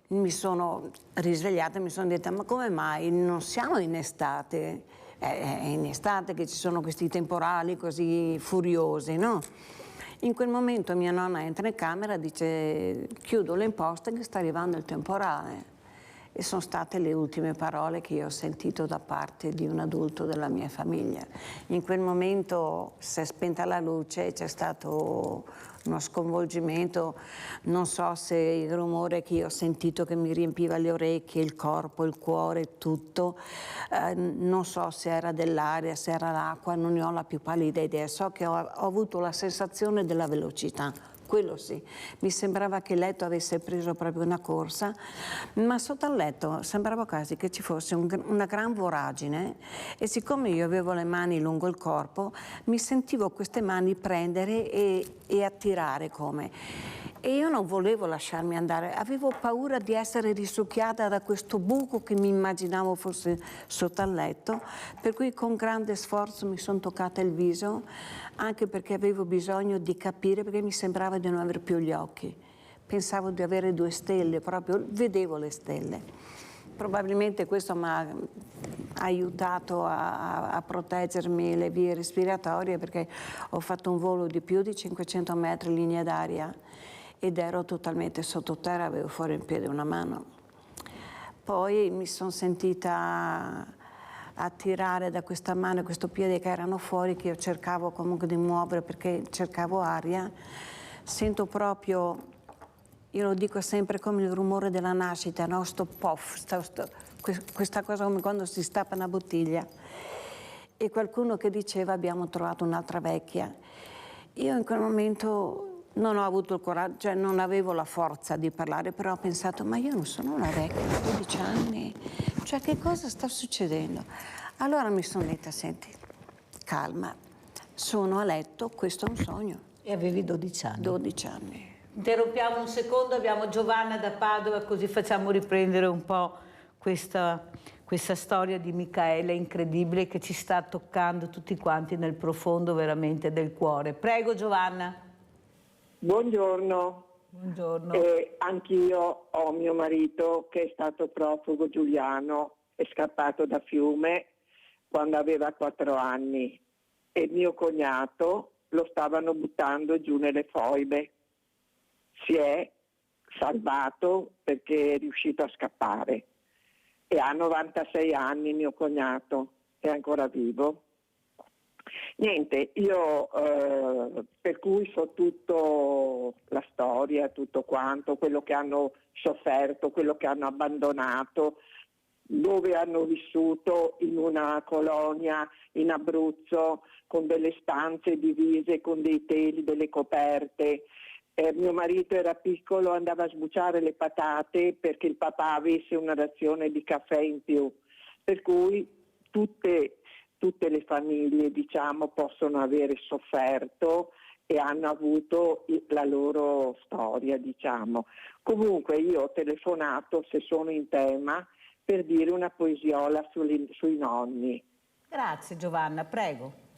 mi sono risvegliata e mi sono detta ma come mai non siamo in estate? È in estate che ci sono questi temporali così furiosi, no? In quel momento mia nonna entra in camera e dice chiudo le imposte che sta arrivando il temporale. E sono state le ultime parole che io ho sentito da parte di un adulto della mia famiglia. In quel momento si è spenta la luce, c'è stato uno sconvolgimento, non so se il rumore che io ho sentito che mi riempiva le orecchie, il corpo, il cuore, tutto, non so se era dell'aria, se era l'acqua, non ne ho la più pallida idea, so che ho avuto la sensazione della velocità. Quello sì, mi sembrava che il letto avesse preso proprio una corsa, ma sotto al letto sembrava quasi che ci fosse una gran voragine e siccome io avevo le mani lungo il corpo, mi sentivo queste mani prendere e attirare come. E io non volevo lasciarmi andare, avevo paura di essere risucchiata da questo buco che mi immaginavo fosse sotto al letto, per cui con grande sforzo mi sono toccata il viso, anche perché avevo bisogno di capire, perché mi sembrava di non avere più gli occhi. Pensavo di avere 2 stelle, proprio vedevo le stelle. Probabilmente questo mi ha aiutato a proteggermi le vie respiratorie, perché ho fatto un volo di più di 500 metri in linea d'aria ed ero totalmente sottoterra, avevo fuori in piedi una mano. Poi mi sono sentita attirare da questa mano e questo piede che erano fuori, che io cercavo comunque di muovere perché cercavo aria. Sento proprio, io lo dico sempre come il rumore della nascita, no? Sto puff, questa cosa come quando si stappa una bottiglia. E qualcuno che diceva abbiamo trovato un'altra vecchia. Io in quel momento non ho avuto il coraggio, cioè non avevo la forza di parlare, però ho pensato, ma io non sono una vecchia, ho 12 anni, cioè che cosa sta succedendo? Allora mi sono detta, senti, calma, sono a letto, questo è un sogno. E avevi 12 anni? 12 anni. Interrompiamo un secondo, abbiamo Giovanna da Padova, così facciamo riprendere un po' questa storia di Micaela incredibile che ci sta toccando tutti quanti nel profondo veramente del cuore. Prego Giovanna. Buongiorno. Buongiorno. Anch'io ho mio marito che è stato profugo Giuliano, è scappato da Fiume quando aveva 4 anni e mio cognato lo stavano buttando giù nelle foibe. Si è salvato perché è riuscito a scappare e ha 96 anni mio cognato, è ancora vivo. Niente, io per cui so tutto la storia, tutto quanto, quello che hanno sofferto, quello che hanno abbandonato, dove hanno vissuto in una colonia in Abruzzo con delle stanze divise con dei teli, delle coperte. Mio marito era piccolo, andava a sbucciare le patate perché il papà avesse una razione di caffè in più, per cui tutte le famiglie, diciamo, possono avere sofferto e hanno avuto la loro storia, diciamo. Comunque io ho telefonato, se sono in tema, per dire una poesiola sui nonni. Grazie Giovanna, prego.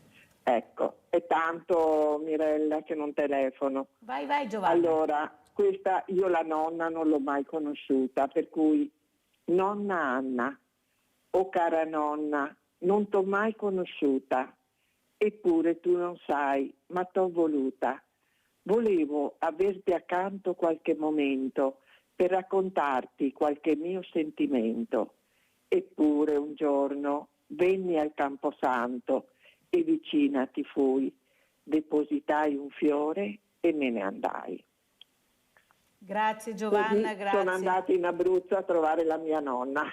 Ecco, è tanto Mirella che non telefono. Vai Giovanna. Allora, questa io la nonna non l'ho mai conosciuta, per cui nonna Anna, o cara nonna, non t'ho mai conosciuta, eppure tu non sai, ma t'ho voluta. Volevo averti accanto qualche momento per raccontarti qualche mio sentimento. Eppure un giorno venni al Camposanto e vicina ti fui, depositai un fiore e me ne andai. Grazie Giovanna, Così grazie. sono andata in Abruzzo a trovare la mia nonna.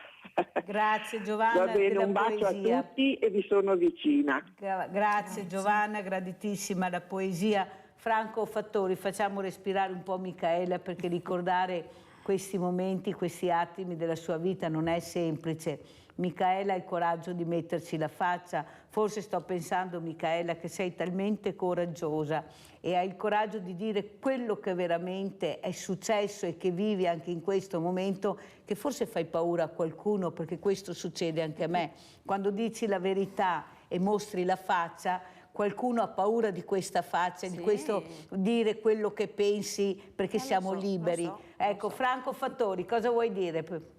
Grazie Giovanna. Va bene, un bacio poesia. a tutti e vi sono vicina. Grazie Giovanna, graditissima la poesia. Franco Fattori, facciamo respirare un po' Micaela perché ricordare questi momenti, questi attimi della sua vita non è semplice. Micaela ha il coraggio di metterci la faccia, forse sto pensando, Micaela, che sei talmente coraggiosa e hai il coraggio di dire quello che veramente è successo e che vivi anche in questo momento, che forse fai paura a qualcuno, perché questo succede anche a me. Quando dici la verità e mostri la faccia, qualcuno ha paura di questa faccia, di questo dire quello che pensi, perché siamo liberi. Ecco, Franco Fattori, cosa vuoi dire?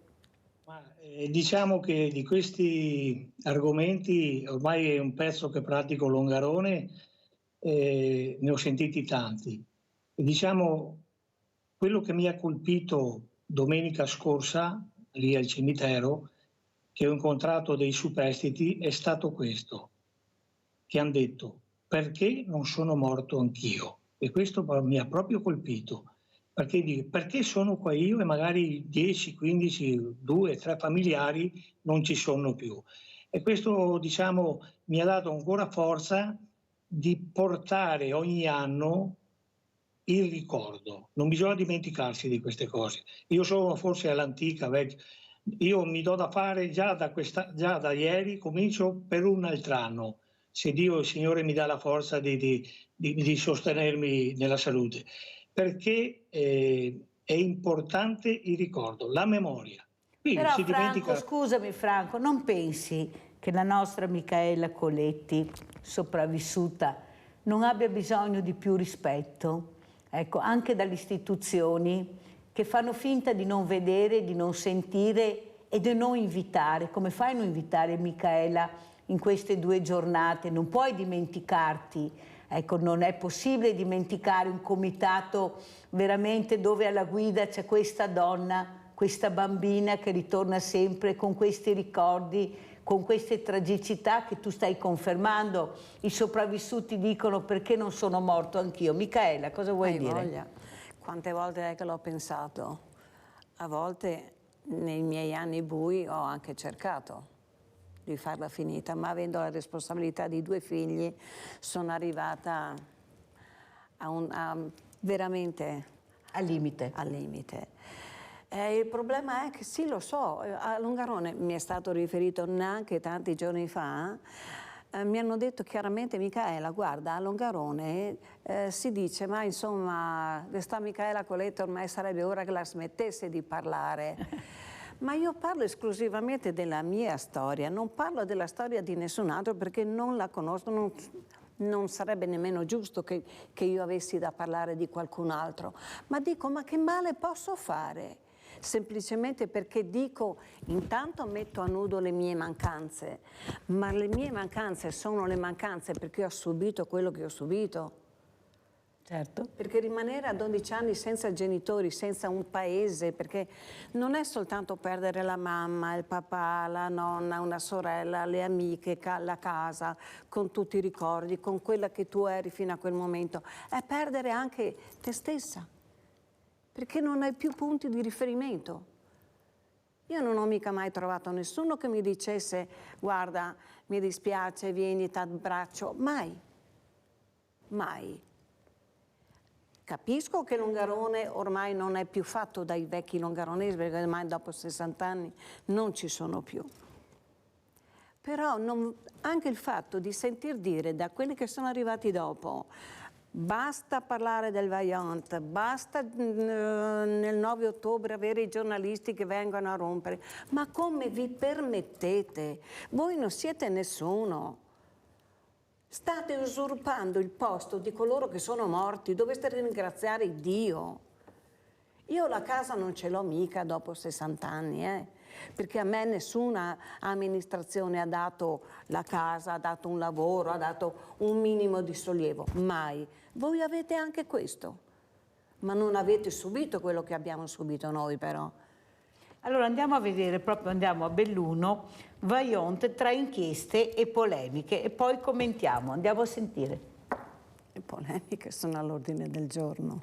Diciamo che di questi argomenti ormai è un pezzo che pratico Longarone, ne ho sentiti tanti. E diciamo, quello che mi ha colpito domenica scorsa, lì al cimitero, che ho incontrato dei superstiti, è stato questo, che hanno detto: perché non sono morto anch'io? E questo mi ha proprio colpito. Perché sono qua io e magari 10, 15, 2, 3 familiari non ci sono più. E questo, diciamo, mi ha dato ancora forza di portare ogni anno il ricordo. Non bisogna dimenticarsi di queste cose. Io sono forse all'antica, io mi do da fare già da ieri, comincio per un altro anno, se Dio, il Signore, mi dà la forza di sostenermi nella salute. Perché è importante il ricordo, la memoria. Qui però si dimentica... scusami Franco, non pensi che la nostra Micaela Coletti, sopravvissuta, non abbia bisogno di più rispetto? Ecco, anche dalle istituzioni che fanno finta di non vedere, di non sentire e di non invitare. Come fai a non invitare Micaela in queste 2 giornate? Non puoi dimenticarti. Ecco, non è possibile dimenticare un comitato veramente dove alla guida c'è questa donna, questa bambina che ritorna sempre con questi ricordi, con queste tragicità che tu stai confermando. I sopravvissuti dicono: perché non sono morto anch'io? Micaela, cosa vuoi dire? Voglia. Quante volte è che l'ho pensato? A volte nei miei anni bui ho anche cercato di farla finita, ma avendo la responsabilità di 2 figli sono arrivata veramente al limite. Il problema è che sì, lo so, a Longarone mi è stato riferito neanche tanti giorni fa, mi hanno detto chiaramente: Micaela, guarda, a Longarone si dice, ma insomma, questa Micaela Coletti ormai sarebbe ora che la smettesse di parlare. Ma io parlo esclusivamente della mia storia, non parlo della storia di nessun altro perché non la conosco, non sarebbe nemmeno giusto che io avessi da parlare di qualcun altro. Ma dico, ma che male posso fare? Semplicemente perché dico, intanto metto a nudo le mie mancanze, ma le mie mancanze sono le mancanze perché ho subito quello che ho subito. Certo. Perché rimanere a 12 anni senza genitori, senza un paese, perché non è soltanto perdere la mamma, il papà, la nonna, una sorella, le amiche, la casa, con tutti i ricordi, con quella che tu eri fino a quel momento, è perdere anche te stessa, perché non hai più punti di riferimento. Io non ho mica mai trovato nessuno che mi dicesse: guarda, mi dispiace, vieni, t'abbraccio. Mai. Mai. Capisco che Longarone ormai non è più fatto dai vecchi longaronesi, perché ormai dopo 60 anni non ci sono più. Però anche il fatto di sentir dire da quelli che sono arrivati dopo: basta parlare del Vajont, basta nel 9 ottobre avere i giornalisti che vengono a rompere. Ma come vi permettete? Voi non siete nessuno. State usurpando il posto di coloro che sono morti, dovreste ringraziare Dio. Io la casa non ce l'ho mica dopo 60 anni, perché a me nessuna amministrazione ha dato la casa, ha dato un lavoro, ha dato un minimo di sollievo, mai. Voi avete anche questo, ma non avete subito quello che abbiamo subito noi però. Allora andiamo a vedere, proprio andiamo a Belluno, Vajont tra inchieste e polemiche e poi commentiamo, andiamo a sentire. Le polemiche sono all'ordine del giorno.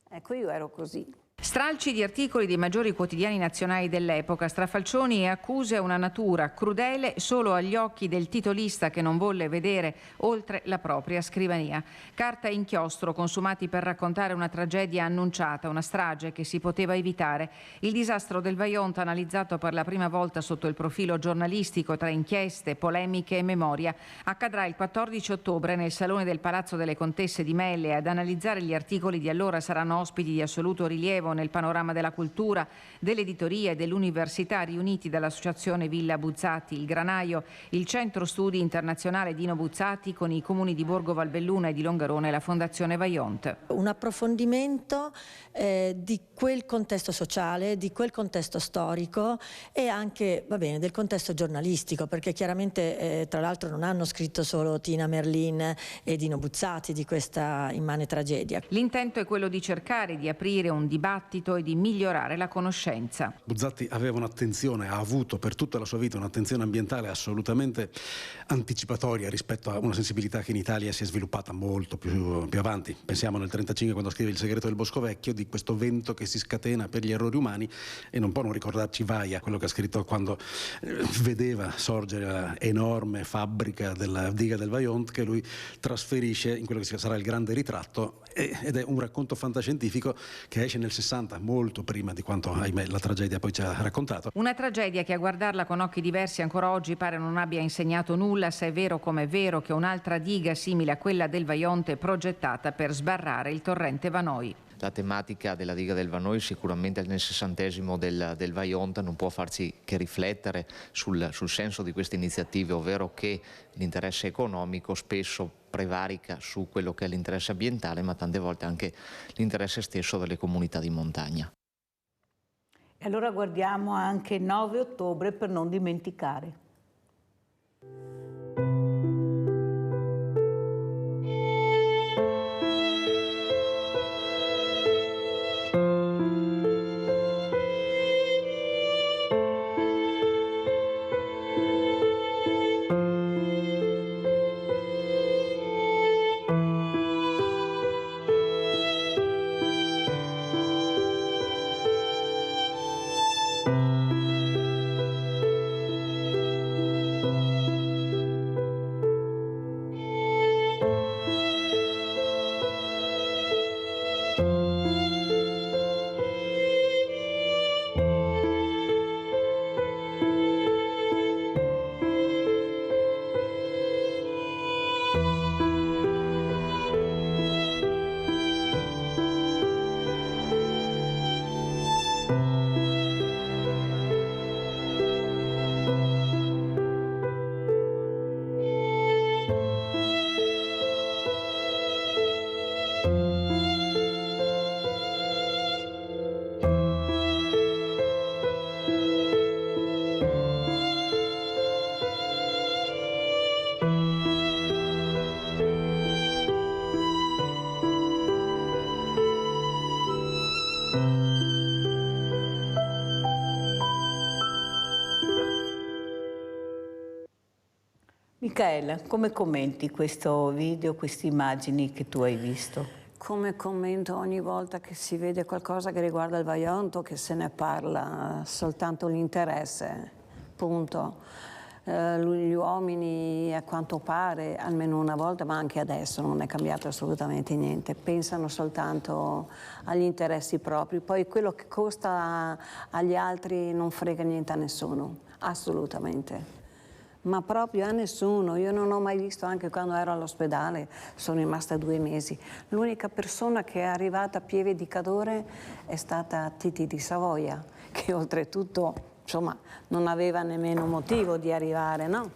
Ecco, io ero così. Stralci di articoli dei maggiori quotidiani nazionali dell'epoca, strafalcioni e accuse a una natura crudele solo agli occhi del titolista che non volle vedere oltre la propria scrivania. Carta e inchiostro consumati per raccontare una tragedia annunciata, una strage che si poteva evitare. Il disastro del Vajont, analizzato per la prima volta sotto il profilo giornalistico tra inchieste, polemiche e memoria, accadrà il 14 ottobre nel Salone del Palazzo delle Contesse di Melle. Ad analizzare gli articoli di allora saranno ospiti di assoluto rilievo nel panorama della cultura, dell'editoria e dell'università, riuniti dall'Associazione Villa Buzzati, il Granaio, il Centro Studi Internazionale Dino Buzzati con i comuni di Borgo Valbelluna e di Longarone e la Fondazione Vajont. Un approfondimento di quel contesto sociale, di quel contesto storico e anche, va bene, del contesto giornalistico, perché chiaramente tra l'altro non hanno scritto solo Tina Merlin e Dino Buzzati di questa immane tragedia. L'intento è quello di cercare di aprire un dibattito e di migliorare la conoscenza. Buzzati aveva un'attenzione, ha avuto per tutta la sua vita un'attenzione ambientale assolutamente anticipatoria rispetto a una sensibilità che in Italia si è sviluppata molto più avanti. Pensiamo nel 1935, quando scrive Il segreto del Bosco Vecchio, di questo vento che si scatena per gli errori umani, e non può non ricordarci Vaia, quello che ha scritto quando vedeva sorgere l'enorme fabbrica della diga del Vajont, che lui trasferisce in quello che sarà il grande ritratto, ed è un racconto fantascientifico che esce nel 60, molto prima di quanto, ahimè, la tragedia poi ci ha raccontato. Una tragedia che a guardarla con occhi diversi ancora oggi pare non abbia insegnato nulla, se è vero come è vero che un'altra diga simile a quella del Vajont è progettata per sbarrare il torrente Vanoi. La tematica della diga del Vanoi sicuramente nel 60° del Vajont non può farci che riflettere sul senso di queste iniziative, ovvero che l'interesse economico spesso prevarica su quello che è l'interesse ambientale, ma tante volte anche l'interesse stesso delle comunità di montagna. E allora guardiamo anche 9 ottobre per non dimenticare. Micaela, come commenti questo video, queste immagini che tu hai visto? Come commento ogni volta che si vede qualcosa che riguarda il Vajont o che se ne parla, soltanto l'interesse, punto. Gli uomini, a quanto pare, almeno una volta, ma anche adesso non è cambiato assolutamente niente, pensano soltanto agli interessi propri, poi quello che costa agli altri non frega niente a nessuno, assolutamente. Ma proprio a nessuno. Io non ho mai visto, anche quando ero all'ospedale, sono rimasta 2 mesi. L'unica persona che è arrivata a pieve di cadore è stata Titi di Savoia, che oltretutto, insomma, non aveva nemmeno motivo di arrivare, no?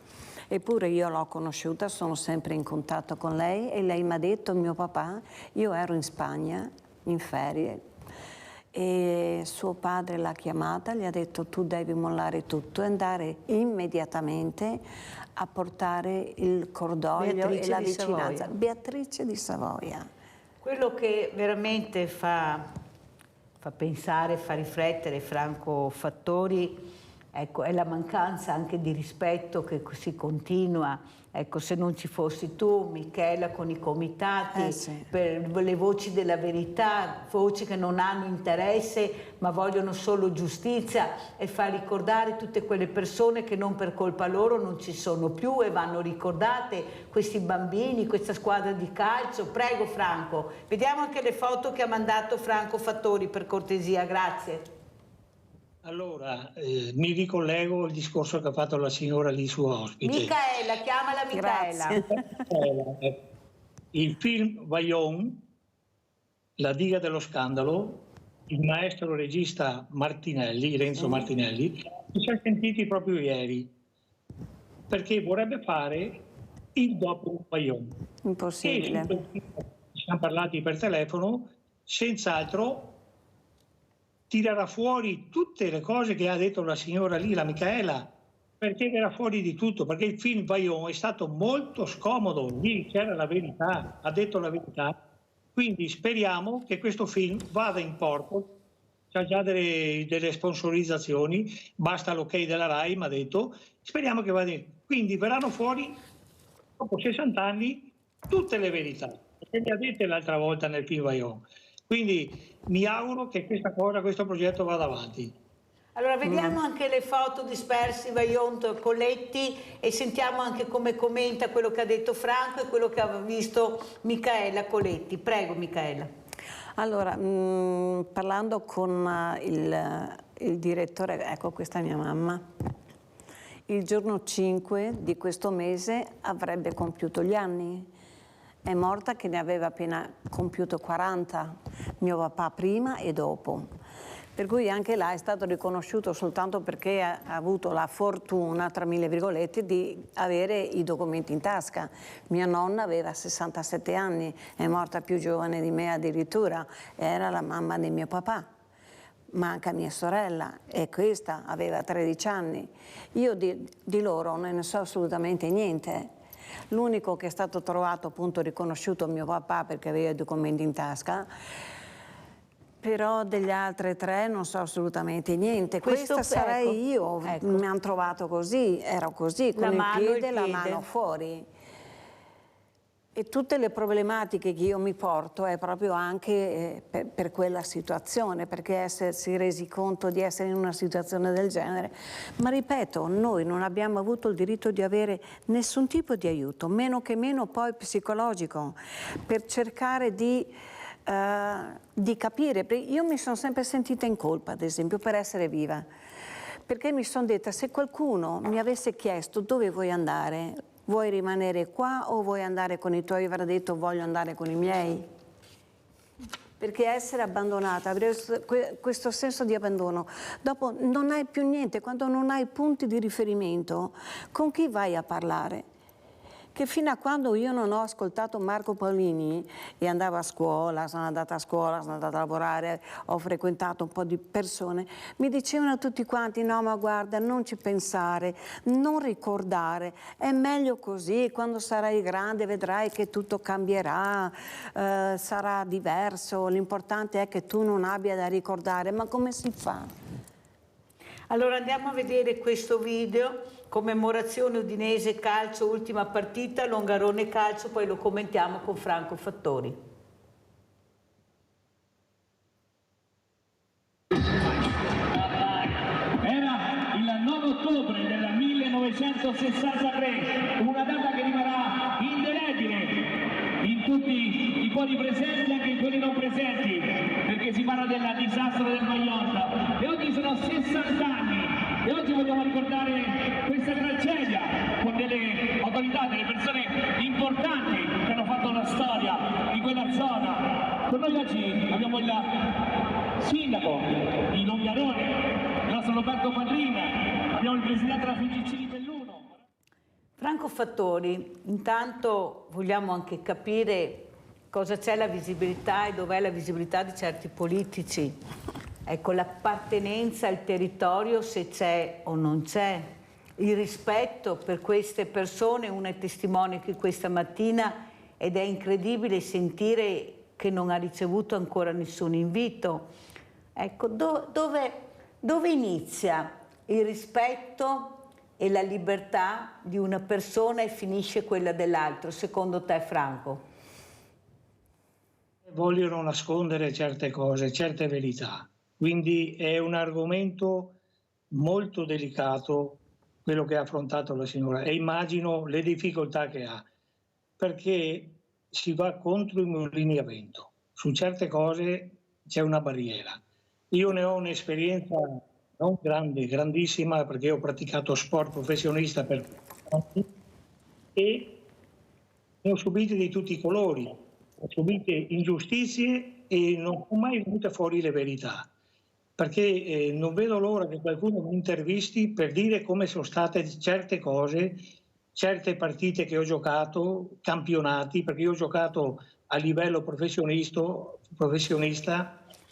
Eppure io l'ho conosciuta, sono sempre in contatto con lei e lei mi ha detto, mio papà, io ero in Spagna, in ferie, e suo padre l'ha chiamata, gli ha detto tu devi mollare tutto e andare immediatamente a portare il cordoglio e la vicinanza. Beatrice di Savoia. Quello che veramente fa pensare, fa riflettere Franco Fattori Ecco, è la mancanza anche di rispetto che si continua. Ecco, se non ci fossi tu, Michela, con i comitati, per le voci della verità, voci che non hanno interesse ma vogliono solo giustizia, e far ricordare tutte quelle persone che non per colpa loro non ci sono più e vanno ricordate, questi bambini, questa squadra di calcio. Prego Franco, vediamo anche le foto che ha mandato Franco Fattori, per cortesia, grazie. Allora, mi ricollego al discorso che ha fatto la signora lì su ospite. Micaela, chiamala Micaela. Il film Vajont, La diga dello scandalo, il maestro regista Martinelli, Renzo Martinelli, ci siamo sentiti proprio ieri, perché vorrebbe fare il dopo Vajont. Impossibile. Ci siamo parlati per telefono, senz'altro tirerà fuori tutte le cose che ha detto la signora lì, la Micaela, perché verrà fuori di tutto, perché il film Vajont è stato molto scomodo, lì c'era la verità, ha detto la verità, quindi speriamo che questo film vada in porto, c'ha già delle sponsorizzazioni, basta l'ok della RAI, mi ha detto, speriamo che vada in... Quindi verranno fuori, dopo 60 anni, tutte le verità, perché le ha dette l'altra volta nel film Vajont. Quindi mi auguro che questo progetto vada avanti. Allora vediamo anche le foto dispersi, Vajont, Coletti, e sentiamo anche come commenta quello che ha detto Franco e quello che ha visto Micaela Coletti. Prego Micaela. Allora, parlando con il direttore, ecco questa è mia mamma, il giorno 5 di questo mese avrebbe compiuto gli anni. È morta che ne aveva appena compiuto 40, mio papà prima e dopo. Per cui anche là è stato riconosciuto soltanto perché ha avuto la fortuna, tra mille virgolette, di avere i documenti in tasca. Mia nonna aveva 67 anni, è morta più giovane di me addirittura, era la mamma di mio papà. Manca mia sorella e questa aveva 13 anni. Io di loro non ne so assolutamente niente. L'unico che è stato trovato, appunto, riconosciuto mio papà perché aveva i documenti in tasca, però degli altri 3 non so assolutamente niente. Questa sarei io, ecco. Mi hanno trovato così, ero così, con il piede e la mano fuori. E tutte le problematiche che io mi porto è proprio anche per quella situazione, perché essersi resi conto di essere in una situazione del genere. Ma ripeto, noi non abbiamo avuto il diritto di avere nessun tipo di aiuto, meno che meno poi psicologico, per cercare di capire. Io mi sono sempre sentita in colpa, ad esempio, per essere viva, perché mi sono detta, se qualcuno mi avesse chiesto dove vuoi andare, vuoi rimanere qua o vuoi andare con i tuoi, avrà detto voglio andare con i miei. Perché essere abbandonata, avere questo senso di abbandono, dopo non hai più niente, quando non hai punti di riferimento, con chi vai a parlare? Che fino a quando io non ho ascoltato Marco Paolini e andavo a scuola, sono andata a lavorare, ho frequentato un po' di persone, mi dicevano tutti quanti, no ma guarda, non ci pensare, non ricordare, è meglio così, quando sarai grande vedrai che tutto cambierà, sarà diverso, l'importante è che tu non abbia da ricordare, ma come si fa? Allora andiamo a vedere questo video. Commemorazione Udinese Calcio, ultima partita, Longarone Calcio, poi lo commentiamo con Franco Fattori. Era il 9 ottobre del 1963, una data che rimarrà indelebile in tutti i cuori presenti e anche in quelli non presenti, perché si parla del disastro del Vajont. E oggi sono 60 anni. E oggi vogliamo ricordare questa tragedia con delle autorità, delle persone importanti che hanno fatto la storia di quella zona. Con noi oggi abbiamo il sindaco di Longarone, il nostro Roberto Quadrina, abbiamo il presidente della FIGC Belluno. Franco Fattori, intanto vogliamo anche capire cosa c'è la visibilità e dov'è la visibilità di certi politici. Ecco, l'appartenenza al territorio, se c'è o non c'è, il rispetto per queste persone. Una è testimone qui questa mattina ed è incredibile sentire che non ha ricevuto ancora nessun invito. Ecco, dove inizia il rispetto e la libertà di una persona e finisce quella dell'altro, secondo te, Franco? Vogliono nascondere certe cose, certe verità, quindi è un argomento molto delicato quello che ha affrontato la signora e immagino le difficoltà che ha, perché si va contro il mulini a vento, su certe cose c'è una barriera. Io ne ho un'esperienza non grande, grandissima, perché ho praticato sport professionista per anni e ne ho subite di tutti i colori, ho subite ingiustizie e non ho mai venute fuori le verità, perché non vedo l'ora che qualcuno mi intervisti per dire come sono state certe cose, certe partite che ho giocato, campionati, perché io ho giocato a livello professionista.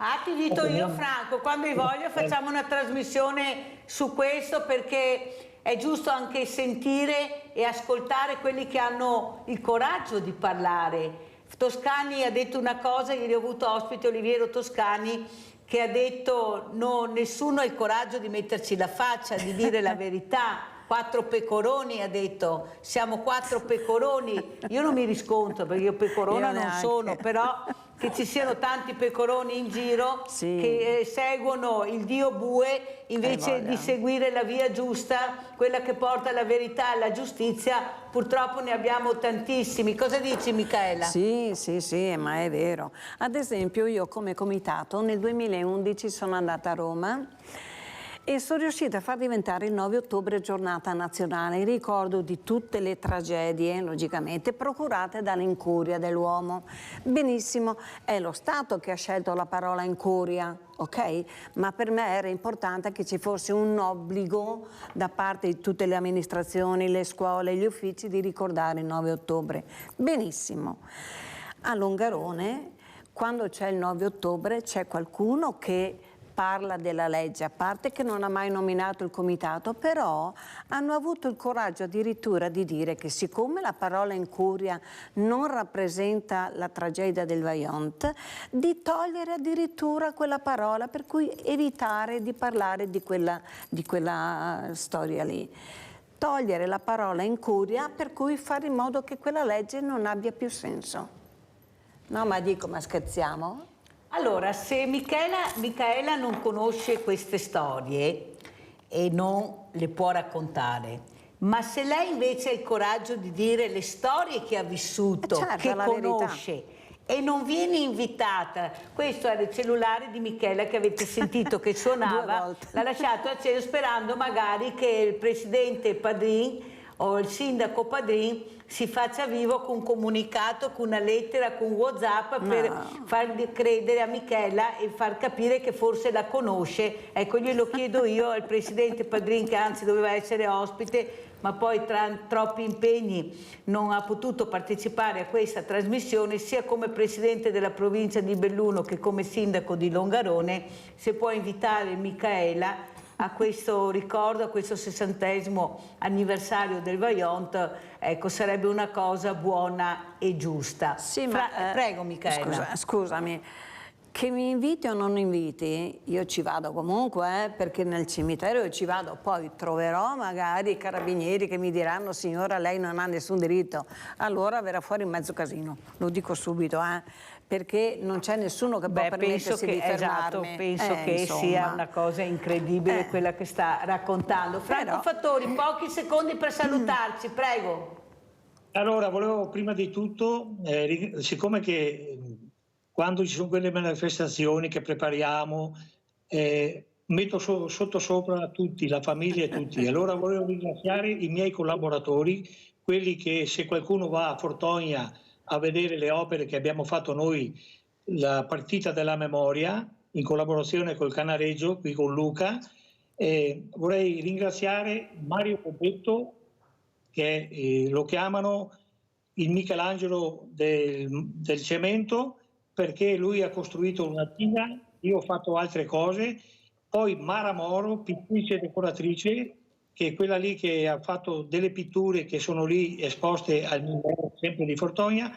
Ah, ti dico io, Franco, quando hai voglia facciamo una trasmissione su questo, perché è giusto anche sentire e ascoltare quelli che hanno il coraggio di parlare. Toscani ha detto una cosa, ieri ho avuto ospite Oliviero Toscani, che ha detto no, nessuno ha il coraggio di metterci la faccia, di dire la verità. 4 pecoroni, ha detto, siamo 4 pecoroni. Io non mi riscontro perché io pecorona non sono, però che ci siano tanti pecoroni in giro che seguono il dio bue invece di seguire la via giusta, quella che porta alla verità e alla giustizia. Purtroppo ne abbiamo tantissimi. Cosa dici, Micaela? Sì, ma è vero. Ad esempio io come comitato nel 2011 sono andata a Roma e sono riuscita a far diventare il 9 ottobre giornata nazionale in ricordo di tutte le tragedie, logicamente, procurate dall'incuria dell'uomo. Benissimo, è lo Stato che ha scelto la parola incuria, ok? Ma per me era importante che ci fosse un obbligo da parte di tutte le amministrazioni, le scuole, gli uffici di ricordare il 9 ottobre. Benissimo. A Longarone, quando c'è il 9 ottobre, c'è qualcuno che parla della legge, a parte che non ha mai nominato il comitato, però hanno avuto il coraggio addirittura di dire che siccome la parola incuria non rappresenta la tragedia del Vajont, di togliere addirittura quella parola, per cui evitare di parlare di quella storia lì. Togliere la parola incuria, per cui fare in modo che quella legge non abbia più senso. No, ma scherziamo? Allora, se Micaela non conosce queste storie e non le può raccontare, ma se lei invece ha il coraggio di dire le storie che ha vissuto, che conosce e non viene invitata, questo era il cellulare di Micaela che avete sentito che suonava, l'ha lasciato acceso sperando magari che il presidente Padrin o il sindaco Padrin si faccia vivo con un comunicato, con una lettera, con WhatsApp per far credere a Micaela e far capire che forse la conosce. Ecco, glielo chiedo io al presidente Padrin, che anzi doveva essere ospite, ma poi tra troppi impegni non ha potuto partecipare a questa trasmissione, sia come presidente della provincia di Belluno che come sindaco di Longarone. Se può invitare Micaela a questo ricordo, a questo 60° anniversario del Vajont, ecco, sarebbe una cosa buona e giusta. Sì, ma prego, Micaela. Scusami, che mi inviti o non inviti, io ci vado comunque, perché nel cimitero io ci vado, poi troverò magari i carabinieri che mi diranno signora lei non ha nessun diritto, allora verrà fuori in mezzo casino, lo dico subito, perché non c'è nessuno che può permettersi di fermarmi. Penso che sia una cosa incredibile quella che sta raccontando. Franco Fattori, pochi secondi per salutarci, prego. Allora, volevo prima di tutto, siccome che quando ci sono quelle manifestazioni che prepariamo, metto sotto sopra tutti, la famiglia e tutti. Allora volevo ringraziare i miei collaboratori, quelli che se qualcuno va a Fortonia a vedere le opere che abbiamo fatto noi, la partita della memoria, in collaborazione col Canareggio, qui con Luca. Vorrei ringraziare Mario Popetto, che lo chiamano il Michelangelo del cemento, perché lui ha costruito una diga, io ho fatto altre cose. Poi Mara Moro, pittrice e decoratrice, che è quella lì che ha fatto delle pitture che sono lì esposte al museo sempre di Fortonia,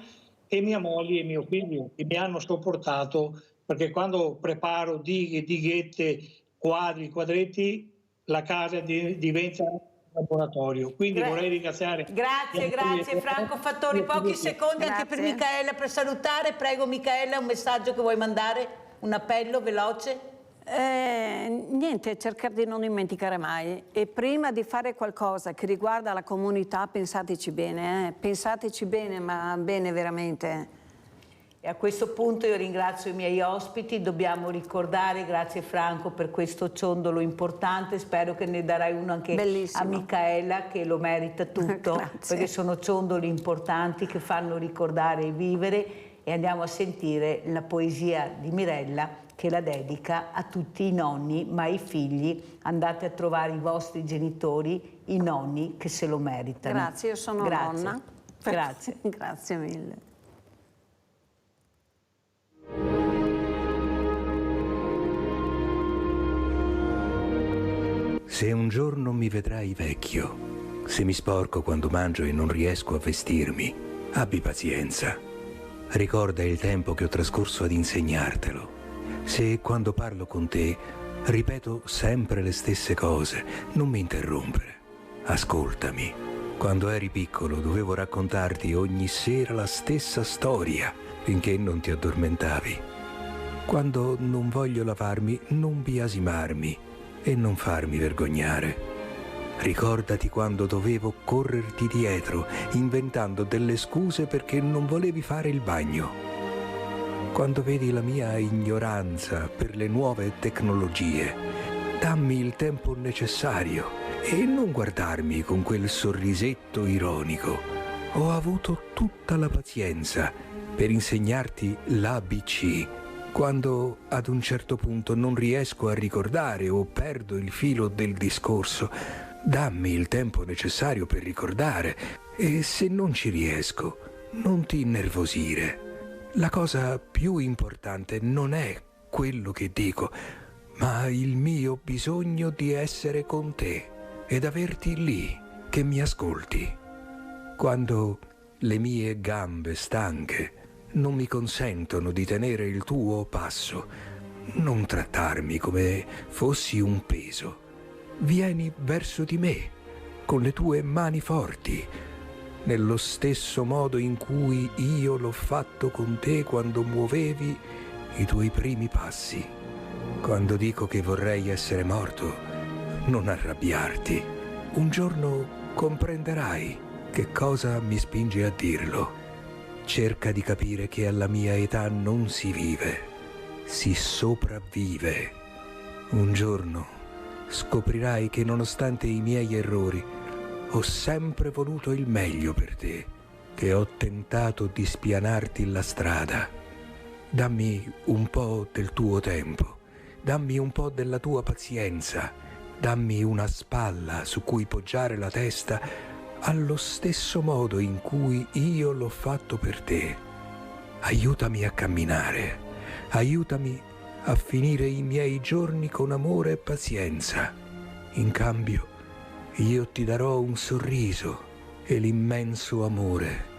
e mia moglie e mio figlio, che mi hanno sopportato, perché quando preparo dighe, dighette, quadri, quadretti, la casa diventa laboratorio. Quindi vorrei ringraziare. Grazie Franco Fattori. Pochi secondi anche per Micaela per salutare. Prego Micaela, un messaggio che vuoi mandare? Un appello veloce? Niente, cercare di non dimenticare mai, e prima di fare qualcosa che riguarda la comunità pensateci bene, ma bene veramente. E a questo punto io ringrazio i miei ospiti, dobbiamo ricordare, grazie Franco per questo ciondolo importante, spero che ne darai uno anche a Micaela che lo merita tutto, perché sono ciondoli importanti che fanno ricordare e vivere, e andiamo a sentire la poesia di Mirella che la dedica a tutti i nonni, ma ai figli andate a trovare i vostri genitori, i nonni che se lo meritano. Grazie, io sono nonna. Grazie. Grazie mille. Se un giorno mi vedrai vecchio, se mi sporco quando mangio e non riesco a vestirmi, abbi pazienza. Ricorda il tempo che ho trascorso ad insegnartelo. Se quando parlo con te ripeto sempre le stesse cose, non mi interrompere. Ascoltami. Quando eri piccolo dovevo raccontarti ogni sera la stessa storia finché non ti addormentavi. Quando non voglio lavarmi, non biasimarmi e non farmi vergognare. Ricordati quando dovevo correrti dietro, inventando delle scuse perché non volevi fare il bagno. Quando vedi la mia ignoranza per le nuove tecnologie, dammi il tempo necessario e non guardarmi con quel sorrisetto ironico. Ho avuto tutta la pazienza per insegnarti l'ABC. Quando ad un certo punto non riesco a ricordare o perdo il filo del discorso, dammi il tempo necessario per ricordare, e se non ci riesco, non ti innervosire. La cosa più importante non è quello che dico, ma il mio bisogno di essere con te ed averti lì che mi ascolti. Quando le mie gambe stanche non mi consentono di tenere il tuo passo, non trattarmi come fossi un peso. Vieni verso di me con le tue mani forti, nello stesso modo in cui io l'ho fatto con te quando muovevi i tuoi primi passi. Quando dico che vorrei essere morto, non arrabbiarti. Un giorno comprenderai che cosa mi spinge a dirlo. Cerca di capire che alla mia età non si vive, si sopravvive. Un giorno scoprirai che nonostante i miei errori, ho sempre voluto il meglio per te, che ho tentato di spianarti la strada. Dammi un po' del tuo tempo, dammi un po' della tua pazienza, dammi una spalla su cui poggiare la testa allo stesso modo in cui io l'ho fatto per te. Aiutami a camminare, aiutami a finire i miei giorni con amore e pazienza. In cambio, io ti darò un sorriso e l'immenso amore